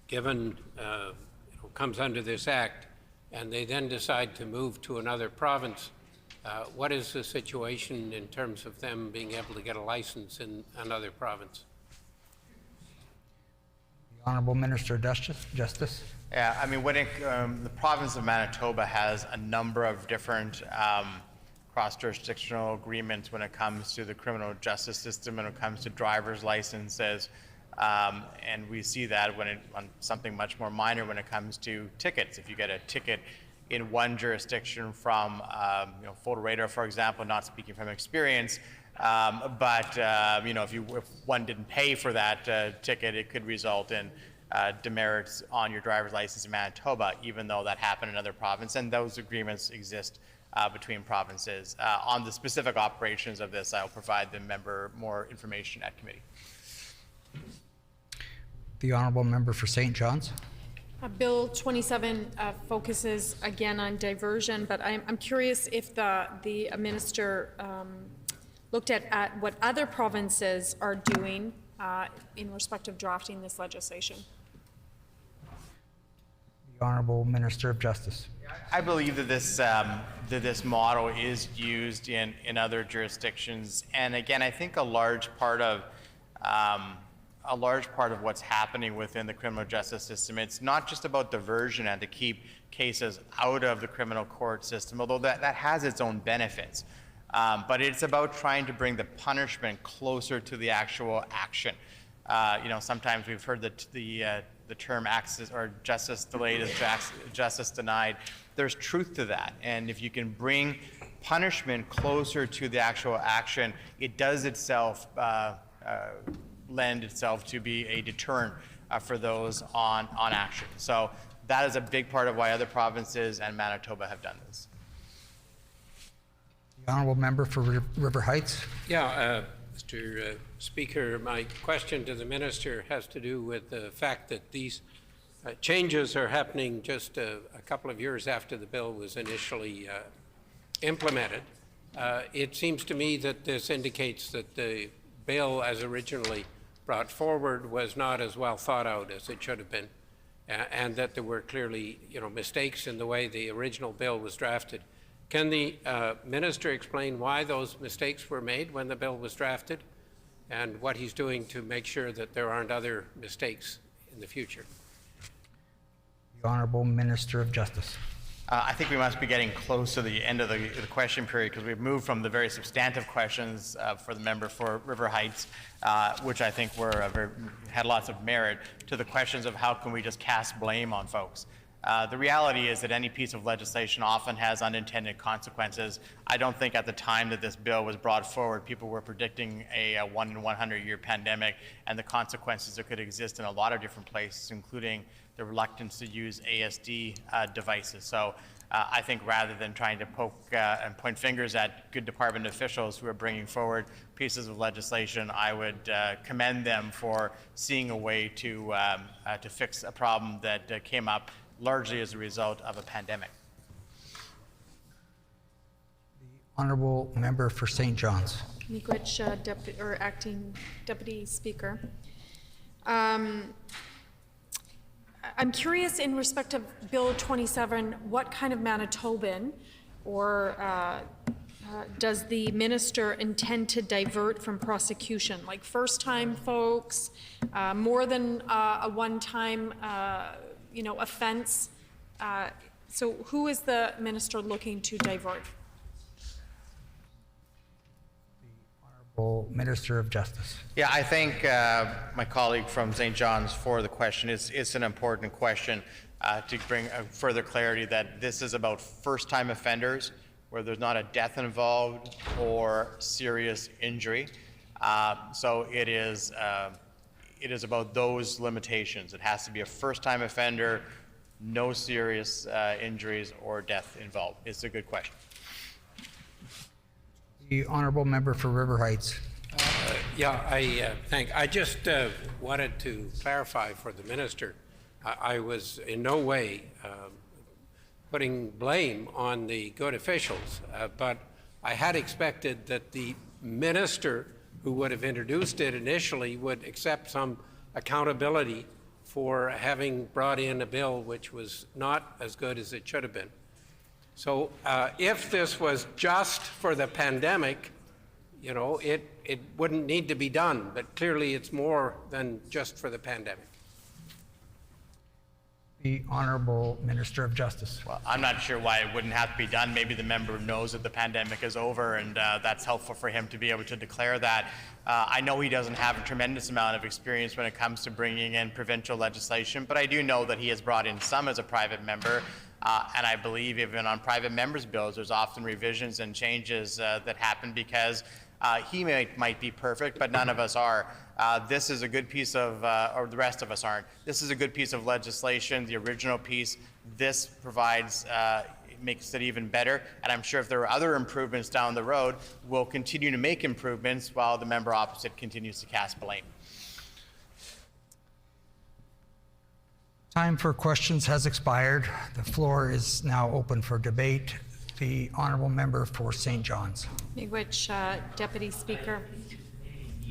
given, comes under this act, and they then decide to move to another province, what is the situation in terms of them being able to get a license in another province? The Honourable Minister of Justice. Yeah, I mean, when the province of Manitoba has a number of different cross-jurisdictional agreements when it comes to the criminal justice system, when it comes to driver's licenses, and we see that on something much more minor when it comes to tickets. If you get a ticket in one jurisdiction from photo radar, for example, not speaking from experience, but if one didn't pay for that ticket, it could result in demerits on your driver's license in Manitoba, even though that happened in another province, and those agreements exist between provinces. On the specific operations of this, I'll provide the member more information at committee. The Honourable Member for St. John's. Bill 27 focuses again on diversion, but I'm curious if the minister looked at what other provinces are doing in respect of drafting this legislation. The Honourable Minister of Justice. I believe that this model is used in other jurisdictions, and again, I think a large part of what's happening within the criminal justice system, it's not just about diversion and to keep cases out of the criminal court system, although that has its own benefits. But it's about trying to bring the punishment closer to the actual action. Sometimes we've heard the term access or justice delayed is justice denied. There's truth to that, and if you can bring punishment closer to the actual action, it does itself lend itself to be a deterrent for those on action. So that is a big part of why other provinces and Manitoba have done this. The Honourable Member for River Heights. Yeah, Mr. Speaker, my question to the Minister has to do with the fact that these changes are happening just a couple of years after the bill was initially implemented. It seems to me that this indicates that the bill as originally brought forward was not as well thought out as it should have been, and that there were clearly mistakes in the way the original bill was drafted. Can the Minister explain why those mistakes were made when the bill was drafted and what he's doing to make sure that there aren't other mistakes in the future? The Honourable Minister of Justice. I think we must be getting close to the end of the question period because we've moved from the very substantive questions for the member for River Heights, which I think had lots of merit, to the questions of how can we just cast blame on folks. The reality is that any piece of legislation often has unintended consequences. I don't think at the time that this bill was brought forward, people were predicting a 1 in 100 year pandemic and the consequences that could exist in a lot of different places, including the reluctance to use ASD devices. So I think rather than trying to poke and point fingers at good department officials who are bringing forward pieces of legislation, I would commend them for seeing a way to fix a problem that came up largely as a result of a pandemic. Honourable member for St. John's. Miigwech, Acting Deputy Speaker. I'm curious in respect of Bill 27, what kind of Manitoban or does the minister intend to divert from prosecution? Like first-time folks, more than a one-time offense? So who is the minister looking to divert? Minister of Justice. Yeah, I thank my colleague from St. John's for the question. It's an important question to bring further clarity that this is about first-time offenders where there's not a death involved or serious injury. So it is about those limitations. It has to be a first-time offender, no serious injuries or death involved. It's a good question. The honourable member for River Heights. I just wanted to clarify for the minister. I was in no way putting blame on the good officials, but I had expected that the minister who would have introduced it initially would accept some accountability for having brought in a bill which was not as good as it should have been. So if this was just for the pandemic, it wouldn't need to be done, but clearly it's more than just for the pandemic. The Honourable Minister of Justice. Well, I'm not sure why it wouldn't have to be done. Maybe the member knows that the pandemic is over and that's helpful for him to be able to declare that. I know he doesn't have a tremendous amount of experience when it comes to bringing in provincial legislation, but I do know that he has brought in some as a private member. And I believe even on private members' bills, there's often revisions and changes that happen because he might be perfect, but none of us are. This is a good piece of, or the rest of us aren't. This is a good piece of legislation, the original piece. This provides, makes it even better. And I'm sure if there are other improvements down the road, we'll continue to make improvements while the member opposite continues to cast blame. Time for questions has expired. The floor is now open for debate. The honourable member for St. John's. Miigwech, Deputy Speaker.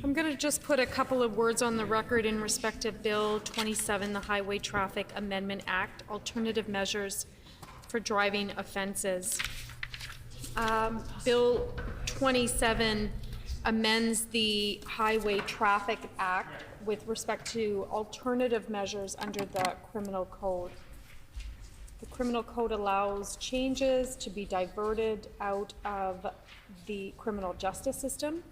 I'm going to just put a couple of words on the record in respect of Bill 27, the Highway Traffic Amendment Act, alternative measures for driving offences. Bill 27 amends the Highway Traffic Act with respect to alternative measures under the Criminal Code. The Criminal Code allows changes to be diverted out of the criminal justice system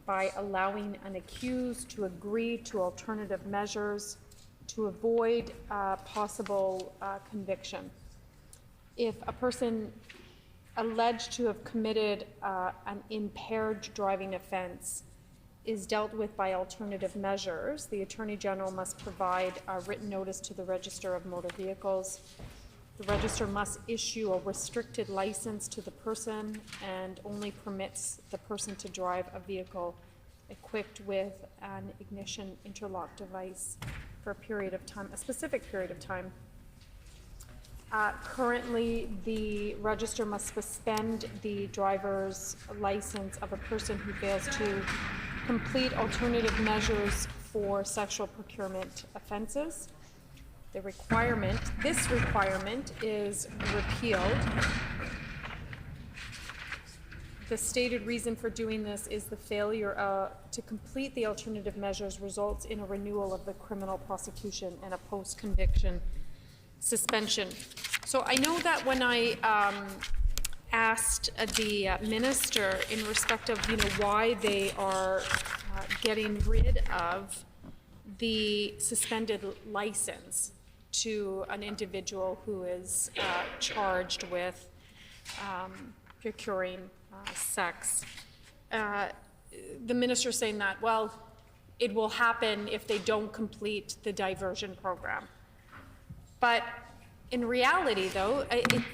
by allowing an accused to agree to alternative measures to avoid possible conviction. If a person alleged to have committed an impaired driving offense is dealt with by alternative measures, the Attorney General must provide a written notice to the Register of Motor Vehicles. The Register must issue a restricted license to the person and only permits the person to drive a vehicle equipped with an ignition interlock device for a period of time, a specific period of time. Currently, the Register must suspend the driver's license of a person who fails to complete alternative measures for sexual procurement offenses. This requirement is repealed. The stated reason for doing this is the failure to complete the alternative measures results in a renewal of the criminal prosecution and a post-conviction suspension. So I know that when I asked the minister in respect of why they are getting rid of the suspended license, to an individual who is charged with procuring sex. The minister's saying that, well, it will happen if they don't complete the diversion program. But in reality, though,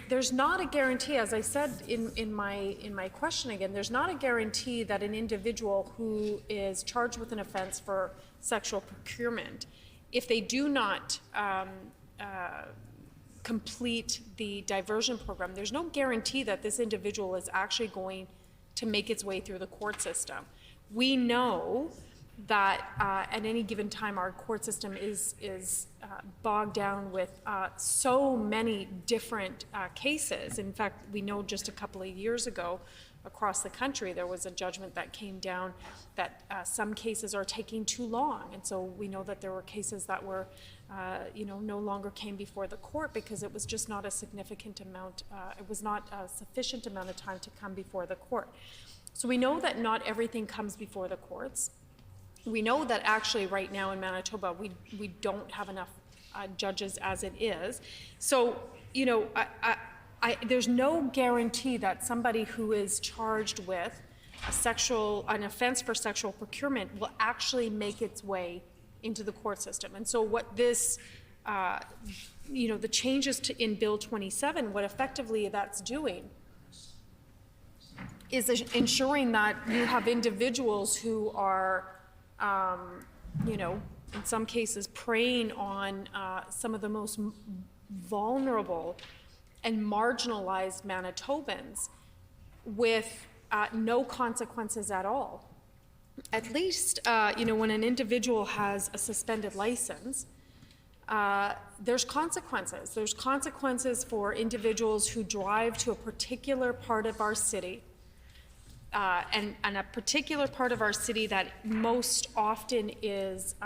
there's not a guarantee, as I said in my question again, there's not a guarantee that an individual who is charged with an offense for sexual procurement, if they do not complete the diversion program, there's no guarantee that this individual is actually going to make its way through the court system. We know that at any given time our court system is bogged down with so many different cases. In fact, we know just a couple of years ago across the country there was a judgment that came down that some cases are taking too long, and so we know that there were cases that were no longer came before the court because it was just not a significant amount, it was not a sufficient amount of time to come before the court. So we know that not everything comes before the courts. We know that actually right now in Manitoba we don't have enough judges as it is. So, there's no guarantee that somebody who is charged with an offense for sexual procurement will actually make its way into the court system. And so what this, the changes in Bill 27, what effectively that's doing is ensuring that you have individuals who are in some cases preying on some of the most vulnerable and marginalized Manitobans with no consequences at all. At least, when an individual has a suspended license, there's consequences. There's consequences for individuals who drive to a particular part of our city, and a particular part of our city that most often is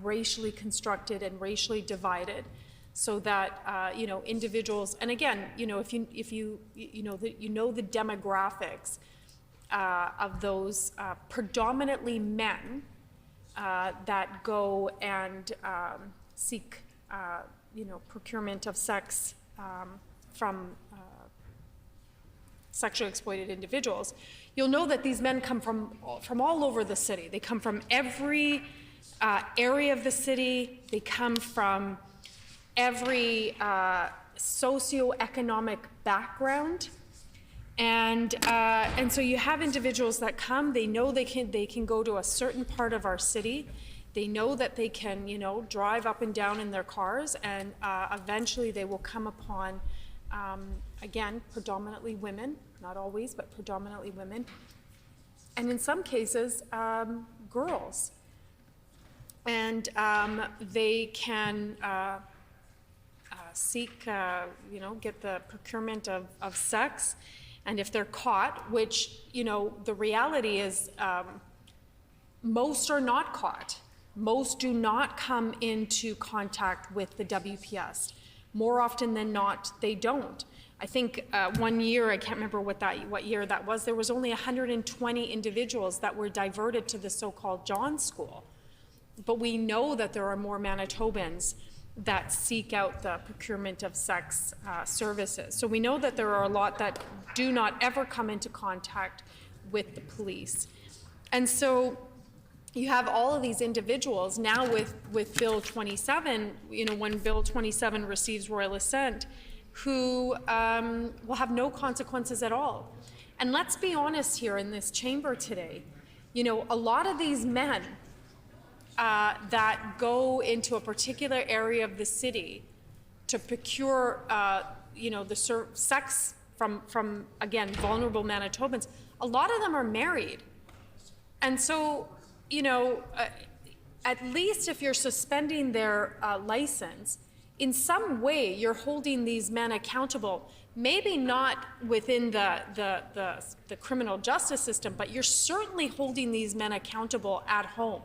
racially constructed and racially divided, so that individuals, and again, if you know the demographics of those predominantly men that go and seek procurement of sex from sexually exploited individuals, you'll know that these men come from all over the city. They come from every area of the city. They come from every socioeconomic background. And so you have individuals that come, they know they can go to a certain part of our city. They know that they can, drive up and down in their cars, and eventually they will come upon, again, predominantly women, not always, but predominantly women, and in some cases, girls. And they can seek, get the procurement of sex. And if they're caught, which, the reality is most are not caught. Most do not come into contact with the WPS. More often than not, they don't. I think 1 year, I can't remember what year that was, there was only 120 individuals that were diverted to the so-called John School. But we know that there are more Manitobans that seek out the procurement of sex services. So we know that there are a lot that do not ever come into contact with the police. And so you have all of these individuals now with Bill 27, when Bill 27 receives royal assent, who will have no consequences at all. And let's be honest here in this chamber today, a lot of these men that go into a particular area of the city to procure, the sex from, again, vulnerable Manitobans, a lot of them are married. And so, at least if you're suspending their license, in some way you're holding these men accountable, maybe not within the criminal justice system, but you're certainly holding these men accountable at home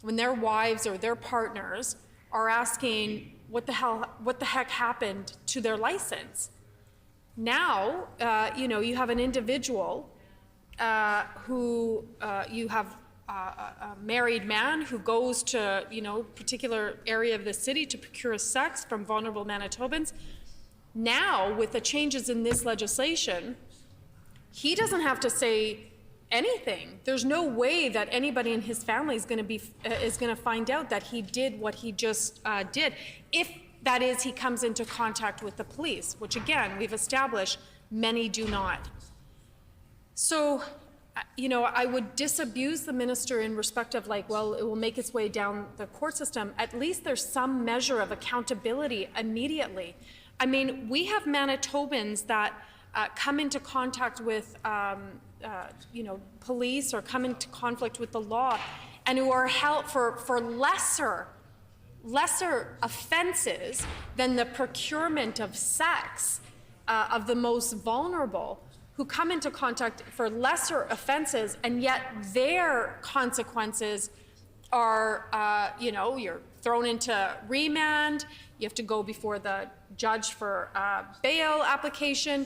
when their wives or their partners are asking what the heck happened to their license. Now, you have an individual who you have married man who goes to, particular area of the city to procure sex from vulnerable Manitobans. Now, with the changes in this legislation, he doesn't have to say anything. There's no way that anybody in his family is going to find out that he did what he just did, if that is he comes into contact with the police, which again we've established many do not. So, I would disabuse the minister in respect of it will make its way down the court system. At least there's some measure of accountability immediately. I mean, we have Manitobans that come into contact with, police or come into conflict with the law, and who are held for lesser offenses than the procurement of sex of the most vulnerable, who come into contact for lesser offenses, and yet their consequences are, you're thrown into remand, you have to go before the judge for bail application,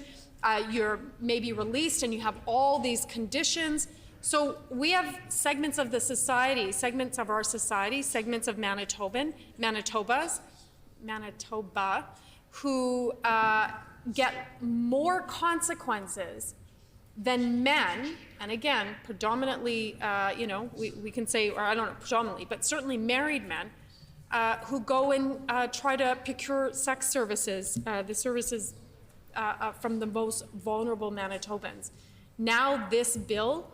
you're maybe released and you have all these conditions. So we have segments of the society, segments of our society, segments of Manitoba, who get more consequences than men, and again, predominantly, we can say, or I don't know, predominantly, but certainly married men, who go and try to procure sex services, the services from the most vulnerable Manitobans. Now this bill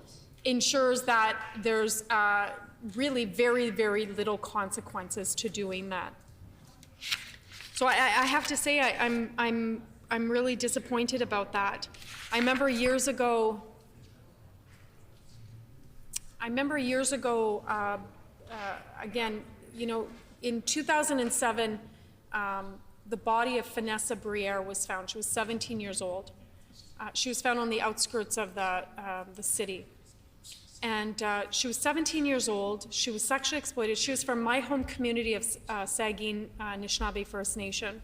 ensures that there's really very, very little consequences to doing that. So I have to say I'm really disappointed about that. I remember years ago, again, in 2007, the body of Vanessa Briere was found. She was 17 years old. She was found on the outskirts of the city. And she was 17 years old. She was sexually exploited. She was from my home community of Sagin Anishinaabe First Nation.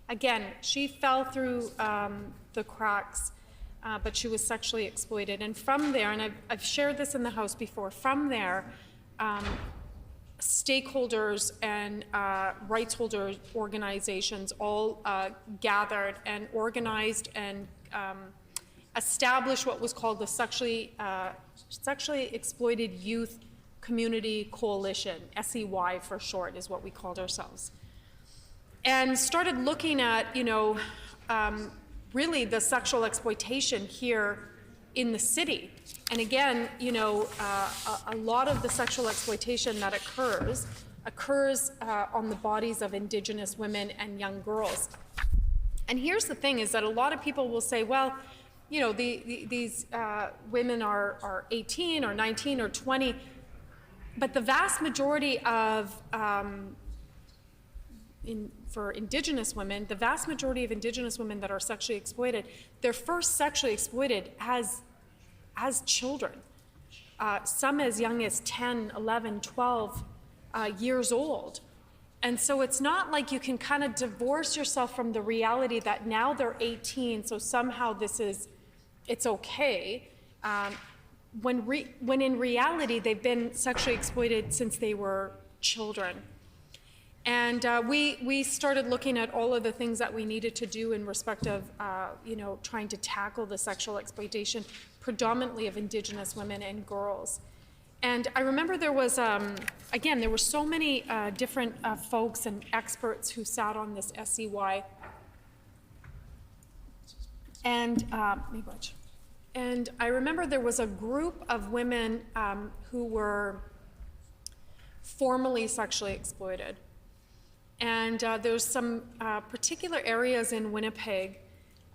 Again, she fell through the cracks, but she was sexually exploited. And from there, and I've shared this in the House before, from there, stakeholders and rights holder organizations all gathered and organized and established what was called the Sexually Exploited Youth Community Coalition, SEY for short is what we called ourselves. And started looking at, really the sexual exploitation here in the city. And again, a lot of the sexual exploitation that occurs on the bodies of Indigenous women and young girls. And here's the thing is that a lot of people will say, well, these women are 18 or 19 or 20, but the vast majority of for Indigenous women, the vast majority of Indigenous women that are sexually exploited, they're first sexually exploited as children, some as young as 10, 11, 12 years old. And so it's not like you can kind of divorce yourself from the reality that now they're 18, so somehow it's okay, when in reality they've been sexually exploited since they were children. And we started looking at all of the things that we needed to do in respect of, trying to tackle the sexual exploitation, predominantly of Indigenous women and girls. And I remember there was, again, there were so many different folks and experts who sat on this SEY. And, and I remember there was a group of women who were formerly sexually exploited. And there's some particular areas in Winnipeg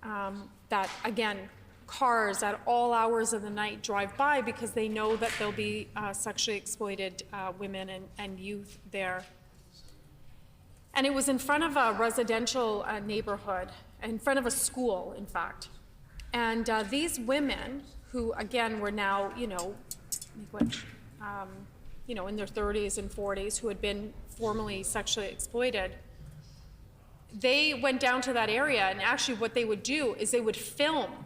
that, again, cars at all hours of the night drive by because they know that there'll be sexually exploited women and youth there. And it was in front of a residential neighborhood, in front of a school, in fact. And these women, who again were now, in their 30s and 40s, who had been formerly sexually exploited, they went down to that area, and actually what they would do is they would film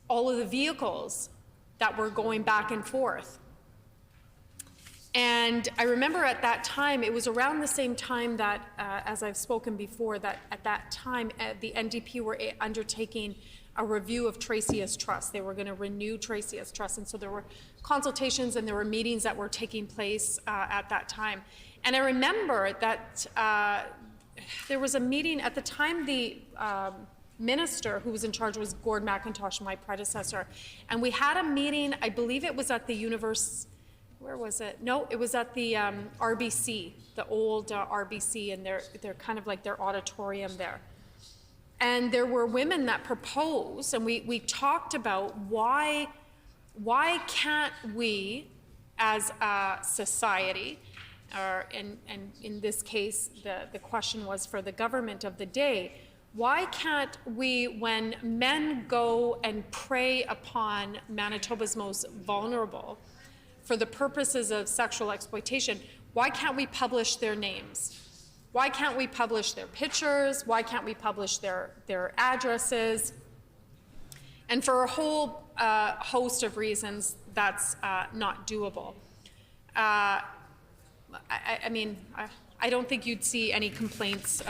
all of the vehicles that were going back and forth. And I remember at that time, it was around the same time that, as I've spoken before, that at that time the NDP were undertaking a review of Tracy Trust. They were going to renew Tracy Trust. And so there were consultations and there were meetings that were taking place at that time. And I remember that there was a meeting at the time. The minister who was in charge was Gord McIntosh, my predecessor. And we had a meeting, I believe it was at the where was it? No, it was at the RBC, the old RBC, and they're kind of like their auditorium there. And there were women that proposed, and we talked about why can't we, as a society, and in this case, the question was for the government of the day, why can't we, when men go and prey upon Manitoba's most vulnerable for the purposes of sexual exploitation, why can't we publish their names? Why can't we publish their pictures? Why can't we publish their addresses? And for a whole host of reasons, that's not doable. I mean, I don't think you'd see any complaints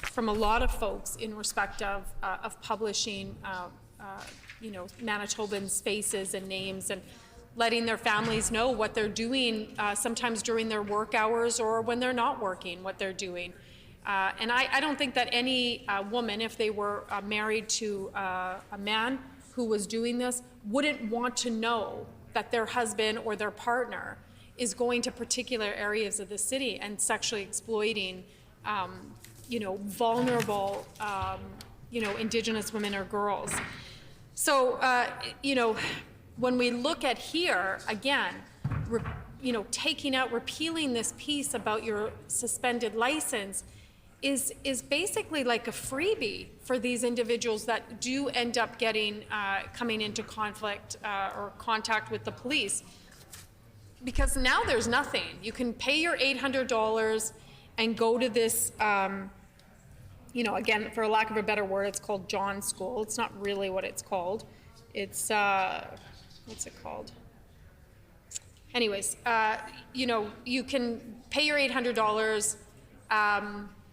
from a lot of folks in respect of publishing, you know, Manitobans' faces and names and letting their families know what they're doing, sometimes during their work hours or when they're not working, what they're doing. And I don't think that any woman, if they were married to a man who was doing this, wouldn't want to know that their husband or their partner is going to particular areas of the city and sexually exploiting, you know, vulnerable, you know, Indigenous women or girls. So, you know, when we look at here, again, you know, taking out, repealing this piece about your suspended license is basically like a freebie for these individuals that do end up getting, coming into conflict or contact with the police. Because now there's nothing. You can pay your $800 and go to this, you know, again, for lack of a better word, it's called John's School. It's not really what it's called. It's, what's it called? Anyways, you know, you can pay your $800,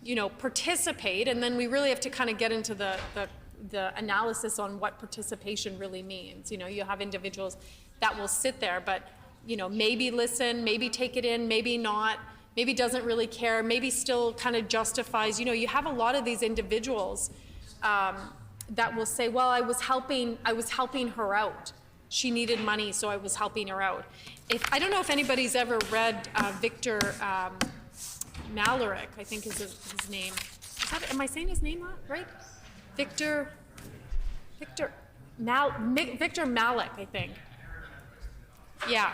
you know, participate, and then we really have to kind of get into the analysis on what participation really means. You know, you have individuals that will sit there, but, you know, maybe listen, maybe take it in, maybe not, maybe doesn't really care, maybe still kind of justifies. You know, you have a lot of these individuals that will say, well, I was helping her out. She needed money, so I was helping her out. I don't know if anybody's ever read Victor Malarick, I think is his name. Am I saying his name right? Victor Malik, I think. Yeah.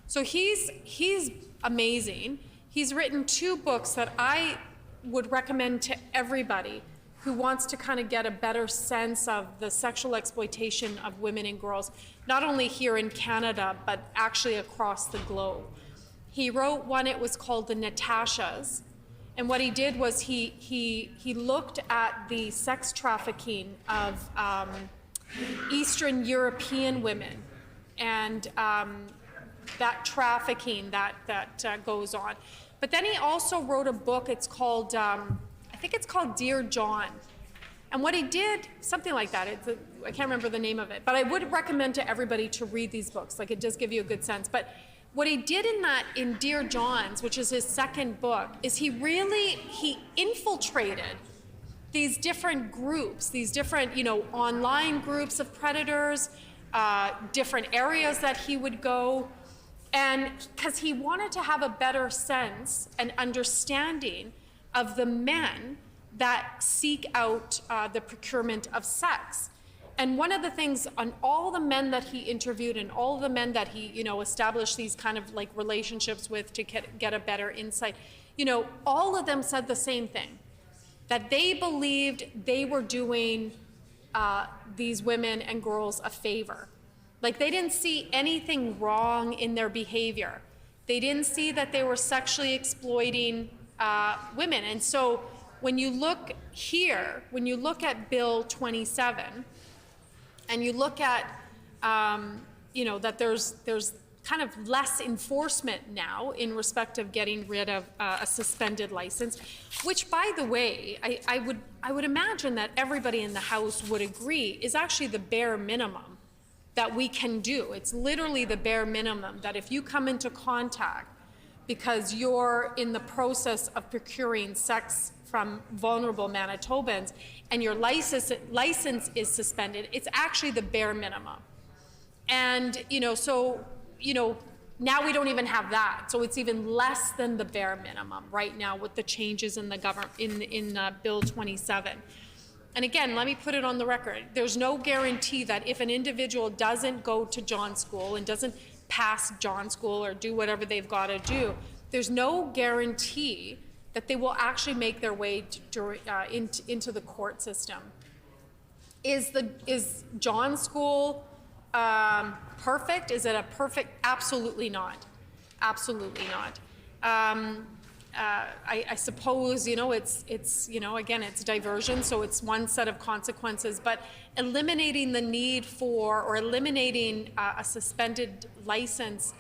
So he's amazing. He's written 2 books that I would recommend to everybody who wants to kind of get a better sense of the sexual exploitation of women and girls, not only here in Canada, but actually across the globe. He wrote one, it was called The Natashas. And what he did was he looked at the sex trafficking of Eastern European women and that trafficking that goes on. But then he also wrote a book, it's called, I think it's called Dear John. And what he did, something like that, I can't remember the name of it, but I would recommend to everybody to read these books. Like, it does give you a good sense. But what he did in Dear John's, which is his second book, is he infiltrated these different groups, these different, you know, online groups of predators, different areas that he would go. And because he wanted to have a better sense and understanding of the men that seek out the procurement of sex. And one of the things on all the men that he interviewed and all the men that he, you know, established these kind of like relationships with to get a better insight, you know, all of them said the same thing, that they believed they were doing these women and girls a favor. Like, they didn't see anything wrong in their behavior. They didn't see that they were sexually exploiting women. And so when you look here, when you look at Bill 27, and you look at, you know, that there's kind of less enforcement now in respect of getting rid of a suspended license, which, by the way, I would imagine that everybody in the House would agree is actually the bare minimum that we can do. It's literally the bare minimum that if you come into contact because you're in the process of procuring sex from vulnerable Manitobans and your license is suspended, it's actually the bare minimum. And, now we don't even have that. So it's even less than the bare minimum right now with the changes in the in Bill 27. And again, let me put it on the record. There's no guarantee that if an individual doesn't go to John School and doesn't pass John School or do whatever they've got to do, there's no guarantee that they will actually make their way into the court system. Is John School perfect? Is it a perfect? Absolutely not. Absolutely not. I suppose, it's again, it's diversion, so it's one set of consequences, but eliminating the need for, or eliminating a suspended license,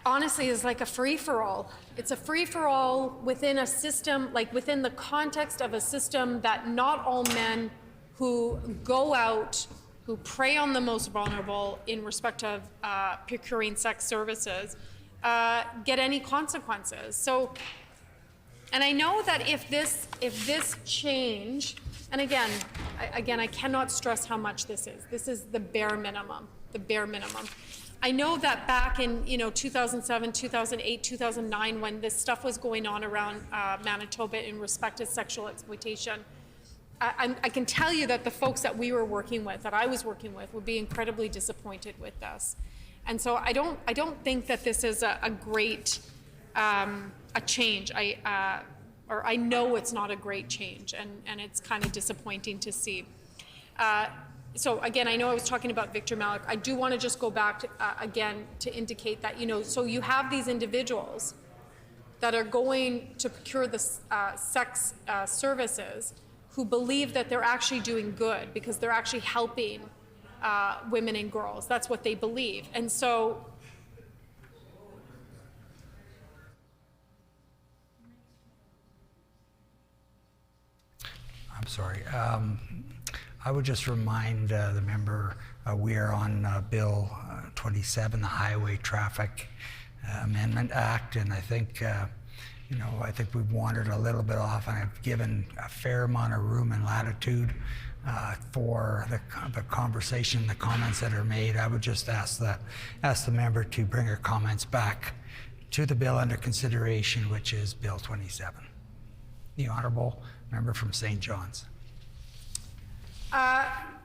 honestly, is like a free-for-all. It's a free-for-all within a system, like within the context of a system that not all men who go out, who prey on the most vulnerable in respect of procuring sex services, get any consequences. So, and I know that if this change, and again, I cannot stress how much this is. This is the bare minimum, the bare minimum. I know that back in 2007, 2008, 2009, when this stuff was going on around Manitoba in respect to sexual exploitation, I can tell you that the folks that we were working with, that I was working with, would be incredibly disappointed with this. And so I don't think that this is a great a change. I know it's not a great change, and it's kind of disappointing to see. So again, I know I was talking about Victor Malik. I do want to just go back to, again to indicate that, so you have these individuals that are going to procure the sex services who believe that they're actually doing good because they're actually helping women and girls. That's what they believe. And so I'm sorry. I would just remind the member we are on Bill 27, the Highway Traffic Amendment Act, and I think I think we've wandered a little bit off, and I've given a fair amount of room and latitude for the conversation, the comments that are made. I would just ask the member to bring her comments back to the bill under consideration, which is Bill 27. The Honourable Member from St. John's.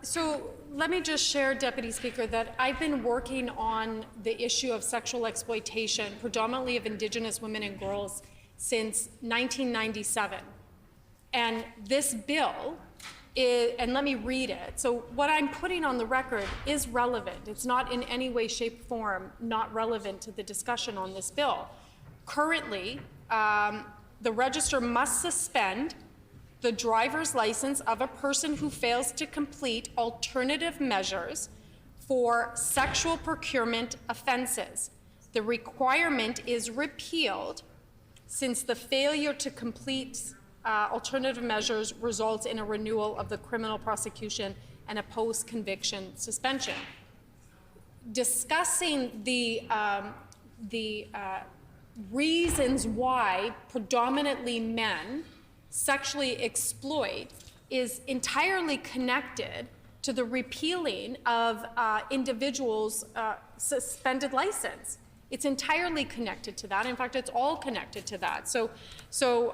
So let me just share, Deputy Speaker, that I've been working on the issue of sexual exploitation, predominantly of Indigenous women and girls, since 1997. And this bill is, and let me read it. So what I'm putting on the record is relevant. It's not in any way, shape, form not relevant to the discussion on this bill. Currently, the Register must suspend the driver's license of a person who fails to complete alternative measures for sexual procurement offenses. The requirement is repealed since the failure to complete alternative measures results in a renewal of the criminal prosecution and a post-conviction suspension. Discussing the reasons why predominantly men sexually exploit is entirely connected to the repealing of individuals' suspended license. It's entirely connected to that. In fact, it's all connected to that. So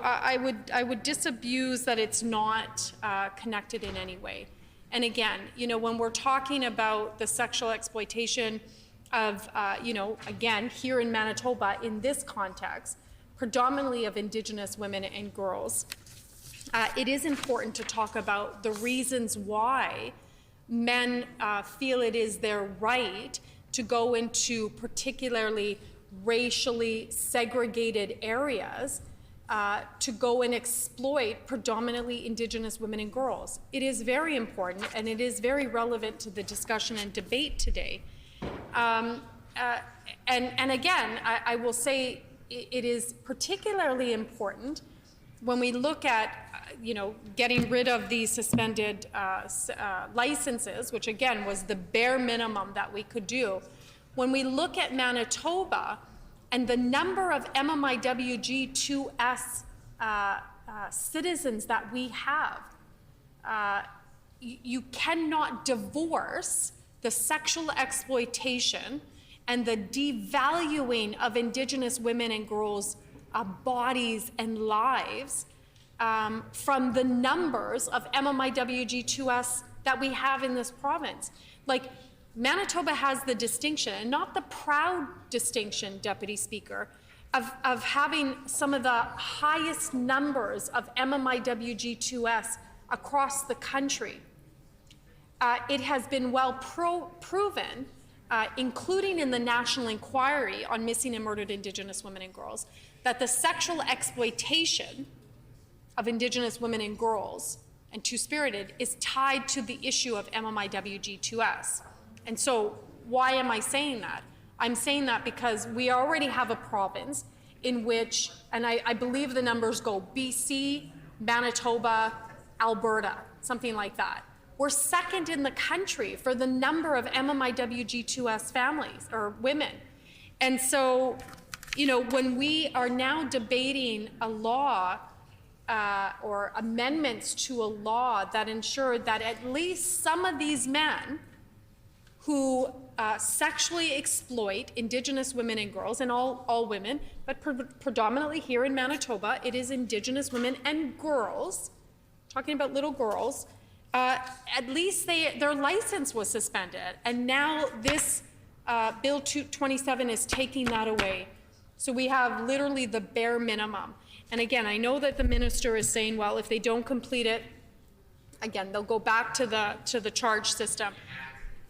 I would disabuse that it's not connected in any way. And again, when we're talking about the sexual exploitation of, again, here in Manitoba, in this context, predominantly of Indigenous women and girls, it is important to talk about the reasons why men feel it is their right to go into particularly racially segregated areas to go and exploit predominantly Indigenous women and girls. It is very important, and it is very relevant to the discussion and debate today. And again, I will say it is particularly important when we look at, getting rid of the suspended licenses, which again was the bare minimum that we could do. When we look at Manitoba and the number of MMIWG2S citizens that we have, you cannot divorce the sexual exploitation and the devaluing of Indigenous women and girls' bodies and lives from the numbers of MMIWG2S that we have in this province. Like, Manitoba has the distinction, and not the proud distinction, Deputy Speaker, of having some of the highest numbers of MMIWG2S across the country. It has been well proven, including in the National Inquiry on Missing and Murdered Indigenous Women and Girls, that the sexual exploitation of Indigenous women and girls and Two-Spirited is tied to the issue of MMIWG2S. And so why am I saying that? I'm saying that because we already have a province in which, and I believe the numbers go BC, Manitoba, Alberta, something like that. We're second in the country for the number of MMIWG2S families or women. And so, when we are now debating a law or amendments to a law that ensure that at least some of these men who sexually exploit Indigenous women and girls, and all women, but predominantly here in Manitoba, it is Indigenous women and girls, talking about little girls, at least their license was suspended. And now this Bill 227 is taking that away. So we have literally the bare minimum. And again, I know that the minister is saying, well, if they don't complete it, again, they'll go back to the charge system.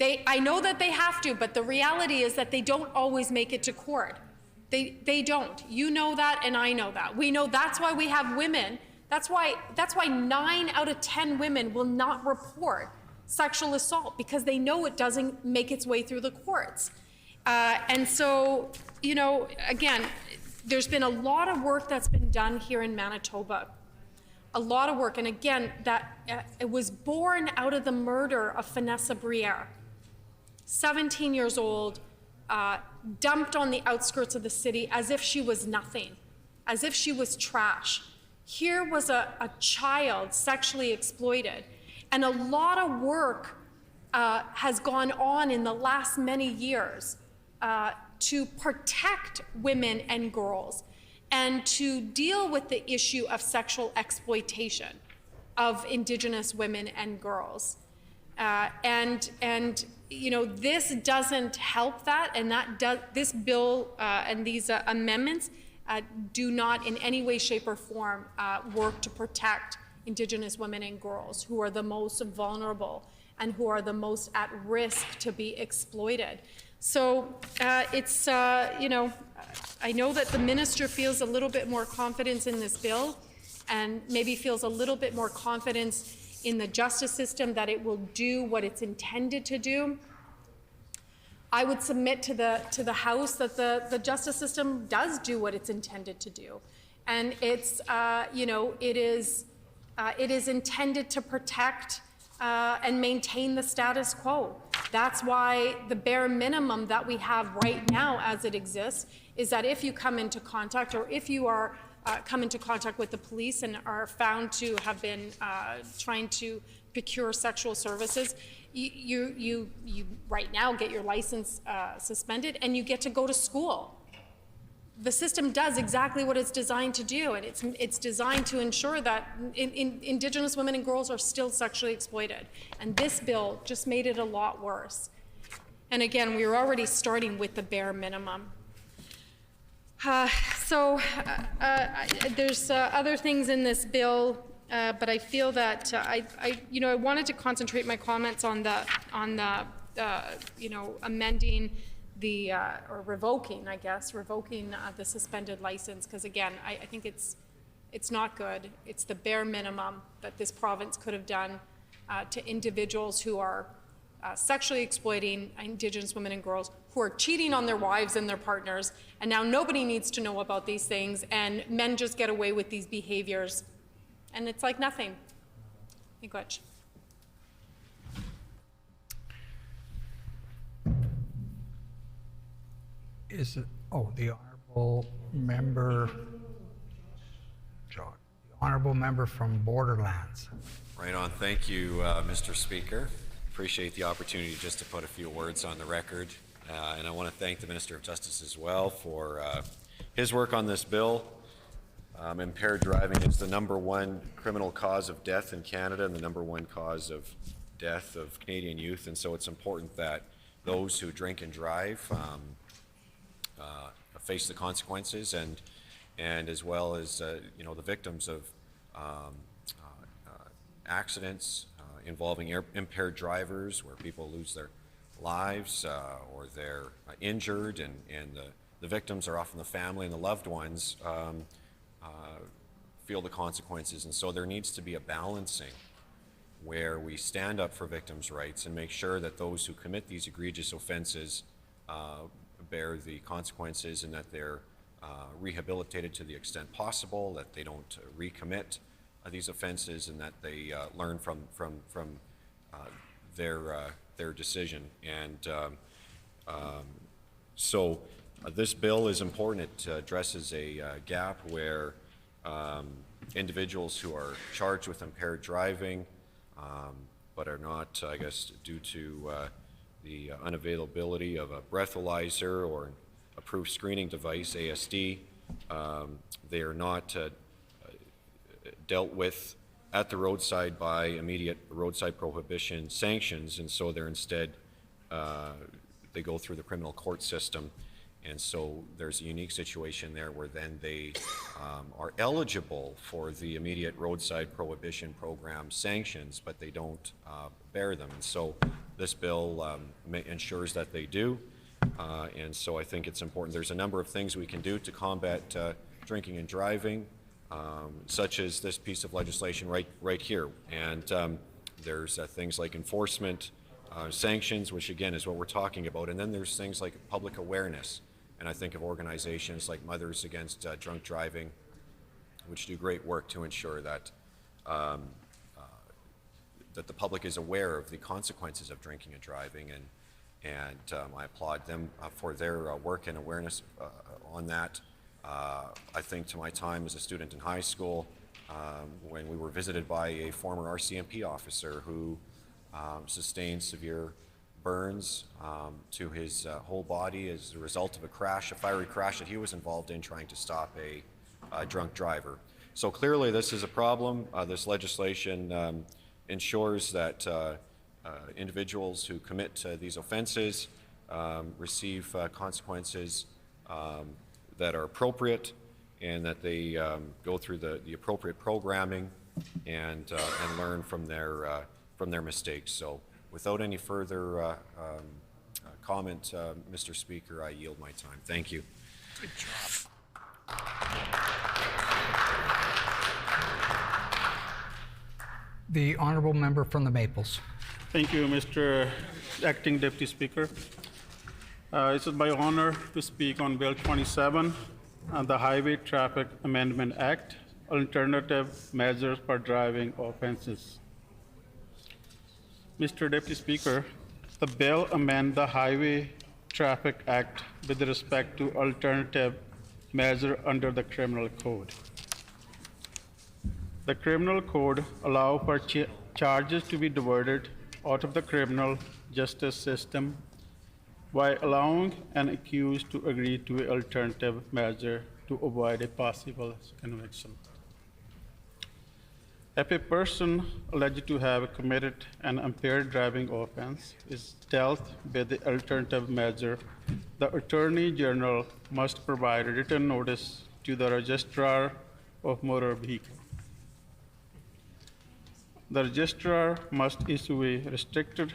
I know that they have to, but the reality is that they don't always make it to court. They don't. You know that, and I know that. We know that's why we have women. That's why 9 out of 10 women will not report sexual assault, because they know it doesn't make its way through the courts. And so, again, there's been a lot of work that's been done here in Manitoba. A lot of work. And again, that it was born out of the murder of Vanessa Briere. 17 years old, dumped on the outskirts of the city as if she was nothing, as if she was trash. Here was a child sexually exploited. And a lot of work has gone on in the last many years to protect women and girls and to deal with the issue of sexual exploitation of Indigenous women and girls. This doesn't help that, and this bill and these amendments do not in any way, shape, or form work to protect Indigenous women and girls who are the most vulnerable and who are the most at risk to be exploited. So I know that the minister feels a little bit more confidence in this bill and maybe feels a little bit more confidence in the justice system that it will do what it's intended to do. I would submit to the House that the justice system does do what it's intended to do, and it is intended to protect and maintain the status quo. That's why the bare minimum that we have right now, as it exists, is that if you come into contact, or if you are come into contact with the police and are found to have been trying to procure sexual services, you right now get your license suspended and you get to go to school. The system does exactly what it's designed to do, and it's designed to ensure that Indigenous women and girls are still sexually exploited. And this bill just made it a lot worse. And again, we were already starting with the bare minimum. There's other things in this bill, but I feel that I wanted to concentrate my comments on the amending the or revoking, the suspended license, because again, I think it's not good. It's the bare minimum that this province could have done to individuals who are sexually exploiting Indigenous women and girls who are cheating on their wives and their partners, and now nobody needs to know about these things, and men just get away with these behaviors. And it's like nothing. Miigwech. Is it, oh, the honorable member, John, the honorable member from Borderlands. Right on. Thank you, Mr. Speaker. Appreciate the opportunity just to put a few words on the record. And I want to thank the Minister of Justice as well for his work on this bill. Impaired driving is the #1 criminal cause of death in Canada and the #1 cause of death of Canadian youth. And so it's important that those who drink and drive face the consequences, and as well as you know, the victims of accidents involving impaired drivers, where people lose their lives or they're injured, and the victims are often the family and the loved ones feel the consequences. And so there needs to be a balancing where we stand up for victims' rights and make sure that those who commit these egregious offenses bear the consequences, and that they're rehabilitated to the extent possible, that they don't recommit these offenses, and that they learn from their decision. And so this bill is important. It addresses a gap where individuals who are charged with impaired driving but are not, I guess, due to the unavailability of a breathalyzer or an approved screening device, ASD, they are not dealt with at the roadside by immediate roadside prohibition sanctions, and so they're instead, they go through the criminal court system. And so there's a unique situation there where then they are eligible for the immediate roadside prohibition program sanctions, but they don't bear them. And so this bill ensures that they do. And so I think it's important. There's a number of things we can do to combat drinking and driving, such as this piece of legislation right here. And there's things like enforcement, sanctions, which again is what we're talking about. And then there's things like public awareness. And I think of organizations like Mothers Against Drunk Driving, which do great work to ensure that that the public is aware of the consequences of drinking and driving. And I applaud them for their work and awareness on that. I think to my time as a student in high school, when we were visited by a former RCMP officer who sustained severe burns to his whole body as a result of a fiery crash that he was involved in trying to stop a drunk driver. So clearly this is a problem. This legislation ensures that individuals who commit these offenses receive consequences that are appropriate, and that they go through the appropriate programming and learn from their mistakes. So without any further comment, Mr. Speaker, I yield my time. Thank you. Good job. The honourable member from the Maples. Thank you, Mr. Acting Deputy Speaker. It is my honor to speak on Bill 27, the Highway Traffic Amendment Act, Alternative Measures for Driving Offenses. Mr. Deputy Speaker, the bill amends the Highway Traffic Act with respect to alternative measure under the Criminal Code. The Criminal Code allows for charges to be diverted out of the criminal justice system by allowing an accused to agree to an alternative measure to avoid a possible conviction. If a person alleged to have committed an impaired driving offense is dealt with the alternative measure, the Attorney General must provide a written notice to the Registrar of Motor Vehicles. The Registrar must issue a restricted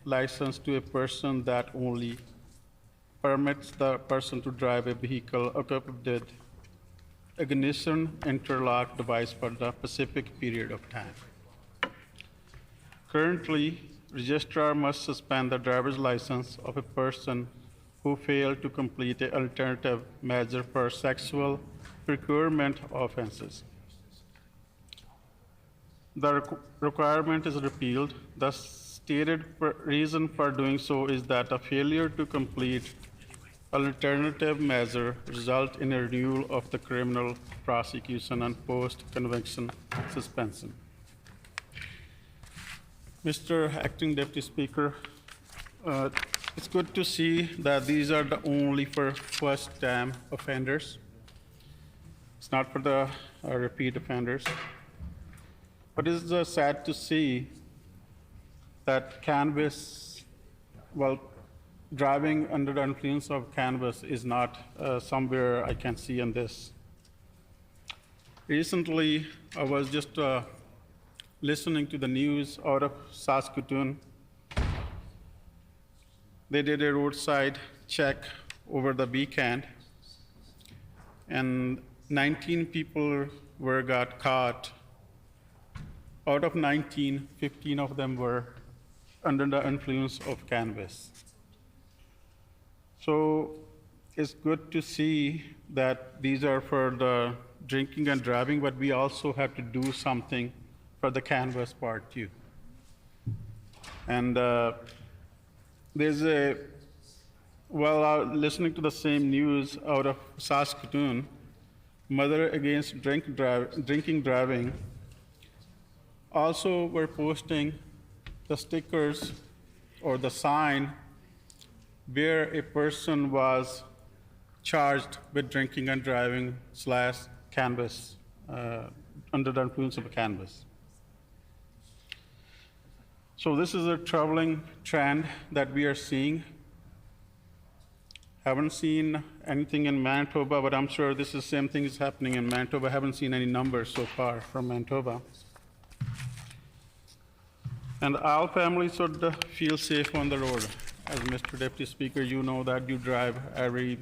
license to a person that only permits the person to drive a vehicle equipped with ignition interlock device for the specific period of time. Currently, registrar must suspend the driver's license of a person who fail to complete an alternative measure for sexual procurement offenses. The requirement is repealed. The stated reason for doing so is that a failure to complete alternative measure result in a renewal of the criminal prosecution and post-conviction suspension. Mr. Acting Deputy Speaker, it's good to see that these are the only for first-time offenders. It's not for the repeat offenders. But it's sad to see that cannabis, well, driving under the influence of cannabis is not somewhere I can see in this. Recently, I was just listening to the news out of Saskatoon. They did a roadside check over the weekend, and 19 people got caught. Out of 19, 15 of them were under the influence of cannabis. So it's good to see that these are for the drinking and driving, but we also have to do something for the cannabis part too. And listening to the same news out of Saskatoon, Mother Against Drinking Driving also were posting the stickers or the sign where a person was charged with drinking and driving / cannabis, under the influence of cannabis. So this is a troubling trend that we are seeing. Haven't seen anything in Manitoba, but I'm sure this is the same thing is happening in Manitoba. Haven't seen any numbers so far from Manitoba. And all families should feel safe on the road. As Mr. Deputy Speaker, you know that you drive every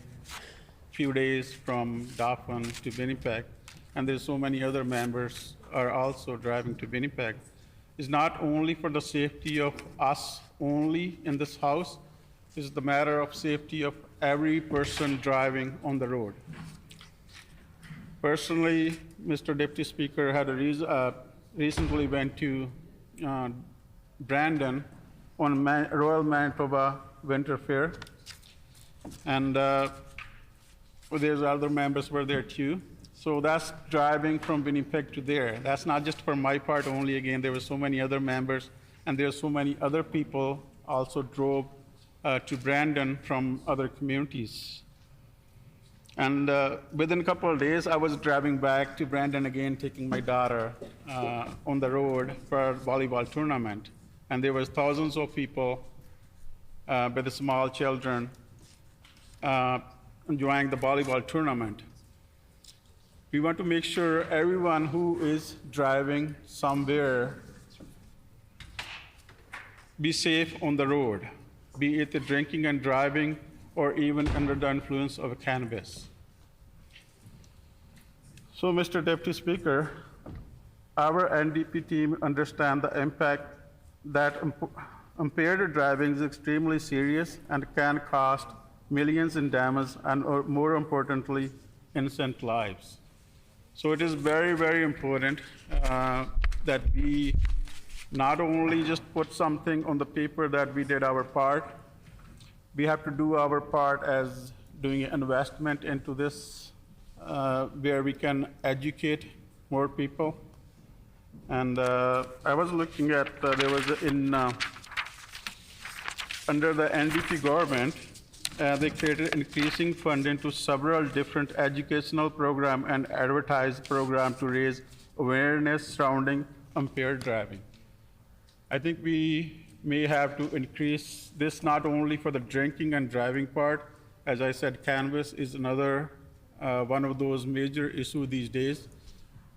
few days from Dauphin to Winnipeg, and there's so many other members are also driving to Winnipeg. It's not only for the safety of us only in this House, it's the matter of safety of every person driving on the road. Personally, Mr. Deputy Speaker, had recently went to Brandon on Royal Manitoba Winter Fair, and there's other members were there too. So that's driving from Winnipeg to there. That's not just for my part only. Again, there were so many other members, and there are so many other people also drove to Brandon from other communities. And within a couple of days, I was driving back to Brandon again, taking my daughter on the road for a volleyball tournament. And there was thousands of people with the small children enjoying the volleyball tournament. We want to make sure everyone who is driving somewhere be safe on the road, be it the drinking and driving or even under the influence of cannabis. So, Mr. Deputy Speaker, our NDP team understands the impact that impaired driving is extremely serious and can cost millions in damage and, or more importantly, innocent lives. So it is very, very important that we not only just put something on the paper that we did our part, we have to do our part as doing an investment into this where we can educate more people. And I was looking at, there was under the NDP government, they created increasing funding to several different educational programs and advertised programs to raise awareness surrounding impaired driving. I think we may have to increase this not only for the drinking and driving part. As I said, cannabis is another one of those major issues these days.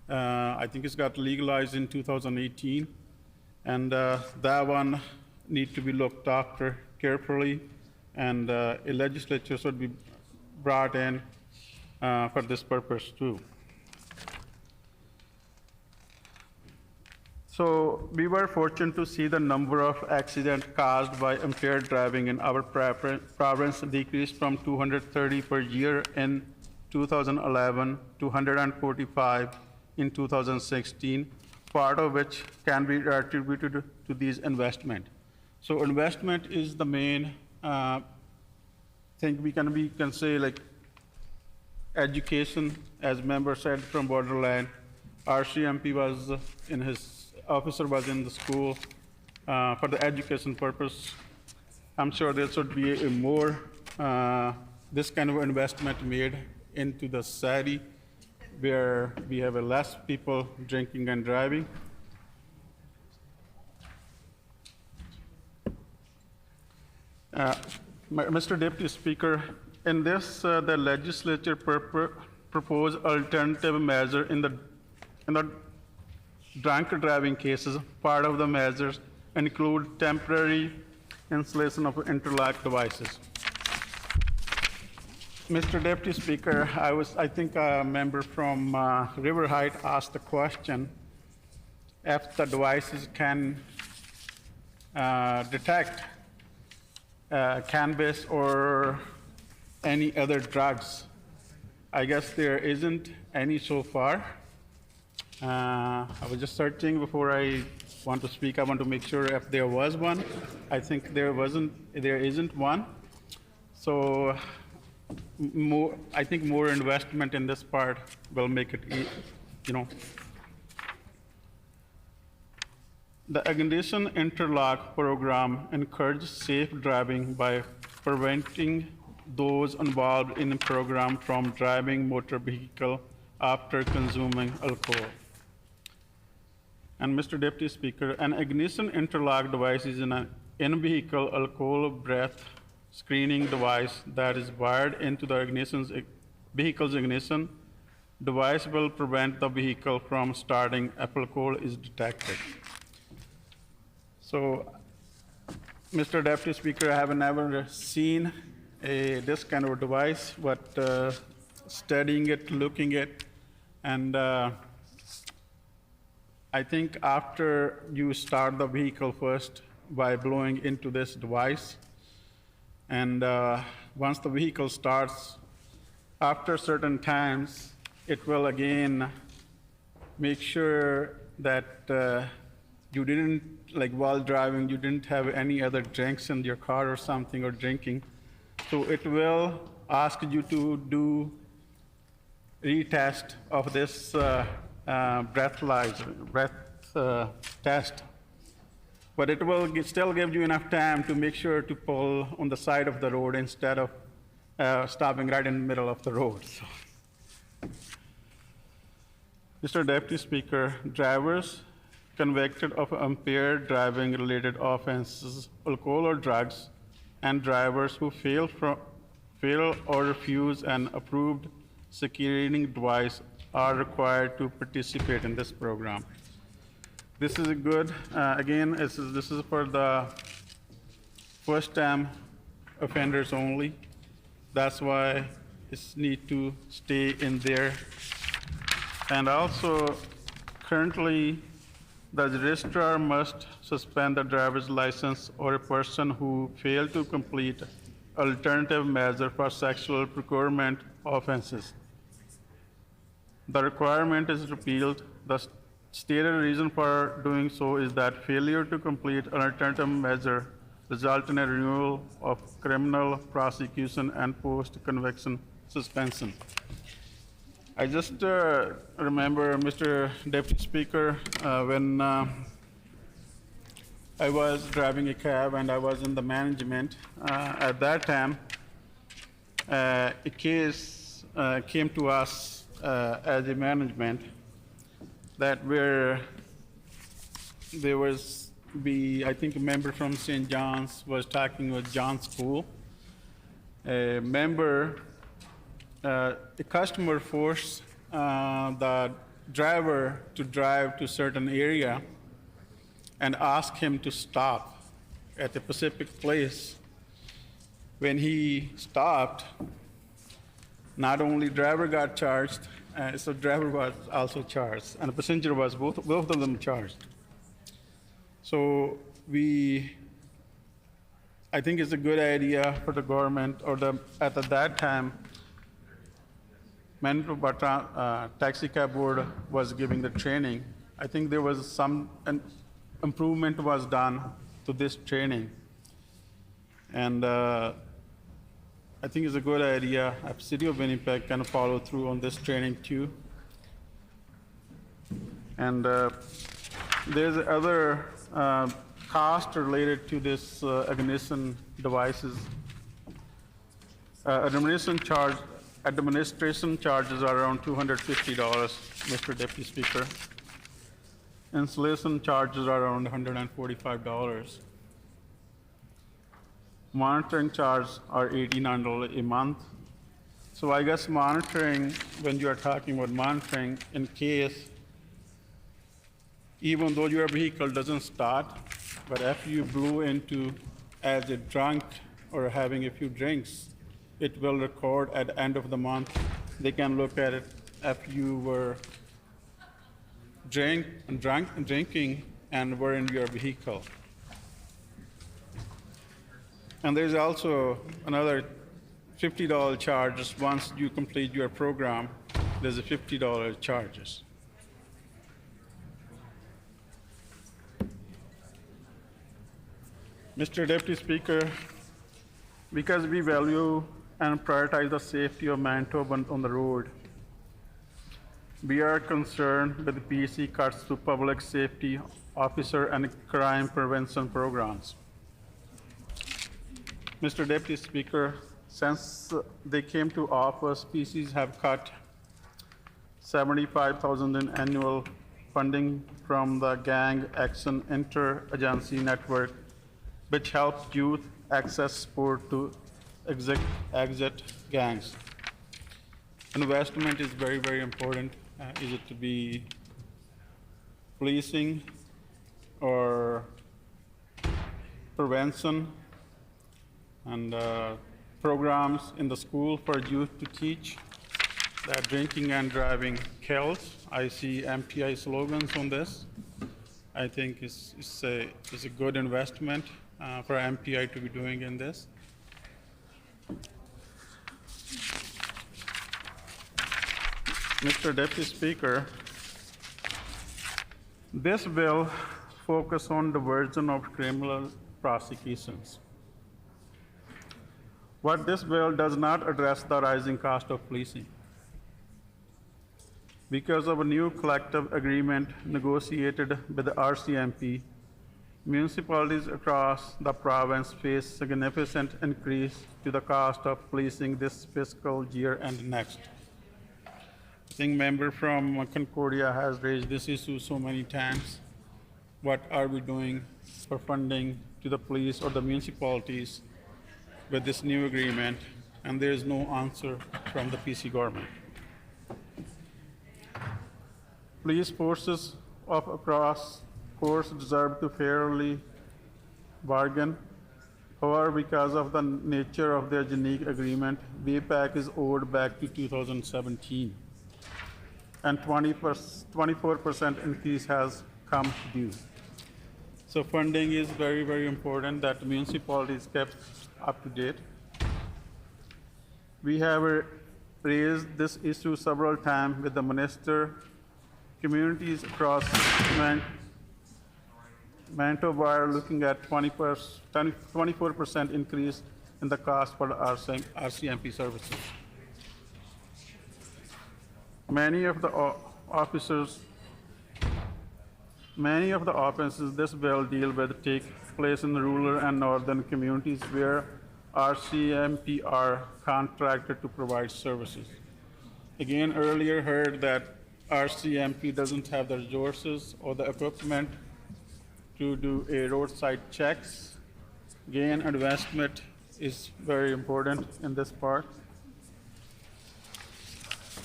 I think it's got legalized in 2018, and that one needs to be looked after carefully, and a legislature should be brought in for this purpose too. So we were fortunate to see the number of accidents caused by impaired driving in our province decreased from 230 per year in 2011 to 145 in 2016, part of which can be attributed to these investment. So investment is the main thing we can say, like education, as member said from Borderland. RCMP was officer was in the school for the education purpose. I'm sure there should be a more this kind of investment made into the society where we have less people drinking and driving. Mr. Deputy Speaker, in this, the legislature proposed alternative measure in the drunk driving cases. Part of the measures include temporary installation of interlock devices. Mr. Deputy Speaker, I think a member from River Height asked the question if the devices can detect cannabis or any other drugs. I guess there isn't any so far. I was just searching before I want to speak. I want to make sure if there was one. I think there isn't one. So I think more investment in this part will make it, The Ignition Interlock program encourages safe driving by preventing those involved in the program from driving motor vehicle after consuming alcohol. And Mr. Deputy Speaker, an ignition interlock device is an in-vehicle alcohol breath screening device that is wired into the vehicle's ignition. Device will prevent the vehicle from starting if alcohol is detected. So, Mr. Deputy Speaker, I have never seen this kind of device, but studying it, looking at it, and I think after you start the vehicle first by blowing into this device, and once the vehicle starts, after certain times, it will again make sure that you didn't, like while driving, you didn't have any other drinks in your car or something, or drinking. So it will ask you to do retest of this breath test. But it will still give you enough time to make sure to pull on the side of the road instead of stopping right in the middle of the road. So. Mr. Deputy Speaker, drivers convicted of impaired driving related offenses, alcohol or drugs, and drivers who fail or refuse an approved screening device are required to participate in this program. This is good. Again, this is for the first-time offenders only. That's why it's need to stay in there. And also, currently, the registrar must suspend the driver's license or a person who failed to complete alternative measure for sexual procurement offenses. The requirement is repealed. The stated reason for doing so is that failure to complete an alternative measure result in a renewal of criminal prosecution and post-conviction suspension. I just remember, Mr. Deputy Speaker, when I was driving a cab and I was in the management, at that time, a case came to us as a management that where there was, I think a member from St. John's was talking with John's School. A member, the customer forced the driver to drive to a certain area and ask him to stop at a specific place. When he stopped, not only driver got charged, so driver was also charged, and the passenger was both of them charged. So I think it's a good idea for the government, or at that time, Manitoba Taxi Cab Board was giving the training. I think there was an improvement was done to this training. And I think it's a good idea if City of Winnipeg can follow through on this training too. And there's other cost related to this ignition devices. Administration charges are around $250, Mr. Deputy Speaker. Installation charges are around $145. Monitoring charges are $89 a month. So I guess monitoring, when you are talking about monitoring, in case, even though your vehicle doesn't start, but if you blew into as a drunk or having a few drinks, it will record at the end of the month. They can look at it if you were drinking and were in your vehicle. And there's also another $50 charges once you complete your program. There's a $50 charges. Mr. Deputy Speaker, because we value and prioritize the safety of Manitobans on the road, we are concerned with the PC cuts to public safety officer and crime prevention programs. Mr. Deputy Speaker, since they came to office, PCs have cut $75,000 in annual funding from the Gang Action Interagency Network, which helps youth access support to exit gangs. Investment is very, very important. Is it to be policing or prevention, and programs in the school for youth to teach that drinking and driving kills. I see MPI slogans on this. I think it's a good investment for MPI to be doing in this. Mr. Deputy Speaker, this bill focuses on diversion of criminal prosecutions. But this bill does not address the rising cost of policing. Because of a new collective agreement negotiated with the RCMP, municipalities across the province face significant increase to the cost of policing this fiscal year and next. I think member from Concordia has raised this issue so many times. What are we doing for funding to the police or the municipalities with this new agreement? And there is no answer from the PC government. Police forces of across course deserve to fairly bargain. However, because of the nature of their unique agreement, VPAC is owed back to 2017. And 24% increase has come due. So funding is very, very important that municipalities kept up to date. We have raised this issue several times with the minister. Communities across Manitoba are looking at 24% increase in the cost for the RCMP services. Many of the offenses this bill deal with take place in rural and northern communities where RCMP are contracted to provide services. Again, earlier heard that RCMP doesn't have the resources or the equipment to do a roadside checks. Again, investment is very important in this part.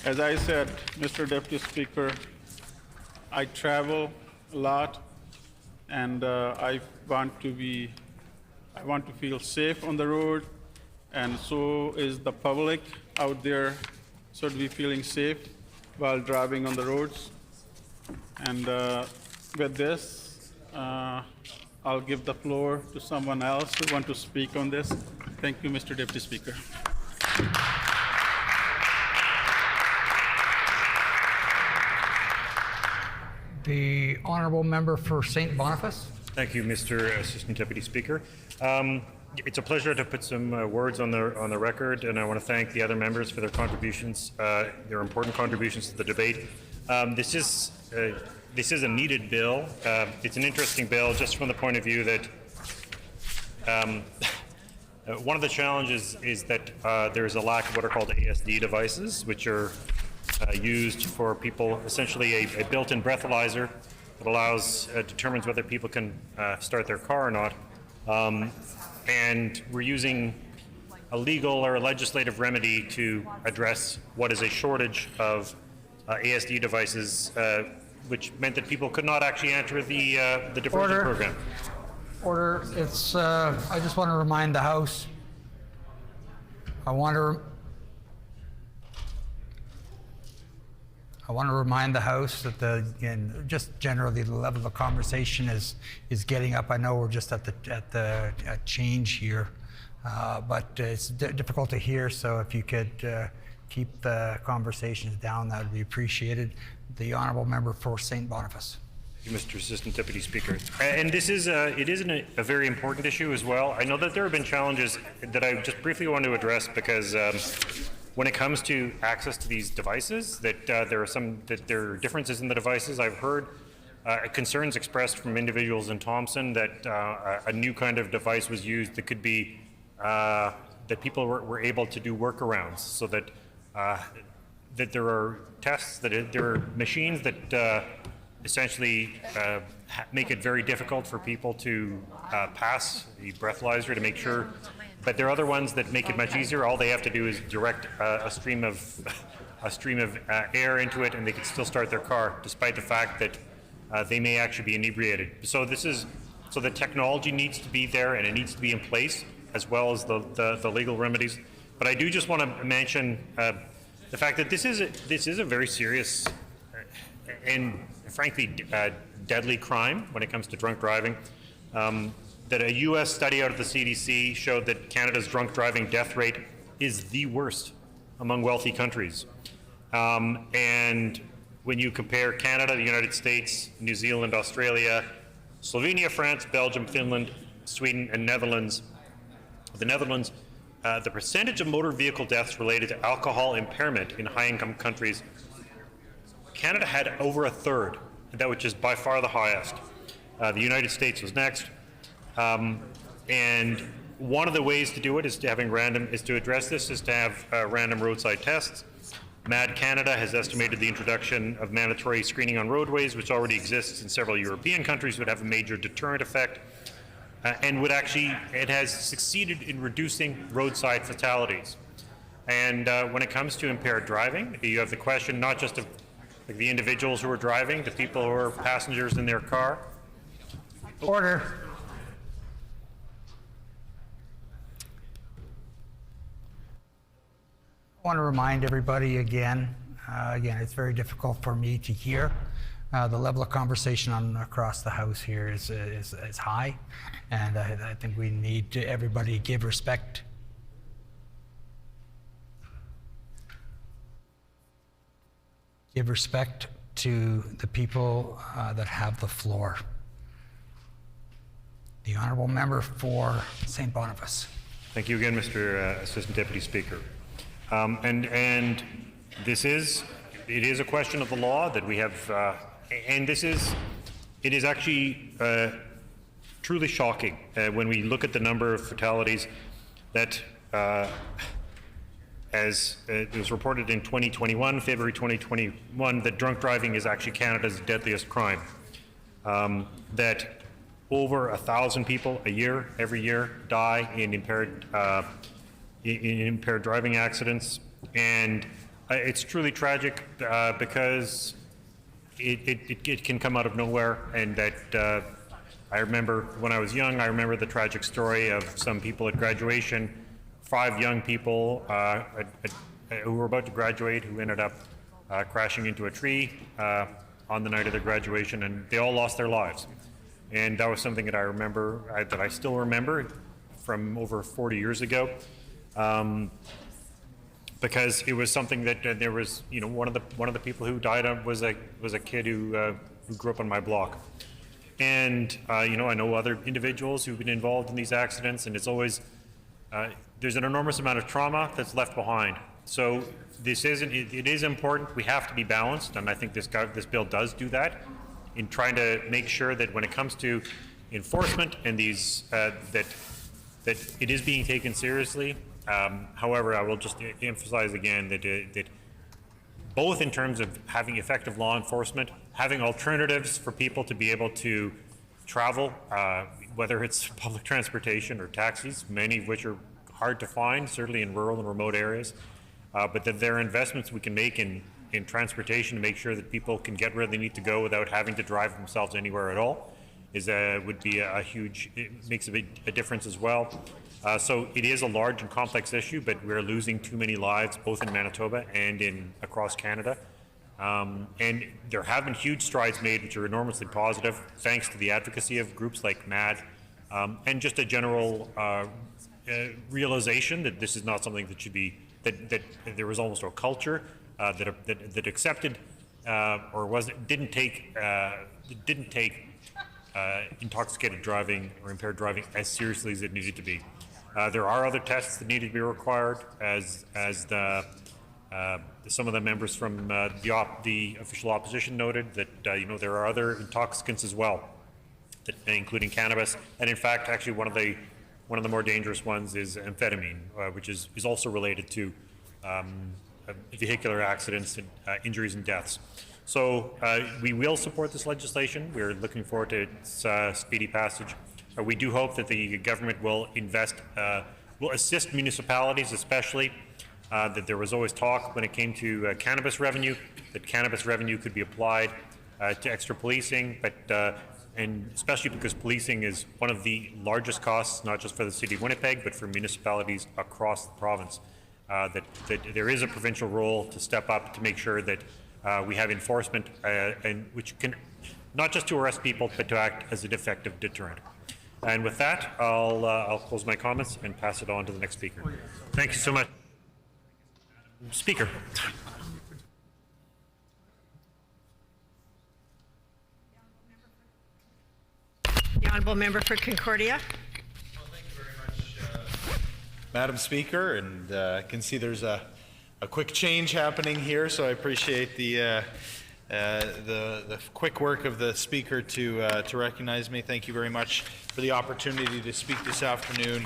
As I said, Mr. Deputy Speaker, I travel a lot, and I want to feel safe on the road, and so is the public out there should be feeling safe while driving on the roads. And with this, I'll give the floor to someone else who want to speak on this. Thank you, Mr. Deputy Speaker. The honourable member for St. Boniface. Thank you, Mr. Assistant Deputy Speaker. It's a pleasure to put some words on the record, and I want to thank the other members for their contributions, their important contributions to the debate. This is a needed bill. It's an interesting bill just from the point of view that one of the challenges is that there is a lack of what are called ASD devices, which are used for people, essentially a built-in breathalyzer that allows, determines whether people can start their car or not. And we're using a legal or a legislative remedy to address what is a shortage of ASD devices, which meant that people could not actually enter the diversion program. Order. It's. I just want to remind the House. I want to remind the House that just generally the level of conversation is getting up. I know we're just at change here, but it's difficult to hear. So if you could keep the conversations down, that would be appreciated. The honourable member for St. Boniface. Thank you, Mr. Assistant Deputy Speaker. And this is it is a very important issue as well. I know that there have been challenges that I just briefly want to address because. When it comes to access to these devices, that there are differences in the devices. I've heard concerns expressed from individuals in Thompson that a new kind of device was used that could be that people were able to do workarounds, so that that there are tests, that there are machines that essentially make it very difficult for people to pass the breathalyzer to make sure. But there are other ones that make it much easier. All they have to do is direct a stream of air into it, and they can still start their car, despite the fact that they may actually be inebriated. So the technology needs to be there, and it needs to be in place, as well as the legal remedies. But I do just want to mention the fact that this is a very serious and frankly deadly crime when it comes to drunk driving. That a U.S. study out of the CDC showed that Canada's drunk driving death rate is the worst among wealthy countries. And when you compare Canada, the United States, New Zealand, Australia, Slovenia, France, Belgium, Finland, Sweden, and Netherlands, the percentage of motor vehicle deaths related to alcohol impairment in high-income countries, Canada had over a third, that which is by far the highest. The United States was next. And one of the ways to do it is to address this is to have random roadside tests. MAD Canada has estimated the introduction of mandatory screening on roadways, which already exists in several European countries, would have a major deterrent effect, and it has succeeded in reducing roadside fatalities. And when it comes to impaired driving, you have the question not just of the individuals who are driving, the people who are passengers in their car. Order. I want to remind everybody again, it's very difficult for me to hear. The level of conversation across the House here is high, and I think we need to everybody give respect. Give respect to the people that have the floor. The honourable member for St. Boniface. Thank you again, Mr. Assistant Deputy Speaker. And it is a question of the law that we have, and it is actually truly shocking when we look at the number of fatalities that, as it was reported in February 2021, that drunk driving is actually Canada's deadliest crime. That over 1,000 people every year die in impaired driving accidents, and it's truly tragic because it can come out of nowhere. And that I remember when I was young, I remember the tragic story of some people at graduation, 5 young people who were about to graduate who ended up crashing into a tree on the night of their graduation, and they all lost their lives. And that was something that I remember, that I still remember from over 40 years ago. Because it was something that there was, you know, one of the people who died was a kid who grew up on my block. And you know, I know other individuals who've been involved in these accidents, and it's always there's an enormous amount of trauma that's left behind. So this isn't. It is important. We have to be balanced, and I think this bill does do that in trying to make sure that when it comes to enforcement and these that it is being taken seriously. However, I will just emphasize again that both in terms of having effective law enforcement, having alternatives for people to be able to travel, whether it's public transportation or taxis, many of which are hard to find, certainly in rural and remote areas, but that there are investments we can make in transportation to make sure that people can get where they need to go without having to drive themselves anywhere at all, would be a huge, it makes a difference as well. So it is a large and complex issue, but we're losing too many lives, both in Manitoba and across Canada. And there have been huge strides made, which are enormously positive, thanks to the advocacy of groups like MAD, and just a general realization that this is not something that should be, that there was almost a culture that accepted or didn't take intoxicated driving or impaired driving as seriously as it needed to be. There are other tests that need to be required, as some of the members from the official opposition noted, that you know, there are other intoxicants as well, including cannabis, and in fact, actually one of the more dangerous ones is amphetamine, which is also related to vehicular accidents, and injuries, and deaths. So we will support this legislation. We're looking forward to its speedy passage. We do hope that the government will will assist municipalities, especially. That there was always talk when it came to cannabis revenue, that cannabis revenue could be applied to extra policing, but and especially because policing is one of the largest costs, not just for the city of Winnipeg, but for municipalities across the province. That there is a provincial role to step up to make sure that we have enforcement, and which can not just to arrest people, but to act as an effective deterrent. And with that, I'll close my comments and pass it on to the next speaker. Thank you so much. Speaker. The Honourable Member for Concordia. Well, thank you very much, Madam Speaker, and I can see there's a quick change happening here, so I appreciate the quick work of the Speaker to recognize me. Thank you very much for the opportunity to speak this afternoon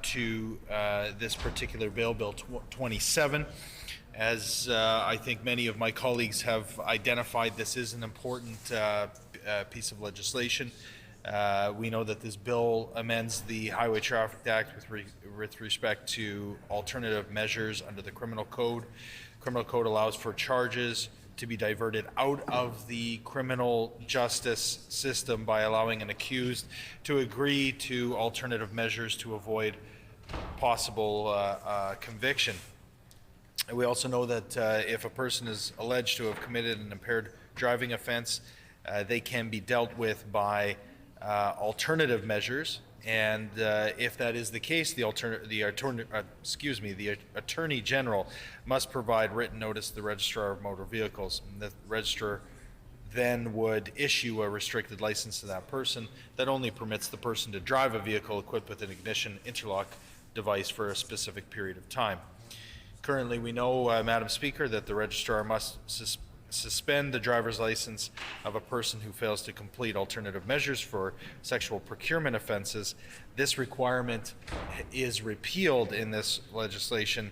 to this particular bill, Bill 27. As I think many of my colleagues have identified, this is an important piece of legislation. We know that this bill amends the Highway Traffic Act with respect to alternative measures under the Criminal Code. Criminal Code allows for charges to be diverted out of the criminal justice system by allowing an accused to agree to alternative measures to avoid possible conviction. And we also know that if a person is alleged to have committed an impaired driving offense, they can be dealt with by alternative measures, and if that is the case, the Attorney General must provide written notice to the Registrar of Motor Vehicles. And the Registrar then would issue a restricted license to that person that only permits the person to drive a vehicle equipped with an ignition interlock device for a specific period of time. Currently, we know, Madam Speaker, that the Registrar must suspend the driver's license of a person who fails to complete alternative measures for sexual procurement offenses. This requirement is repealed in this legislation,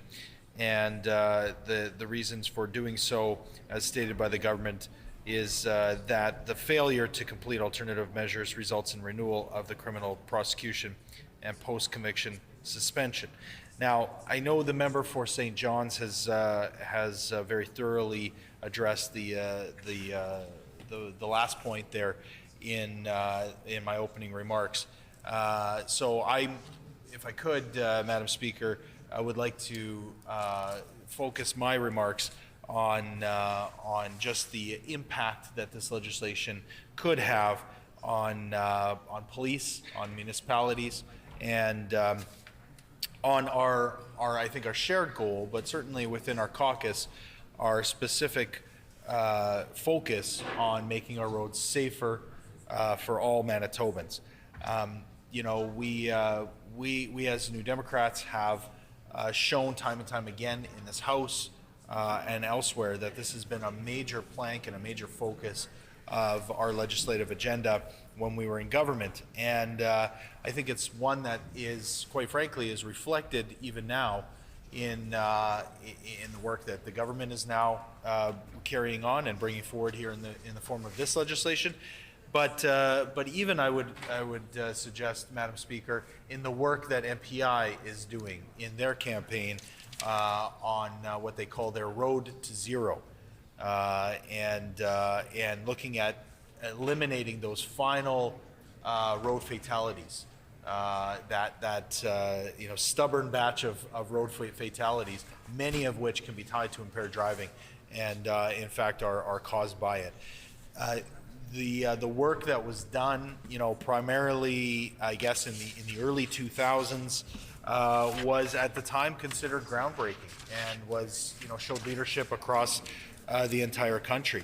and the reasons for doing so, as stated by the government, is that the failure to complete alternative measures results in renewal of the criminal prosecution and post-conviction suspension. Now, I know the member for St. John's has very thoroughly addressed the last point there in my opening remarks. So if I could, Madam Speaker, I would like to focus my remarks on just the impact that this legislation could have police, on municipalities, and on our I think our shared goal, but certainly within our caucus, our specific focus on making our roads safer for all Manitobans. You know, we as New Democrats have shown time and time again in this House and elsewhere that this has been a major plank and a major focus of our legislative agenda when we were in government. And I think it's one that is, quite frankly, is reflected even now in the work that the government is now carrying on and bringing forward here in the form of this legislation. But even I would suggest, Madam Speaker, in the work that MPI is doing in their campaign on what they call their Road to Zero, and looking at eliminating those final road fatalities, that you know, stubborn batch of road fatalities, many of which can be tied to impaired driving, and in fact are caused by it. The work that was done, you know, primarily, I guess, in the early 2000s, was at the time considered groundbreaking and was, you know, showed leadership across the entire country.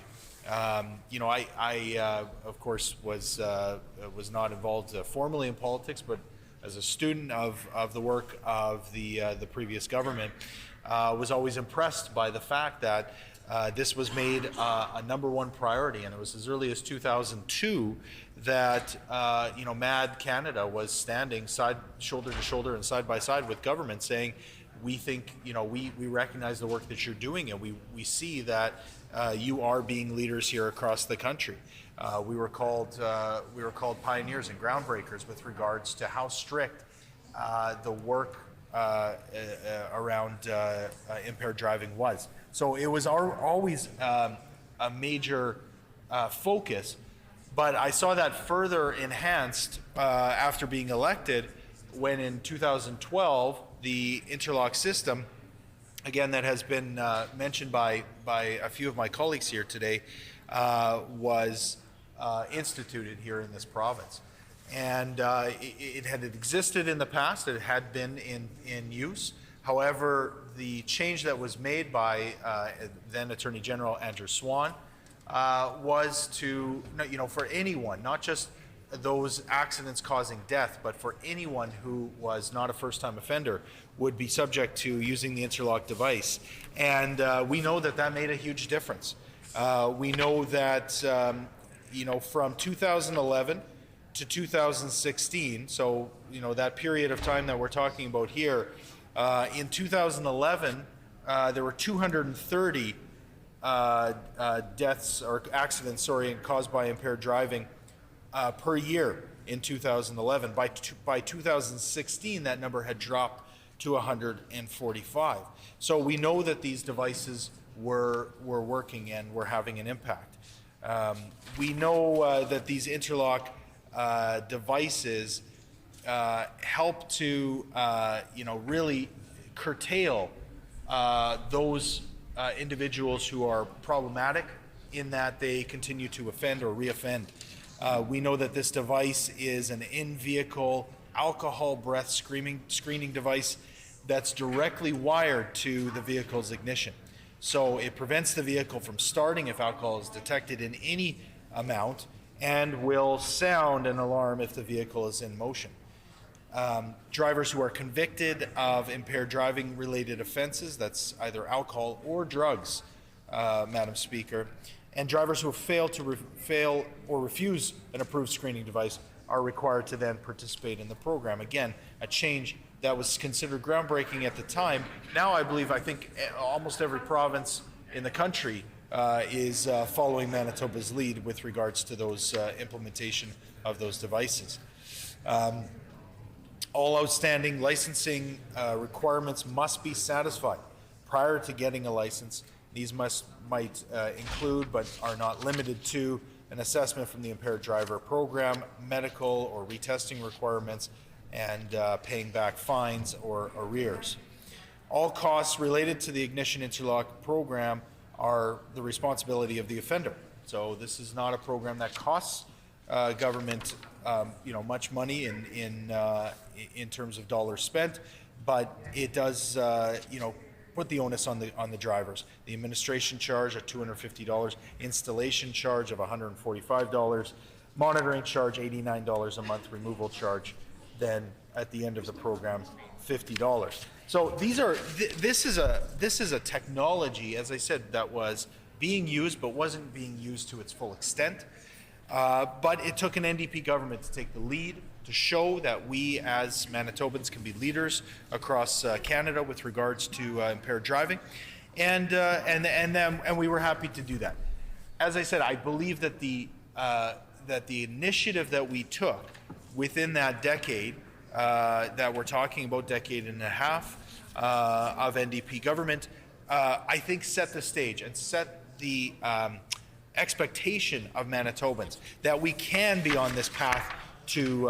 You know, I of course was not involved formally in politics, but as a student of the work of the previous government, was always impressed by the fact that this was made a #1 priority, and it was as early as 2002 that you know, MAD Canada was standing shoulder to shoulder and side by side with government, saying, we think, you know, we recognize the work that you're doing, and we see that you are being leaders here across the country. We were called pioneers and groundbreakers with regards to how strict the work around impaired driving was. So it was always a major focus, but I saw that further enhanced after being elected when in 2012 the Interlock system, again, that has been mentioned by a few of my colleagues here today, was instituted here in this province. And it had existed in the past, it had been in use. However, the change that was made by then Attorney General Andrew Swan was to, you know, for anyone, not just those accidents causing death, but for anyone who was not a first-time offender, would be subject to using the Interlock device. And we know that that made a huge difference. We know that, you know, from 2011 to 2016, so, you know, that period of time that we're talking about here, in 2011, there were 230 deaths or accidents, caused by impaired driving per year in 2011. By 2016, that number had dropped to 145. So we know that these devices were working and were having an impact. We know that these Interlock devices help to, you know, really curtail those individuals who are problematic in that they continue to offend or reoffend. We know that this device is an in-vehicle alcohol breath screening device that's directly wired to the vehicle's ignition. So it prevents the vehicle from starting if alcohol is detected in any amount, and will sound an alarm if the vehicle is in motion. Drivers who are convicted of impaired driving related offenses, that's either alcohol or drugs, Madam Speaker, and drivers who fail or refuse an approved screening device are required to then participate in the program. Again, a change that was considered groundbreaking at the time. Now I think almost every province in the country is following Manitoba's lead with regards to those implementation of those devices. All outstanding licensing requirements must be satisfied prior to getting a license. These might include, but are not limited to, an assessment from the impaired driver program, medical or retesting requirements, and paying back fines or arrears. All costs related to the Ignition Interlock program are the responsibility of the offender. So this is not a program that costs government, much money in terms of dollars spent, but it does, put the onus on the drivers. The administration charge at $250, installation charge of $145, monitoring charge $89 a month, removal charge then at the end of the program $50. So this is a technology, as I said, that was being used but wasn't being used to its full extent. But it took an NDP government to take the lead, to show that we as Manitobans can be leaders across Canada with regards to impaired driving, and we were happy to do that. As I said, I believe that the initiative that we took within that decade, that we're talking about, decade and a half of NDP government, I think set the stage and set the expectation of Manitobans that we can be on this path to,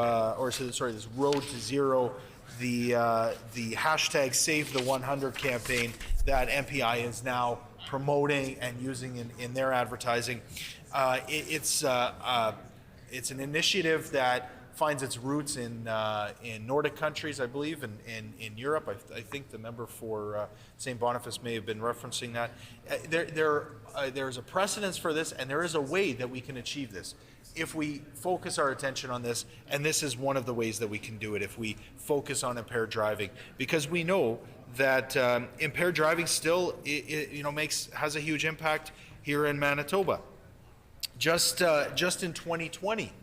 this road to zero, the hashtag Save the 100 campaign that MPI is now promoting and using in their advertising. It's an initiative that finds its roots in Nordic countries, I believe, and in Europe. I think the member for St. Boniface may have been referencing that. There's a precedence for this, and there is a way that we can achieve this if we focus our attention on this, and this is one of the ways that we can do it if we focus on impaired driving, because we know that impaired driving still has a huge impact here in Manitoba. Just in 2020,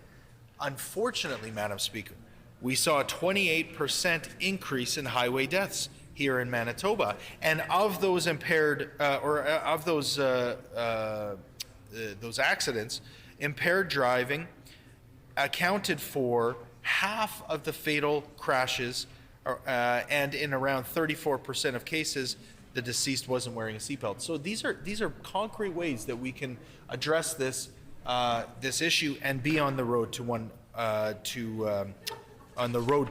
unfortunately, Madam Speaker, we saw a 28% increase in highway deaths here in Manitoba, and of those impaired those accidents, impaired driving accounted for half of the fatal crashes, and in around 34% of cases, the deceased wasn't wearing a seatbelt. So these are concrete ways that we can address this issue and be on the road to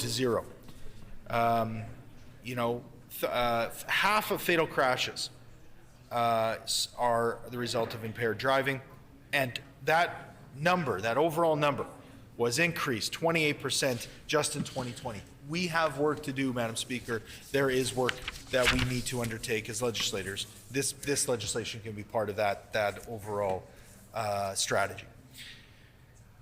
zero. Half of fatal crashes are the result of impaired driving, and that overall number, was increased 28% just in 2020. We have work to do, Madam Speaker. There is work that we need to undertake as legislators. This legislation can be part of that overall strategy.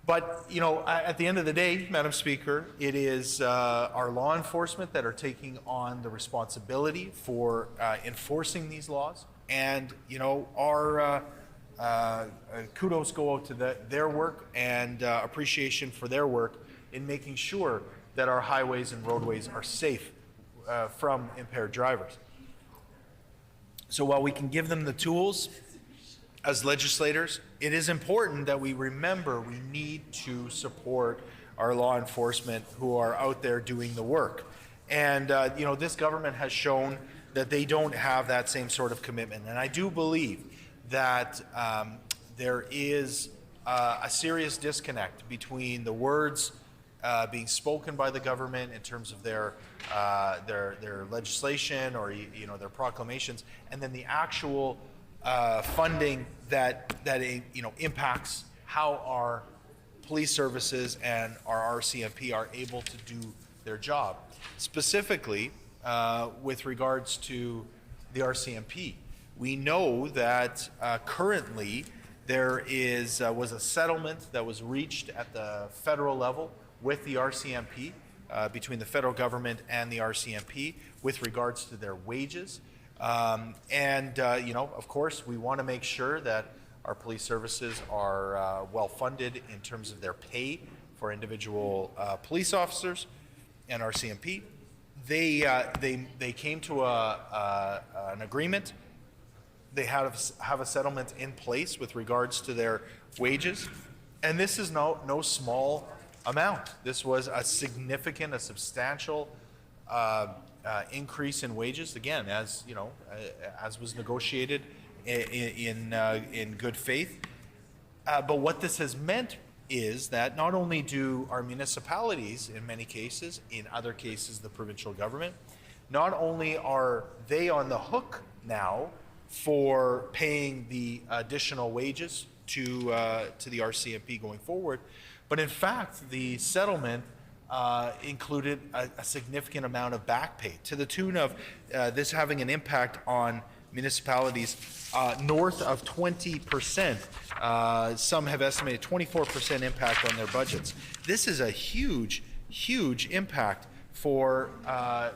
But, at the end of the day, Madam Speaker, it is our law enforcement that are taking on the responsibility for enforcing these laws. And, our kudos go out to their work and appreciation for their work in making sure that our highways and roadways are safe from impaired drivers. So while we can give them the tools as legislators, it is important that we remember we need to support our law enforcement who are out there doing the work. And, this government has shown that they don't have that same sort of commitment. And I do believe that there is a serious disconnect between the words being spoken by the government in terms of their legislation or their proclamations, and then the actual funding that impacts how our police services and our RCMP are able to do their job. Specifically, with regards to the RCMP, we know that currently there was a settlement that was reached at the federal level with the RCMP, between the federal government and the RCMP with regards to their wages. Of course, we want to make sure that our police services are well funded in terms of their pay for individual police officers and RCMP. They came to an agreement. They have a settlement in place with regards to their wages, and this is no small amount. This was a substantial increase in wages. Again, as was negotiated in good faith. But what this has meant is that not only do our municipalities, in many cases, in other cases the provincial government, not only are they on the hook now for paying the additional wages to the RCMP going forward, But in fact, the settlement included a significant amount of back pay to the tune of this having an impact on municipalities north of 20%. Some have estimated 24% impact on their budgets. This is a huge, huge impact for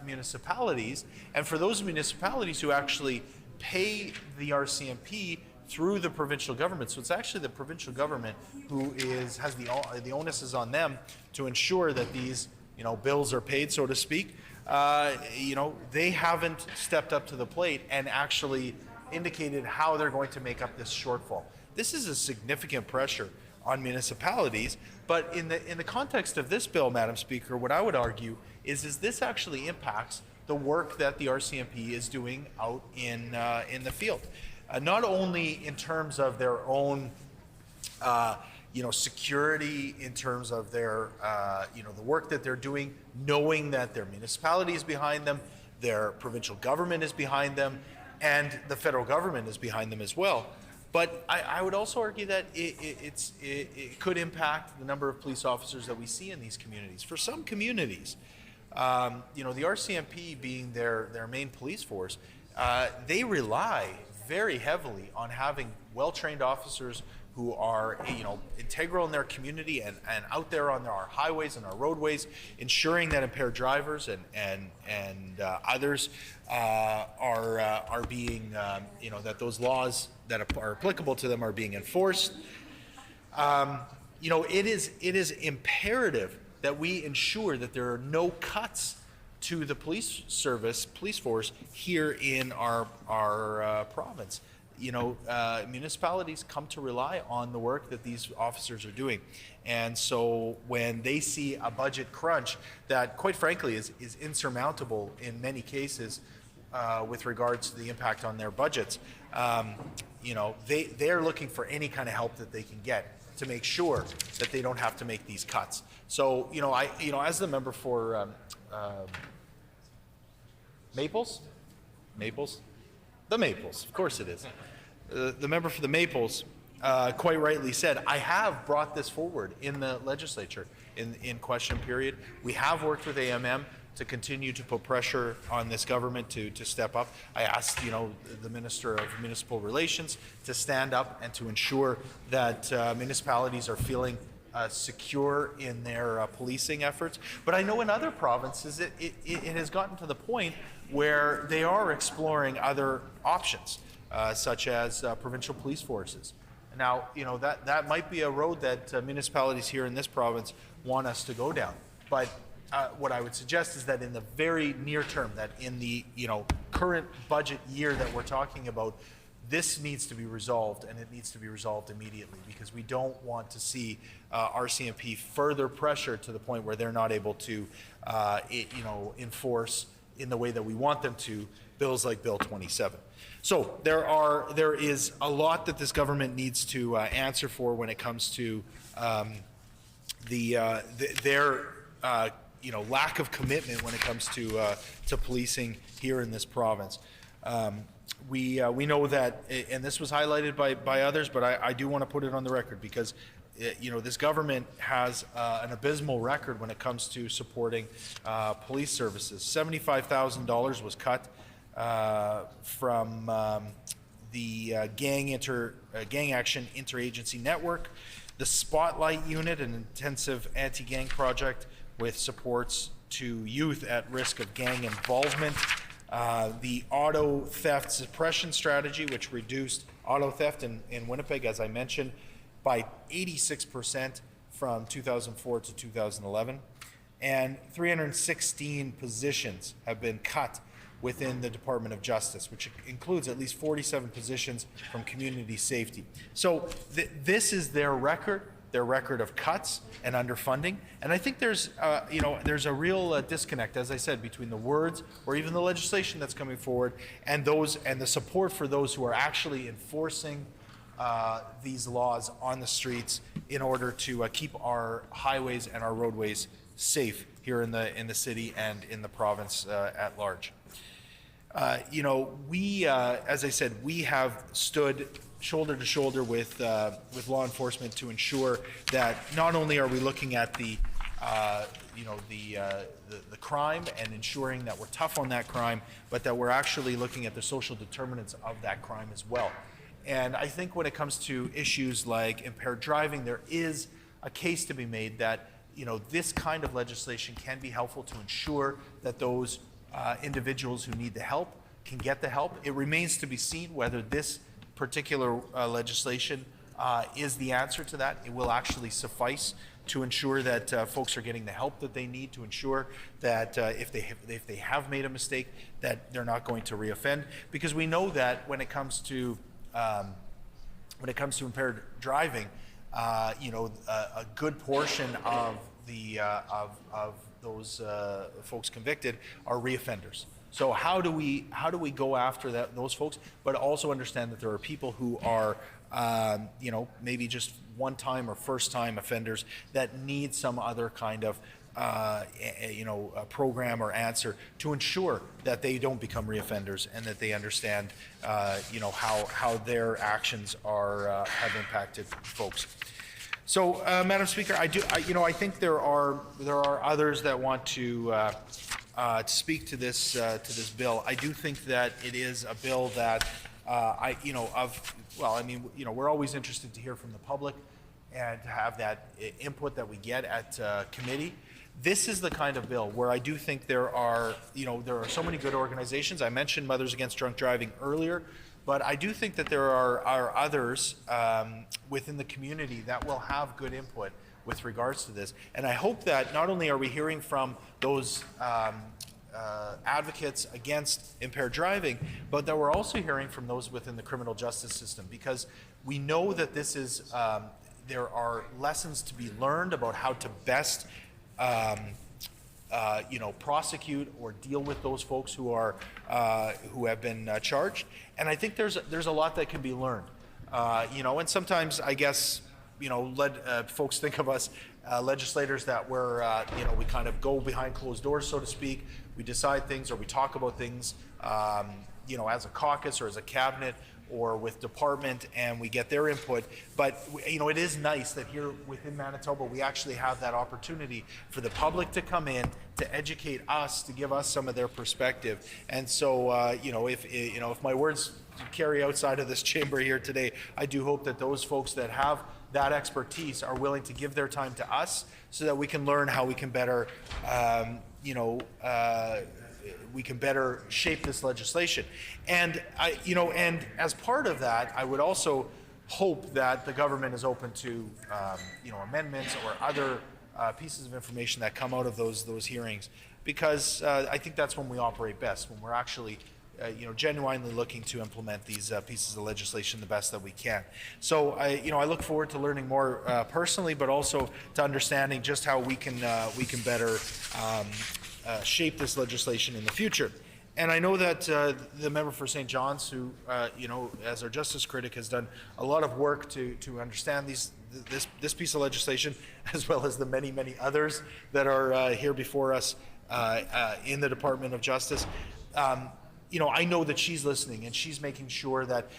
municipalities, and for those municipalities who actually pay the RCMP through the provincial government. So it's actually the provincial government who has the onus is on them to ensure that these bills are paid, so to speak. They haven't stepped up to the plate and actually indicated how they're going to make up this shortfall. This is a significant pressure on municipalities, but in the context of this bill, Madam Speaker, what I would argue is this actually impacts the work that the RCMP is doing out in the field. Not only in terms of their own security, in terms of their the work that they're doing, knowing that their municipality is behind them, their provincial government is behind them, and the federal government is behind them as well. But I would also argue that it could impact the number of police officers that we see in these communities. For some communities, the RCMP being their main police force, they rely very heavily on having well-trained officers who are integral in their community and out there on our highways and our roadways, ensuring that impaired drivers and others are being that those laws that are applicable to them are being enforced. It is imperative that we ensure that there are no cuts to the police force here in our province. Municipalities come to rely on the work that these officers are doing. And so when they see a budget crunch that, quite frankly, is insurmountable in many cases with regards to the impact on their budgets, they're looking for any kind of help that they can get to make sure that they don't have to make these cuts. So, as the member for Maples, of course it is. The member for the Maples quite rightly said, I have brought this forward in the legislature in question period. We have worked with AMM to continue to put pressure on this government to step up. I asked, the Minister of Municipal Relations to stand up and to ensure that municipalities are feeling secure in their policing efforts. But I know in other provinces it has gotten to the point where they are exploring other options, such as provincial police forces. Now, that might be a road that municipalities here in this province want us to go down. But what I would suggest is that in the very near term, that in the current budget year that we're talking about, this needs to be resolved, and it needs to be resolved immediately, because we don't want to see RCMP further pressure to the point where they're not able to enforce in the way that we want them to bills like Bill 27. So there is a lot that this government needs to answer for when it comes to their lack of commitment when it comes to policing here in this province. We know that, and this was highlighted by others, but I do want to put it on the record, because this government has an abysmal record when it comes to supporting police services. $75,000 was cut from the Gang Action Interagency Network, the Spotlight Unit, an intensive anti-gang project with supports to youth at risk of gang involvement, the auto theft suppression strategy, which reduced auto theft in Winnipeg, as I mentioned, by 86% from 2004 to 2011, and 316 positions have been cut within the Department of Justice, which includes at least 47 positions from community safety. So this is their record of cuts and underfunding, and I think there's a real disconnect, as I said, between the words or even the legislation that's coming forward and the support for those who are actually enforcing these laws on the streets in order to keep our highways and our roadways safe here in the city and in the province at large. As I said, we have stood shoulder to shoulder with law enforcement to ensure that not only are we looking at the crime and ensuring that we're tough on that crime, but that we're actually looking at the social determinants of that crime as well. And I think when it comes to issues like impaired driving, there is a case to be made that this kind of legislation can be helpful to ensure that those individuals who need the help can get the help. It remains to be seen whether this particular legislation is the answer to that. It will actually suffice to ensure that folks are getting the help that they need, to ensure that if they have made a mistake, that they're not going to reoffend. Because we know that when it comes to impaired driving, a good portion of those folks convicted are reoffenders. So how do we go after those folks, but also understand that there are people who are maybe just one-time or first-time offenders that need some other kind of a program or answer to ensure that they don't become reoffenders and that they understand how their actions have impacted folks. So, Madam Speaker, I think there are others that want to speak to this bill. I do think that it is a bill that we're always interested to hear from the public and to have that input that we get at committee. This is the kind of bill where I do think there are so many good organizations. I mentioned Mothers Against Drunk Driving earlier, but I do think that there are others within the community that will have good input with regards to this. And I hope that not only are we hearing from those advocates against impaired driving, but that we're also hearing from those within the criminal justice system, because we know that this is there are lessons to be learned about how to best prosecute or deal with those folks who have been charged. And I think there's a lot that can be learned. And sometimes I guess folks think of us legislators that we kind of go behind closed doors, so to speak. We decide things or we talk about things, as a caucus or as a cabinet or with department, and we get their input. But it is nice that here within Manitoba we actually have that opportunity for the public to come in, to educate us, to give us some of their perspective. And so if my words carry outside of this chamber here today, I do hope that those folks that have that expertise are willing to give their time to us so that we can learn how we can better shape this legislation. And and as part of that, I would also hope that the government is open to amendments or other pieces of information that come out of those hearings, because I think that's when we operate best, when we're actually genuinely looking to implement these pieces of legislation the best that we can. So I look forward to learning more personally, but also to understanding just how we can better shape this legislation in the future. And I know that the member for St. John's, who as our justice critic, has done a lot of work to understand this piece of legislation, as well as the many others that are here before us in the Department of Justice. I know that she's listening and she's making sure that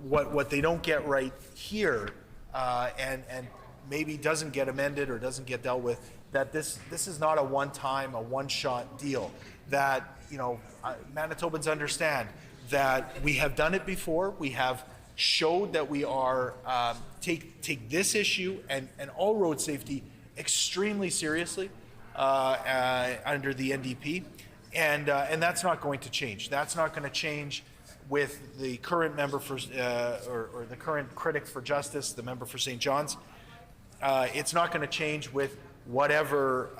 what they don't get right here and maybe doesn't get amended or doesn't get dealt with, that this is not a one-shot deal. That Manitobans understand that we have done it before. We have showed that we are take this issue and all road safety extremely seriously under the NDP. And that's not going to change. That's not going to change with the current member for, or the current critic for justice, the member for St. John's. It's not going to change with whatever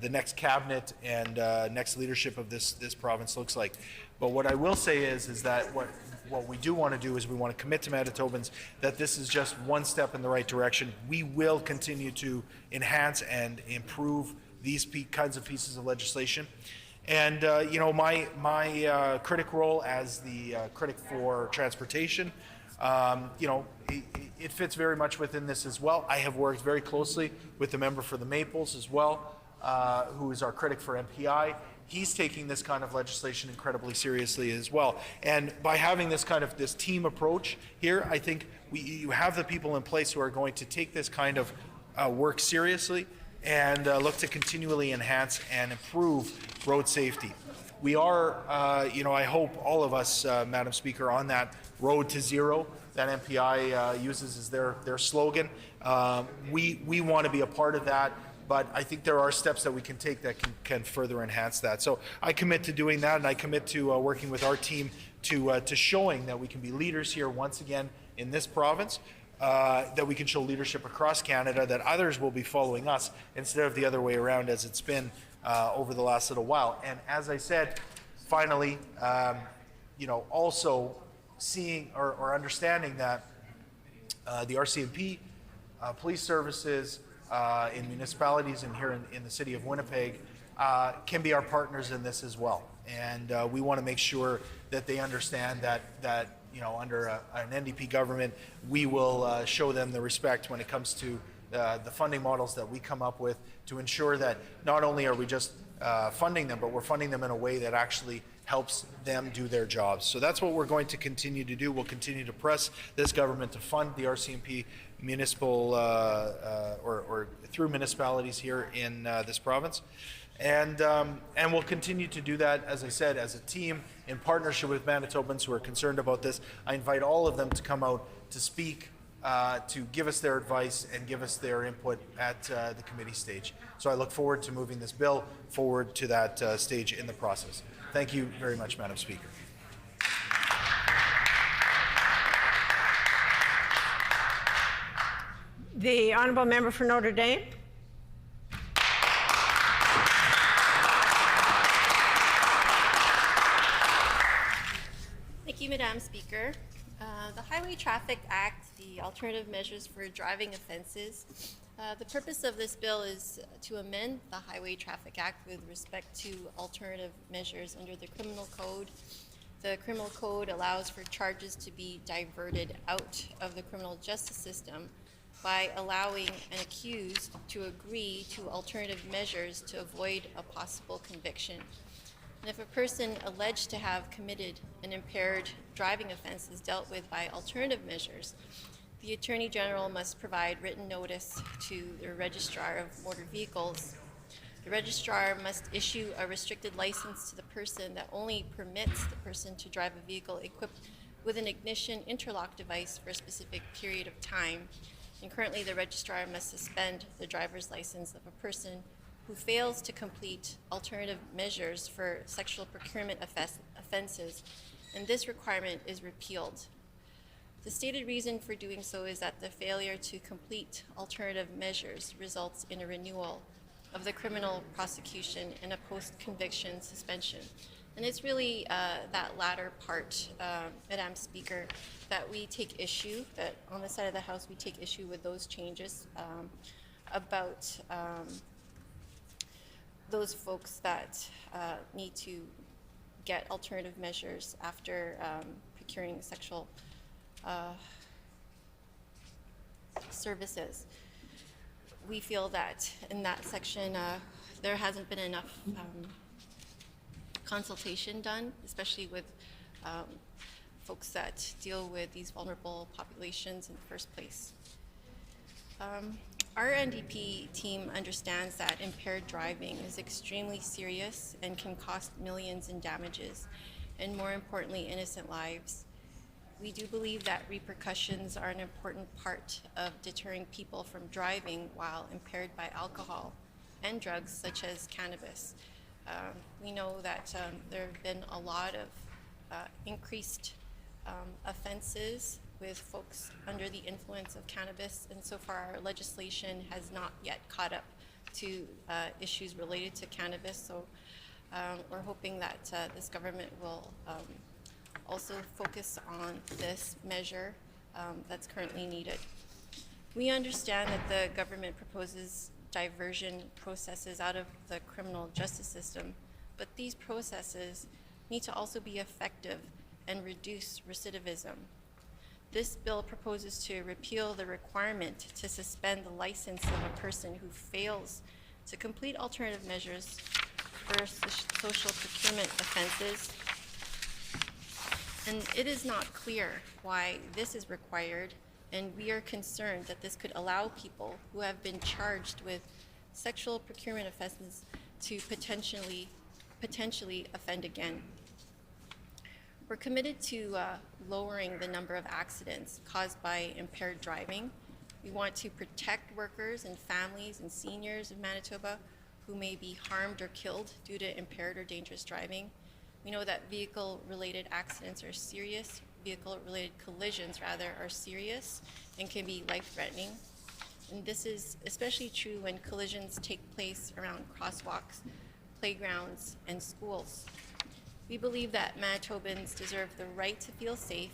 the next cabinet and next leadership of this province looks like. But what I will say is that what we do want to do is we want to commit to Manitobans that this is just one step in the right direction. We will continue to enhance and improve these kinds of pieces of legislation. And my critic role as the critic for transportation, it fits very much within this as well. I have worked very closely with the member for the Maples as well, who is our critic for MPI, he's taking this kind of legislation incredibly seriously as well. And by having this kind of this team approach here, I think you have the people in place who are going to take this kind of work seriously and look to continually enhance and improve road safety. We are, I hope all of us, Madam Speaker, on that road to zero that MPI uses as their slogan. We want to be a part of that, but I think there are steps that we can take that can further enhance that. So I commit to doing that, and I commit to working with our team to showing that we can be leaders here once again in this province, that we can show leadership across Canada, that others will be following us instead of the other way around as it's been over the last little while. And as I said, finally, also seeing or understanding that the RCMP, police services in municipalities and here in the city of Winnipeg can be our partners in this as well. And we want to make sure that they understand that under an NDP government, we will show them the respect when it comes to the funding models that we come up with to ensure that not only are we just funding them, but we're funding them in a way that actually helps them do their jobs. So that's what we're going to continue to do. We'll continue to press this government to fund the RCMP municipal or through municipalities here in this province. And we'll continue to do that, as I said, as a team in partnership with Manitobans who are concerned about this. I invite all of them to come out to speak, to give us their advice and give us their input at the committee stage. So I look forward to moving this bill forward to that stage in the process. Thank you very much, Madam Speaker. The honourable member for Notre Dame. Thank you, Madam Speaker. The Highway Traffic Act, the alternative measures for driving offenses. The purpose of this bill is to amend the Highway Traffic Act with respect to alternative measures under the Criminal Code. The Criminal Code allows for charges to be diverted out of the criminal justice system by allowing an accused to agree to alternative measures to avoid a possible conviction. And if a person alleged to have committed an impaired driving offense is dealt with by alternative measures, the Attorney General must provide written notice to the Registrar of Motor Vehicles. The Registrar must issue a restricted license to the person that only permits the person to drive a vehicle equipped with an ignition interlock device for a specific period of time. And currently, the Registrar must suspend the driver's license of a person who fails to complete alternative measures for sexual procurement offenses, and this requirement is repealed. The stated reason for doing so is that the failure to complete alternative measures results in a renewal of the criminal prosecution and a post-conviction suspension. And it's really that latter part, Madam Speaker, that we take issue, that on the side of the House we take issue with those changes about those folks that need to get alternative measures after procuring sexual services. We feel that in that section there hasn't been enough consultation done, especially with folks that deal with these vulnerable populations in the first place. Our NDP team understands that impaired driving is extremely serious and can cost millions in damages, and more importantly, innocent lives. We do believe that repercussions are an important part of deterring people from driving while impaired by alcohol and drugs such as cannabis. We know that there have been a lot of increased offenses with folks under the influence of cannabis, and so far our legislation has not yet caught up to issues related to cannabis. So we're hoping that this government will also focus on this measure that's currently needed. We understand that the government proposes diversion processes out of the criminal justice system, but these processes need to also be effective and reduce recidivism. This bill proposes to repeal the requirement to suspend the license of a person who fails to complete alternative measures for social procurement offenses. And it is not clear why this is required, and we are concerned that this could allow people who have been charged with sexual procurement offenses to potentially offend again. We're committed to lowering the number of accidents caused by impaired driving. We want to protect workers and families and seniors of Manitoba who may be harmed or killed due to impaired or dangerous driving. We know that vehicle-related accidents are serious. Vehicle-related collisions, rather, are serious and can be life-threatening. And this is especially true when collisions take place around crosswalks, playgrounds, and schools. We believe that Manitobans deserve the right to feel safe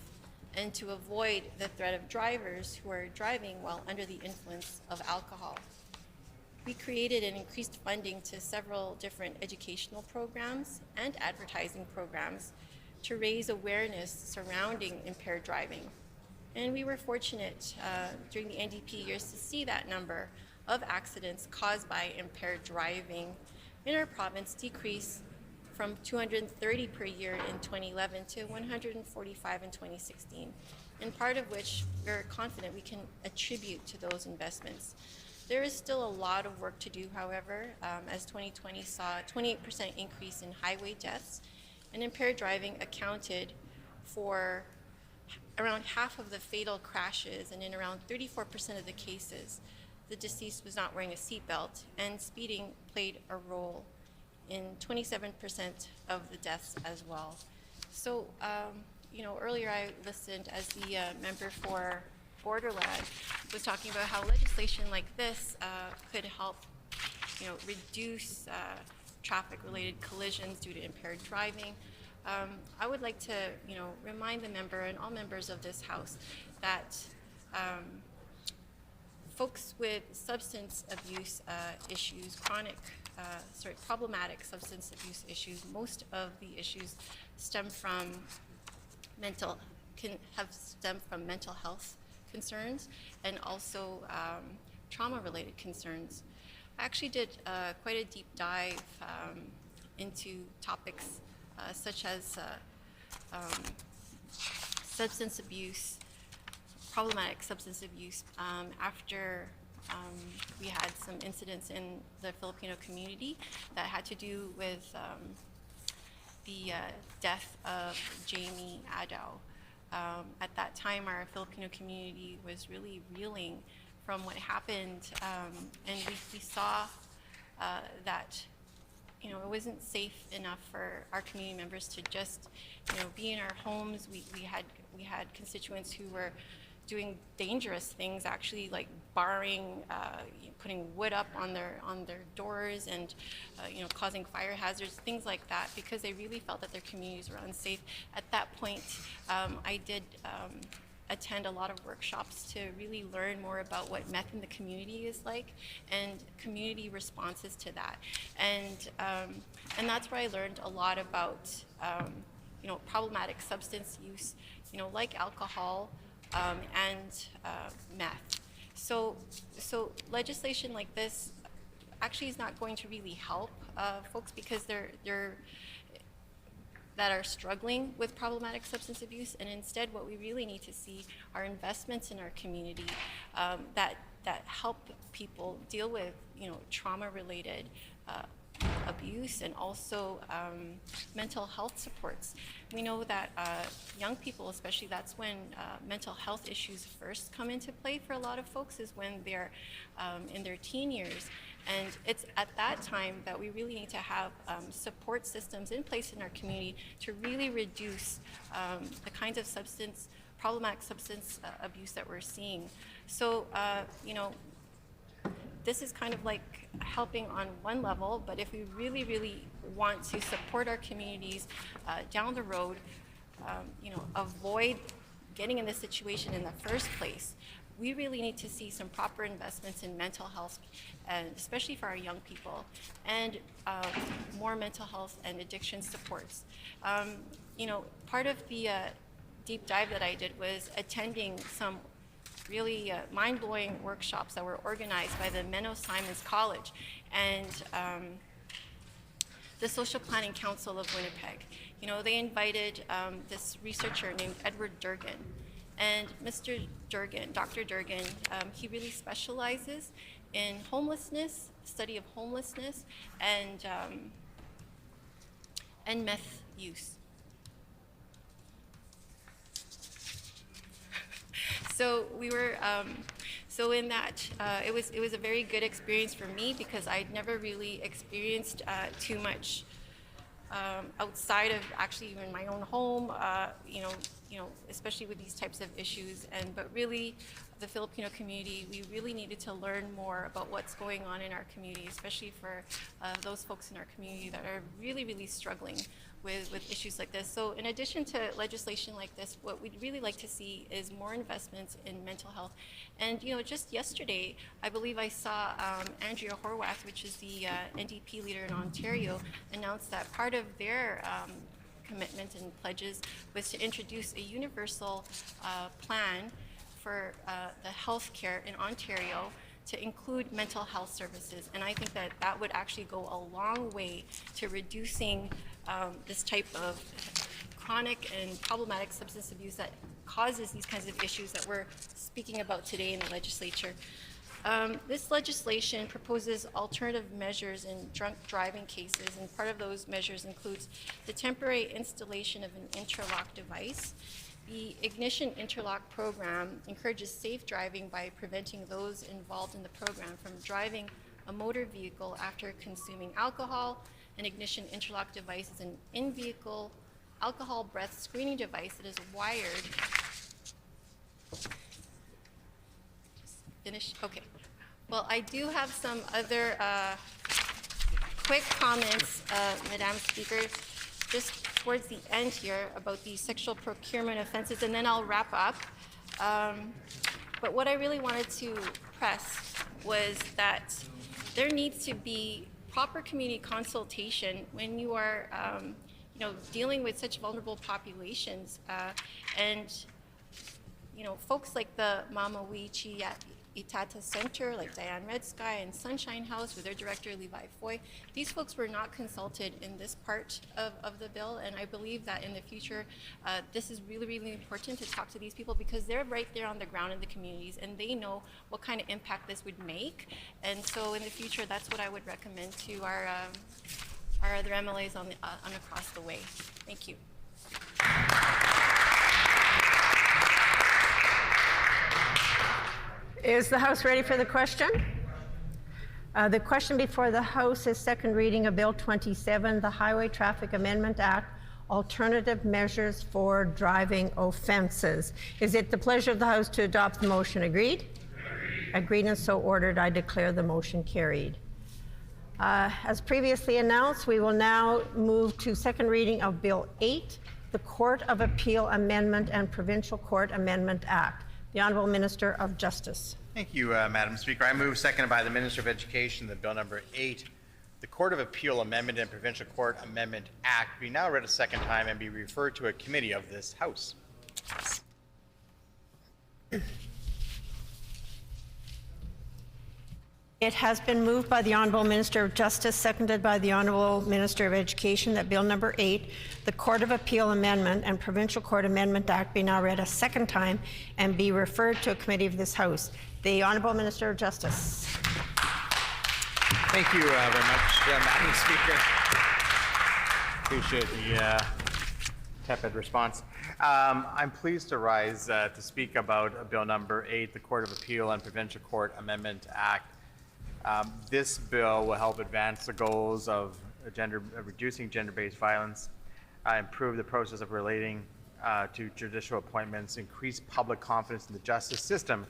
and to avoid the threat of drivers who are driving while under the influence of alcohol. We created and increased funding to several different educational programs and advertising programs to raise awareness surrounding impaired driving. And we were fortunate during the NDP years to see that number of accidents caused by impaired driving in our province decrease from 230 per year in 2011 to 145 in 2016, and part of which we're confident we can attribute to those investments. There is still a lot of work to do, however, as 2020 saw a 28% increase in highway deaths, and impaired driving accounted for around half of the fatal crashes, and in around 34% of the cases, the deceased was not wearing a seatbelt, and speeding played a role in 27% of the deaths as well. So, earlier I listened as the member for Borderland was talking about how legislation like this could help, reduce traffic-related collisions due to impaired driving. I would like to, remind the member and all members of this House that folks with substance abuse issues, problematic substance abuse issues, most of the issues stem from mental health concerns and also trauma-related concerns. I actually did quite a deep dive into topics such as substance abuse, problematic substance abuse, after we had some incidents in the Filipino community that had to do with the death of Jamie Adao. At that time, our Filipino community was really reeling from what happened, and we saw that it wasn't safe enough for our community members to just be in our homes. We had constituents who were doing dangerous things, actually, like barring, putting wood up on their doors, and causing fire hazards, things like that, because they really felt that their communities were unsafe. At that point, I did attend a lot of workshops to really learn more about what meth in the community is like and community responses to that, and that's where I learned a lot about problematic substance use, like alcohol. And meth. So legislation like this actually is not going to really help folks because that are struggling with problematic substance abuse, and instead what we really need to see are investments in our community that help people deal with trauma-related abuse and also mental health supports. We know that young people, especially, that's when mental health issues first come into play for a lot of folks, is when they're in their teen years. And it's at that time that we really need to have support systems in place in our community to really reduce the kinds of problematic substance abuse that we're seeing. So, this is kind of like helping on one level, but if we really, really want to support our communities down the road, avoid getting in this situation in the first place, we really need to see some proper investments in mental health, and especially for our young people, and more mental health and addiction supports. Part of the deep dive that I did was attending some really mind-blowing workshops that were organized by the Menno Simons College, and the Social Planning Council of Winnipeg. You know, they invited this researcher named Edward Durgan. And Mr. Durgan, Dr. Durgan, he really specializes in homelessness, study of homelessness, and meth use. So we were, so in that, it was a very good experience for me because I'd never really experienced too much outside of actually even my own home, you know, especially with these types of issues. But really, the Filipino community, we really needed to learn more about what's going on in our community, especially for those folks in our community that are really, really struggling with issues like this. So in addition to legislation like this, what we'd really like to see is more investments in mental health. And you know, just yesterday, I believe I saw Andrea Horwath, which is the NDP leader in Ontario, announce that part of their commitment and pledges was to introduce a universal plan for the health care in Ontario to include mental health services. And I think that that would actually go a long way to reducing this type of chronic and problematic substance abuse that causes these kinds of issues that we're speaking about today in the legislature. This legislation proposes alternative measures in drunk driving cases, and part of those measures includes the temporary installation of an interlock device. The Ignition Interlock program encourages safe driving by preventing those involved in the program from driving a motor vehicle after consuming alcohol. An Ignition Interlock device is an in-vehicle alcohol breath screening device that is wired. Finish? Okay. Well, I do have some other quick comments, Madam Speaker, just towards the end here about the sexual procurement offenses, and then I'll wrap up. But what I really wanted to press was that there needs to be proper community consultation when you are you know, dealing with such vulnerable populations. And you know, folks like the Mama Wichi Itata Center, like Diane Red Sky and Sunshine House with their director Levi Foy, these folks were not consulted in this part of the bill, and I believe that in the future this is really, really important to talk to these people because they're right there on the ground in the communities and they know what kind of impact this would make. And so in the future, that's what I would recommend to our other MLAs on across the way. Thank you. Is the House ready for the question? The question before the House is second reading of Bill 27, the Highway Traffic Amendment Act, Alternative Measures for Driving Offenses. Is it the pleasure of the House to adopt the motion? Agreed? Agreed and so ordered. I declare the motion carried. As previously announced, we will now move to second reading of Bill 8, the Court of Appeal Amendment and Provincial Court Amendment Act. The Honourable Minister of Justice. Thank you, Madam Speaker. I move, seconded by the Minister of Education, that Bill number 8, the Court of Appeal Amendment and Provincial Court Amendment Act, be now read a second time and be referred to a committee of this House. It has been moved by the Honourable Minister of Justice, seconded by the Honourable Minister of Education, that Bill number 8, the Court of Appeal Amendment and Provincial Court Amendment Act, be now read a second time and be referred to a committee of this House. The Honourable Minister of Justice. Thank you very much, Madam Speaker. Appreciate the tepid response. I'm pleased to rise to speak about Bill number 8, the Court of Appeal and Provincial Court Amendment Act. This bill will help advance the goals of reducing gender-based violence, improve the process of relating to judicial appointments, increase public confidence in the justice system,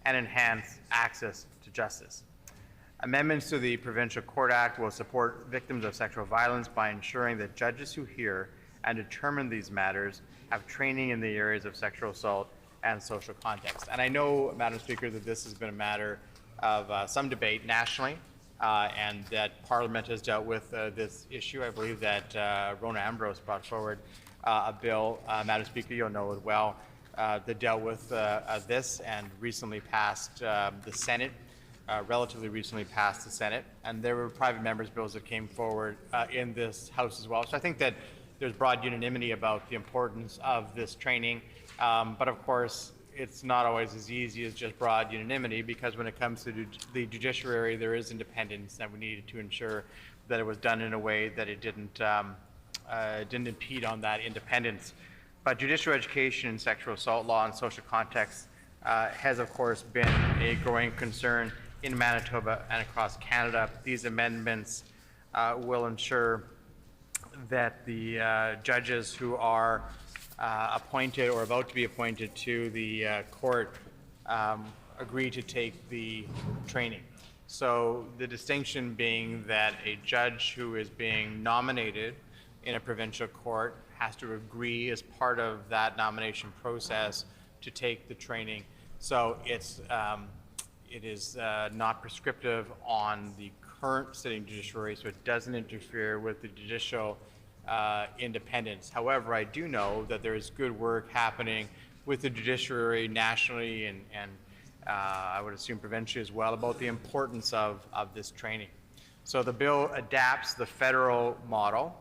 and enhance access to justice. Amendments to the Provincial Court Act will support victims of sexual violence by ensuring that judges who hear and determine these matters have training in the areas of sexual assault and social context. And I know, Madam Speaker, that this has been a matter of some debate nationally, and that Parliament has dealt with this issue. I believe that Rona Ambrose brought forward a bill, Madam Speaker, you'll know it well, that dealt with this and recently passed the Senate. relatively recently passed the Senate, and there were private members' bills that came forward in this House as well. So I think that there's broad unanimity about the importance of this training, but of course, it's not always as easy as just broad unanimity, because when it comes to the judiciary, there is independence, and we needed to ensure that it was done in a way that it didn't impede on that independence. But judicial education in sexual assault law and social context has, of course, been a growing concern in Manitoba and across Canada. These amendments will ensure that the judges who are appointed or about to be appointed to the court agree to take the training. So the distinction being that a judge who is being nominated in a provincial court has to agree as part of that nomination process to take the training. So it is not prescriptive on the current sitting judiciary, so it doesn't interfere with the judicial independence. However, I do know that there is good work happening with the judiciary nationally and I would assume provincially as well about the importance of this training. So the bill adapts the federal model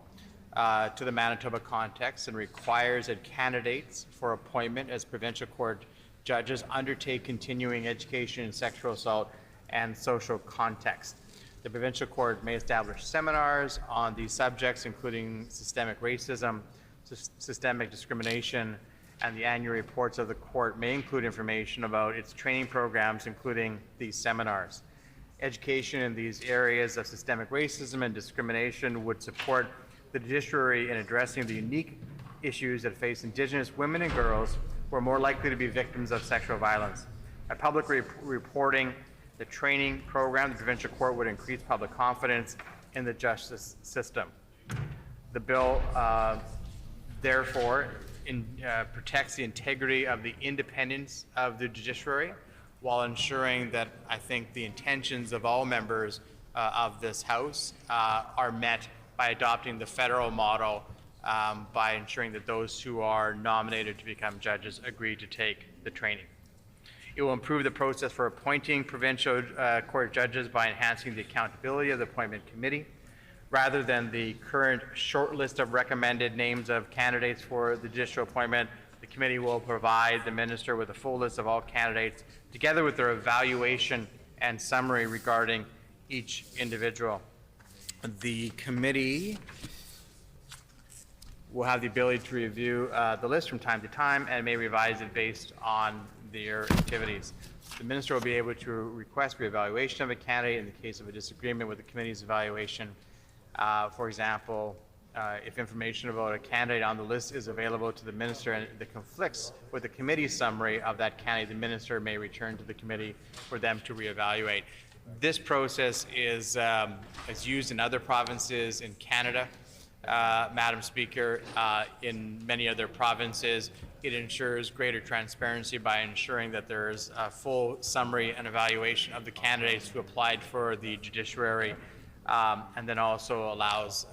to the Manitoba context and requires that candidates for appointment as provincial court judges undertake continuing education in sexual assault and social context. The provincial court may establish seminars on these subjects, including systemic racism, systemic discrimination, and the annual reports of the court may include information about its training programs, including these seminars. Education in these areas of systemic racism and discrimination would support the judiciary in addressing the unique issues that face Indigenous women and girls who are more likely to be victims of sexual violence. By public reporting the training program, the provincial court would increase public confidence in the justice system. The bill, therefore, protects the integrity of the independence of the judiciary while ensuring that I think the intentions of all members of this House are met by adopting the federal model by ensuring that those who are nominated to become judges agree to take the training. It will improve the process for appointing provincial court judges by enhancing the accountability of the appointment committee. Rather than the current short list of recommended names of candidates for the judicial appointment, the committee will provide the minister with a full list of all candidates, together with their evaluation and summary regarding each individual. The committee will have the ability to review the list from time to time and may revise it based on their activities. The minister will be able to request reevaluation of a candidate in the case of a disagreement with the committee's evaluation. For example, if information about a candidate on the list is available to the minister and that conflicts with the committee's summary of that candidate, the minister may return to the committee for them to reevaluate. This process is used in other provinces in Canada, Madam Speaker. In many other provinces, it ensures greater transparency by ensuring that there is a full summary and evaluation of the candidates who applied for the judiciary. And then also allows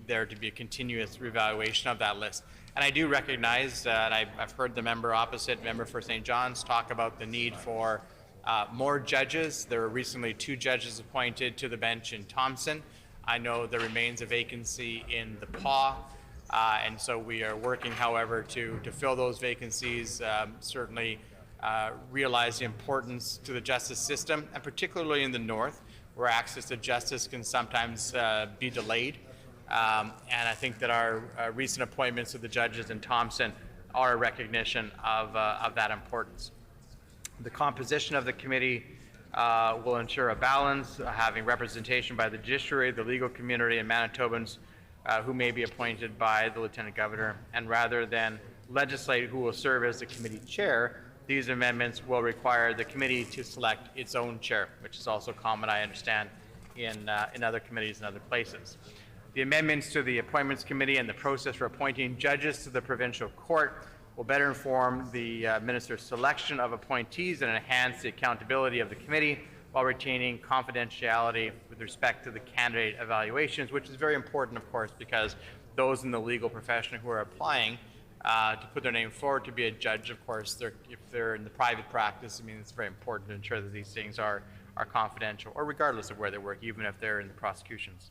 there to be a continuous reevaluation of that list. And I do recognize that I've heard the member opposite, member for St. John's, talk about the need for more judges. There were recently 2 judges appointed to the bench in Thompson. I know there remains a vacancy in the PAW, and so we are working, however, to fill those vacancies, certainly realize the importance to the justice system, and particularly in the North, where access to justice can sometimes be delayed. And I think that our recent appointments of the judges in Thompson are a recognition of that importance. The composition of the committee will ensure a balance, having representation by the judiciary, the legal community, and Manitobans who may be appointed by the Lieutenant Governor. And rather than legislate who will serve as the committee chair, these amendments will require the committee to select its own chair, which is also common, I understand, in other committees and other places. The amendments to the Appointments Committee and the process for appointing judges to the provincial court will better inform the minister's selection of appointees and enhance the accountability of the committee while retaining confidentiality with respect to the candidate evaluations, which is very important, of course, because those in the legal profession who are applying to put their name forward to be a judge, of course, if they're in the private practice, I mean, it's very important to ensure that these things are are confidential, or regardless of where they work, even if they're in the prosecutions.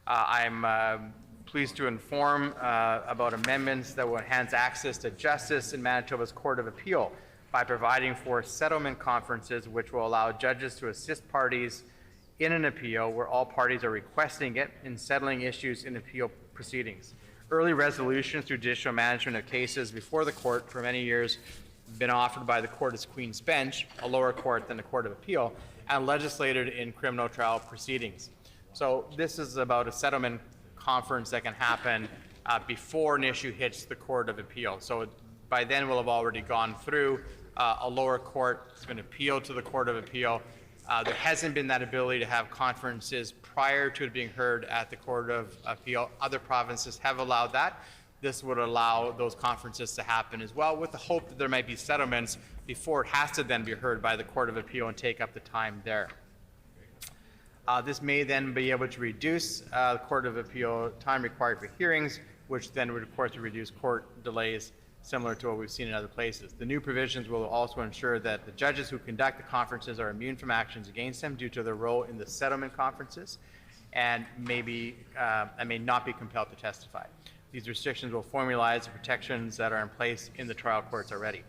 I'm pleased to inform about amendments that will enhance access to justice in Manitoba's Court of Appeal by providing for settlement conferences which will allow judges to assist parties in an appeal where all parties are requesting it in settling issues in appeal proceedings. Early resolutions through judicial management of cases before the court for many years have been offered by the Court as Queen's Bench, a lower court than the Court of Appeal, and legislated in criminal trial proceedings. So this is about a settlement conference that can happen before an issue hits the Court of Appeal. So by then we'll have already gone through a lower court. It's been appealed to the Court of Appeal. There hasn't been that ability to have conferences prior to it being heard at the Court of Appeal. Other provinces have allowed that. This would allow those conferences to happen as well, with the hope that there might be settlements before it has to then be heard by the Court of Appeal and take up the time there. This may then be able to reduce the Court of Appeal time required for hearings, which then would, of course, reduce court delays similar to what we've seen in other places. The new provisions will also ensure that the judges who conduct the conferences are immune from actions against them due to their role in the settlement conferences and may not be compelled to testify. These restrictions will formalize the protections that are in place in the trial courts already.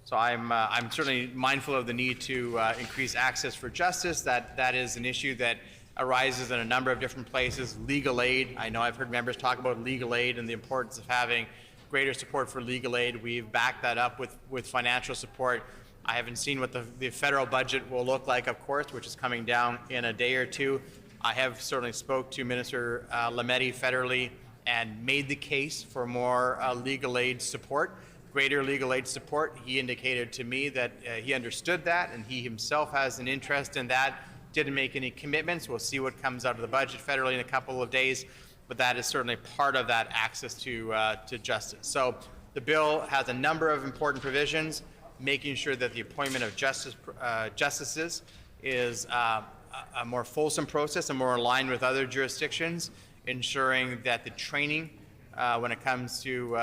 So I'm certainly mindful of the need to increase access for justice. That is an issue that arises in a number of different places. Legal aid, I know I've heard members talk about legal aid and the importance of having greater support for legal aid. We've backed that up with financial support. I haven't seen what the federal budget will look like, of course, which is coming down in a day or two. I have certainly spoke to Minister Lametti federally and made the case for more legal aid support. Greater legal aid support. He indicated to me that he understood that and he himself has an interest in that. Didn't make any commitments. We'll see what comes out of the budget federally in a couple of days, but that is certainly part of that access to justice. So the bill has a number of important provisions, making sure that the appointment of justices is a more fulsome process and more aligned with other jurisdictions, ensuring that the training when it comes to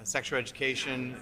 sexual education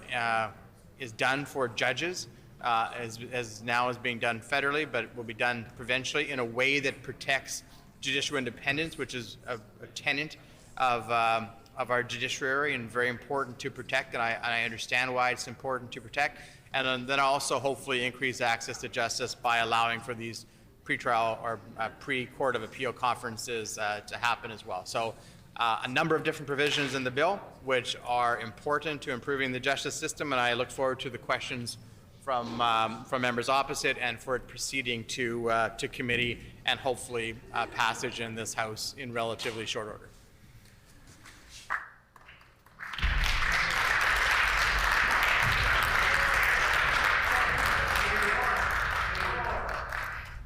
is done for judges as now is being done federally, but will be done provincially in a way that protects judicial independence, which is a tenet of our judiciary and very important to protect, and I understand why it's important to protect. And then also hopefully increase access to justice by allowing for these pre-trial or pre-Court of Appeal conferences to happen as well. So a number of different provisions in the bill which are important to improving the justice system, and I look forward to the questions from members opposite and for it proceeding to committee and hopefully passage in this House in relatively short order.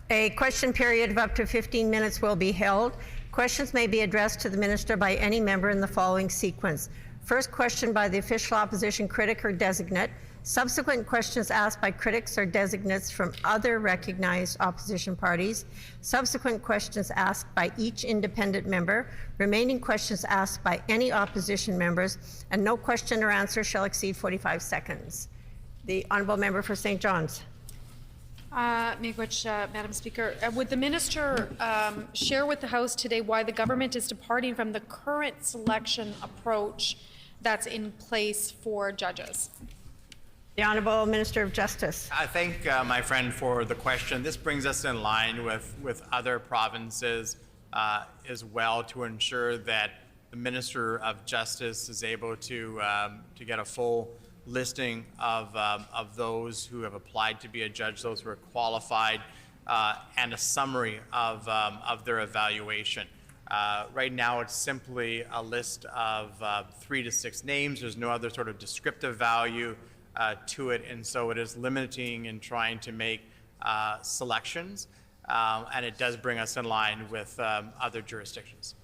A question period of up to 15 minutes will be held. Questions may be addressed to the minister by any member in the following sequence. First question by the official opposition critic or designate. Subsequent questions asked by critics or designates from other recognized opposition parties. Subsequent questions asked by each independent member. Remaining questions asked by any opposition members. And no question or answer shall exceed 45 seconds. The honourable member for St. John's. Madam Speaker, would the minister share with the House today why the government is departing from the current selection approach that's in place for judges? The Honourable Minister of Justice. I thank my friend for the question. This brings us in line with other provinces as well to ensure that the Minister of Justice is able to get a full listing of those who have applied to be a judge, those who are qualified, and a summary of their evaluation. Right now, it's simply a list of 3 to 6 names. There's no other sort of descriptive value to it, and so it is limiting in trying to make selections, and it does bring us in line with other jurisdictions.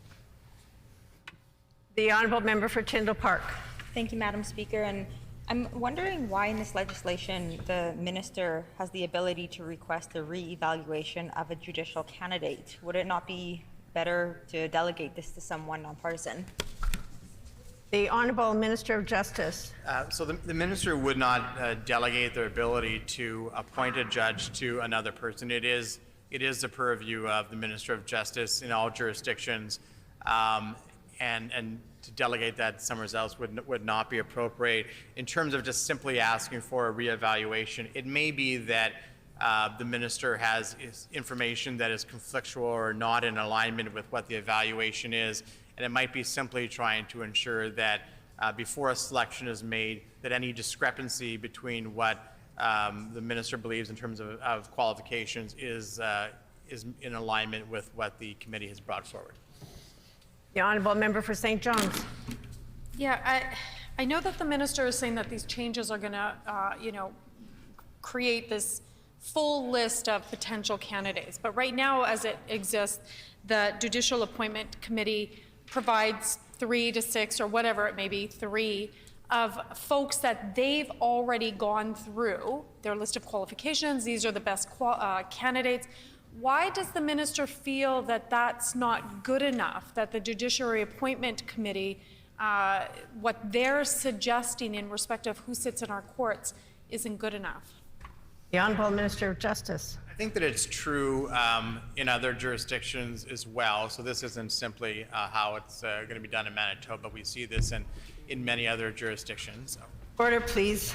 The Honourable Member for Tyndall Park. Thank you, Madam Speaker. And I'm wondering why in this legislation the minister has the ability to request a re-evaluation of a judicial candidate. Would it not be better to delegate this to someone nonpartisan? The Honourable Minister of Justice. So the minister would not delegate their ability to appoint a judge to another person. It is the purview of the Minister of Justice in all jurisdictions, and to delegate that somewhere else would not be appropriate. In terms of just simply asking for a reevaluation, it may be that the minister has information that is conflictual or not in alignment with what the evaluation is, and it might be simply trying to ensure that before a selection is made, that any discrepancy between what the minister believes in terms of qualifications is in alignment with what the committee has brought forward. The Honourable Member for St. John's. Yeah, I know that the minister is saying that these changes are going to, create this full list of potential candidates. But right now, as it exists, the Judicial Appointment Committee provides 3 to 6 or whatever it may be, 3 of folks that they've already gone through their list of qualifications. These are the best candidates. Why does the minister feel that that's not good enough, that the Judiciary Appointment Committee, what they're suggesting in respect of who sits in our courts, isn't good enough? The Honourable Minister of Justice. I think that it's true in other jurisdictions as well. So this isn't simply how it's going to be done in Manitoba. We see this in many other jurisdictions. Order, please.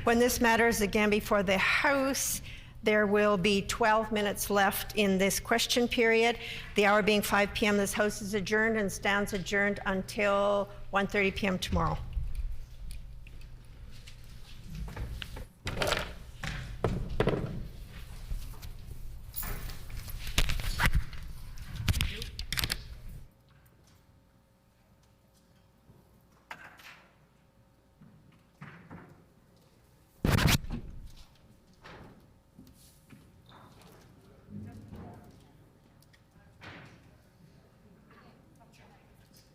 When this matter is again before the House, there will be 12 minutes left in this question period. The hour being 5 p.m., this House is adjourned and stands adjourned until 1:30 p.m. tomorrow.